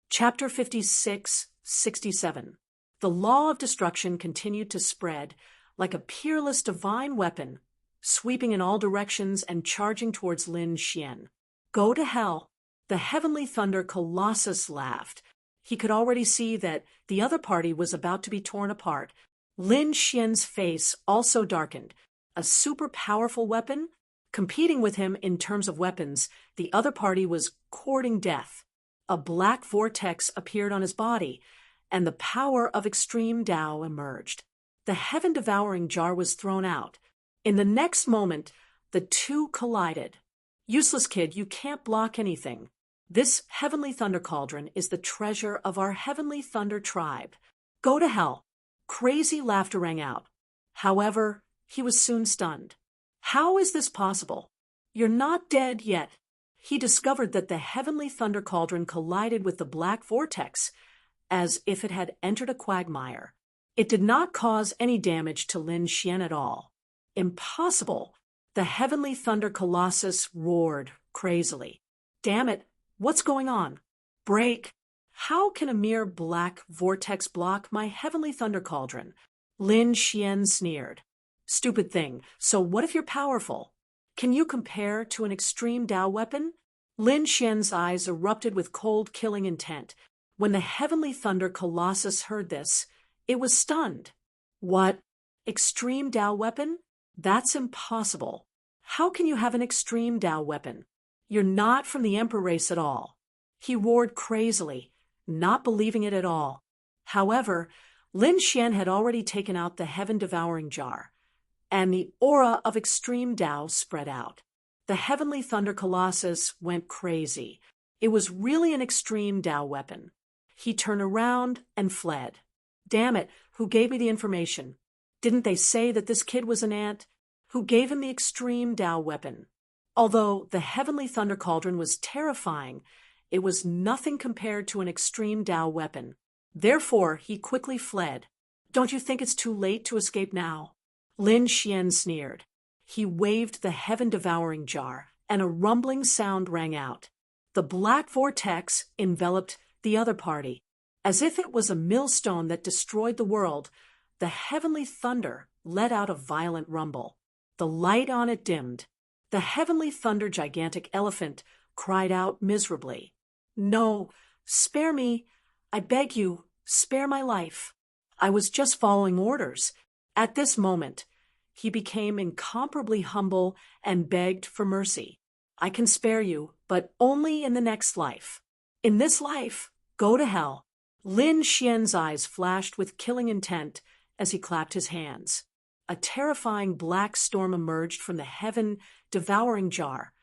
Chapter 56-67. The law of destruction continued to spread like a peerless divine weapon, sweeping in all directions and charging towards Lin Xian. Go to hell. The heavenly thunder colossus laughed. He could already see that the other party was about to be torn apart. Lin Xian's face also darkened. A super powerful weapon? Competing with him in terms of weapons, the other party was courting death. A black vortex appeared on his body, and the power of extreme Tao emerged. The heaven-devouring jar was thrown out. In the next moment, the 2 collided. Useless kid, you can't block anything. This heavenly thunder cauldron is the treasure of our heavenly thunder tribe. Go to hell. Crazy laughter rang out. However, he was soon stunned. How is this possible? You're not dead yet. He discovered that the heavenly thunder cauldron collided with the black vortex, as if it had entered a quagmire. It did not cause any damage to Lin Xian at all. Impossible! The heavenly thunder colossus roared crazily. Damn it! What's going on? Break! How can a mere black vortex block my heavenly thunder cauldron? Lin Xian sneered. Stupid thing, so what if you're powerful? Can you compare to an extreme Dao weapon? Lin Xian's eyes erupted with cold, killing intent. When the heavenly thunder colossus heard this, it was stunned. What? Extreme Dao weapon? That's impossible. How can you have an extreme Dao weapon? You're not from the Emperor race at all. He roared crazily, not believing it at all. However, Lin Xian had already taken out the heaven-devouring jar, and the aura of extreme Dao spread out. The heavenly thunder colossus went crazy. It was really an extreme Dao weapon. He turned around and fled. Damn it, who gave me the information? Didn't they say that this kid was an ant? Who gave him the extreme Dao weapon? Although the heavenly thunder cauldron was terrifying, it was nothing compared to an extreme Dao weapon. Therefore, he quickly fled. Don't you think it's too late to escape now? Lin Xian sneered. He waved the heaven-devouring jar, and a rumbling sound rang out. The black vortex enveloped the other party. As if it was a millstone that destroyed the world, the heavenly thunder let out a violent rumble. The light on it dimmed. The heavenly thunder gigantic elephant cried out miserably. No, spare me. I beg you, spare my life. I was just following orders. At this moment, he became incomparably humble and begged for mercy. I can spare you, but only in the next life. In this life, go to hell. Lin Xian's eyes flashed with killing intent as he clapped his hands. A terrifying black storm emerged from the heaven-devouring jar,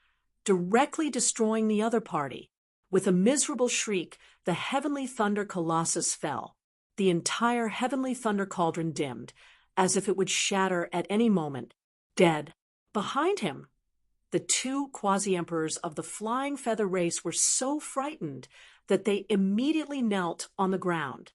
directly destroying the other party. With a miserable shriek, the heavenly thunder colossus fell. The entire heavenly thunder cauldron dimmed, as if it would shatter at any moment, dead. Behind him, the two quasi-emperors of the flying feather race were so frightened that they immediately knelt on the ground.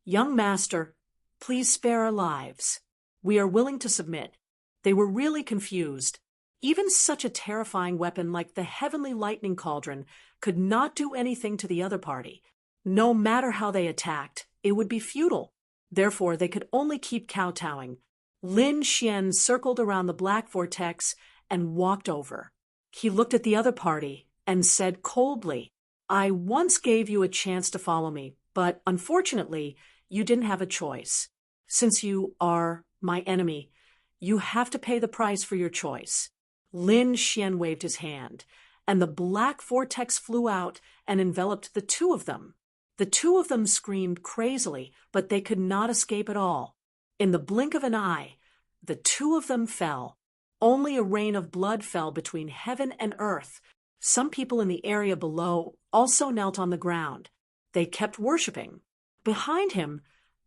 Young master, please spare our lives. We are willing to submit. They were really confused. Even such a terrifying weapon like the heavenly lightning cauldron could not do anything to the other party. No matter how they attacked, it would be futile. Therefore, they could only keep kowtowing. Lin Xian circled around the black vortex and walked over. He looked at the other party and said coldly, I once gave you a chance to follow me, but unfortunately, you didn't have a choice. Since you are my enemy, you have to pay the price for your choice. Lin Xian waved his hand, and the black vortex flew out and enveloped the two of them. The two of them screamed crazily, but they could not escape at all. In the blink of an eye, the two of them fell. Only a rain of blood fell between heaven and earth. Some people in the area below also knelt on the ground. They kept worshipping. Behind him,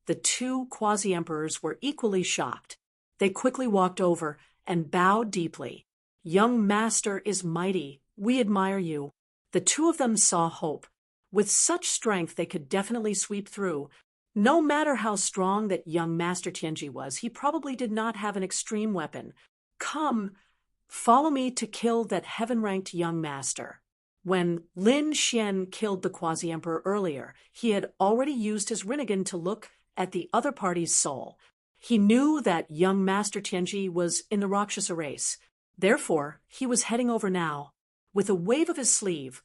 the two quasi-emperors were equally shocked. They quickly walked over and bowed deeply. Young master is mighty. We admire you. The two of them saw hope. With such strength, they could definitely sweep through. No matter how strong that young Master Tianji was, he probably did not have an extreme weapon. Come, follow me to kill that heaven-ranked young master. When Lin Xian killed the quasi-emperor earlier, he had already used his Rinnegan to look at the other party's soul. He knew that young Master Tianji was in the Rakshasa race. Therefore, he was heading over now. With a wave of his sleeve,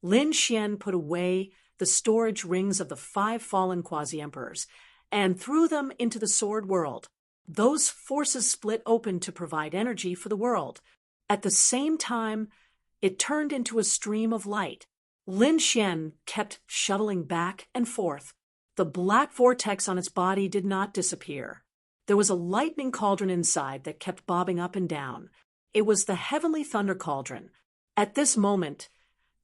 Lin Xian put away the storage rings of the 5 fallen quasi-emperors and threw them into the sword world. Those forces split open to provide energy for the world. At the same time, it turned into a stream of light. Lin Xian kept shuttling back and forth. The black vortex on its body did not disappear. There was a lightning cauldron inside that kept bobbing up and down. It was the heavenly thunder cauldron. At this moment,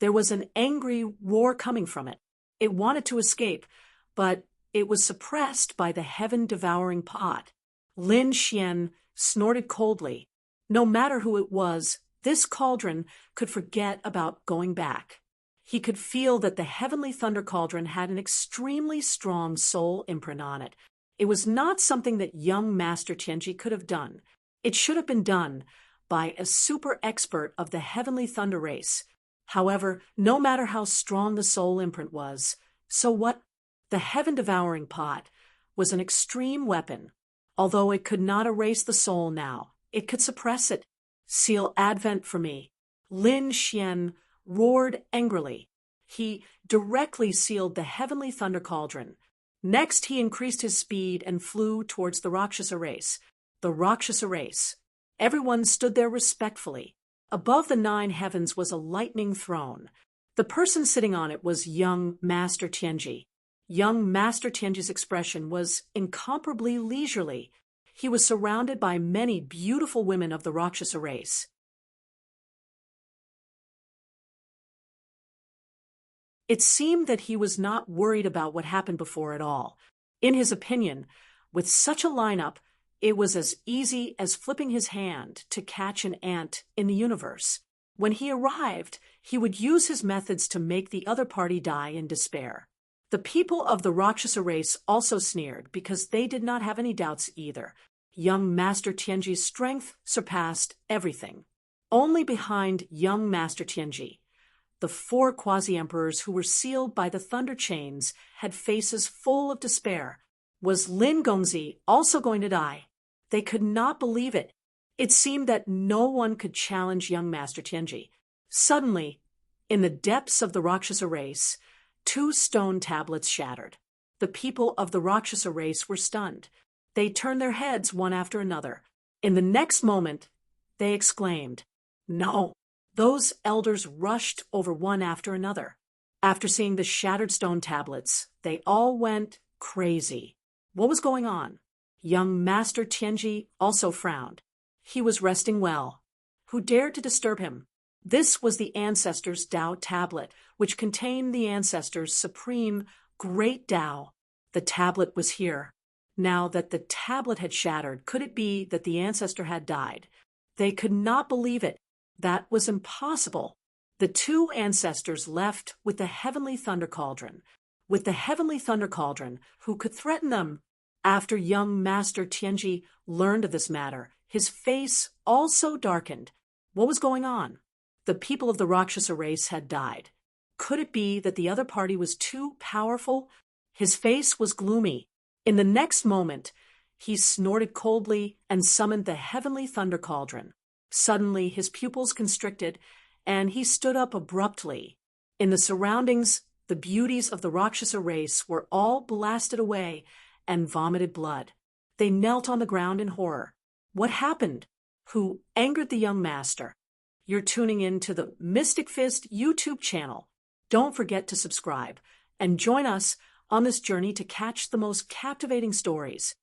there was an angry roar coming from it. It wanted to escape, but it was suppressed by the heaven-devouring pot. Lin Xian snorted coldly. No matter who it was, this cauldron could forget about going back. He could feel that the heavenly thunder cauldron had an extremely strong soul imprint on it. It was not something that young Master Tianji could have done. It should have been done by a super expert of the heavenly thunder race. However, no matter how strong the soul imprint was, so what? The heaven-devouring pot was an extreme weapon. Although it could not erase the soul now, it could suppress it. Seal advent for me. Lin Xian roared angrily. He directly sealed the heavenly thunder cauldron. Next, he increased his speed and flew towards the Rakshasa race. The Rakshasa race. Everyone stood there respectfully. Above the 9 heavens was a lightning throne. The person sitting on it was young Master Tianji. Young Master Tianji's expression was incomparably leisurely. He was surrounded by many beautiful women of the Rakshasa race. It seemed that he was not worried about what happened before at all. In his opinion, with such a lineup, it was as easy as flipping his hand to catch an ant in the universe. When he arrived, he would use his methods to make the other party die in despair. The people of the Rakshasa race also sneered because they did not have any doubts either. Young Master Tianji's strength surpassed everything. Only behind young Master Tianji, the 4 quasi-emperors who were sealed by the thunder chains had faces full of despair. Was Lin Gongzi also going to die? They could not believe it. It seemed that no one could challenge young Master Tianji. Suddenly, in the depths of the Rakshasa race, 2 stone tablets shattered. The people of the Rakshasa race were stunned. They turned their heads one after another. In the next moment, they exclaimed, "No!" Those elders rushed over one after another. After seeing the shattered stone tablets, they all went crazy. What was going on? Young Master Tianji also frowned. He was resting well. Who dared to disturb him? This was the ancestors' Tao tablet, which contained the ancestors' supreme great Tao. The tablet was here. Now that the tablet had shattered, could it be that the ancestor had died? They could not believe it. That was impossible. The 2 ancestors left with the heavenly thunder cauldron. With the heavenly thunder cauldron, who could threaten them? After young Master Tianji learned of this matter, his face also darkened. What was going on? The people of the Rakshasa race had died. Could it be that the other party was too powerful? His face was gloomy. In the next moment, he snorted coldly and summoned the heavenly thunder cauldron. Suddenly, his pupils constricted, and he stood up abruptly. In the surroundings, the beauties of the Rakshasa race were all blasted away and vomited blood. They knelt on the ground in horror. What happened? Who angered the young master? You're tuning in to the Mystic Fist YouTube channel. Don't forget to subscribe and join us on this journey to catch the most captivating stories.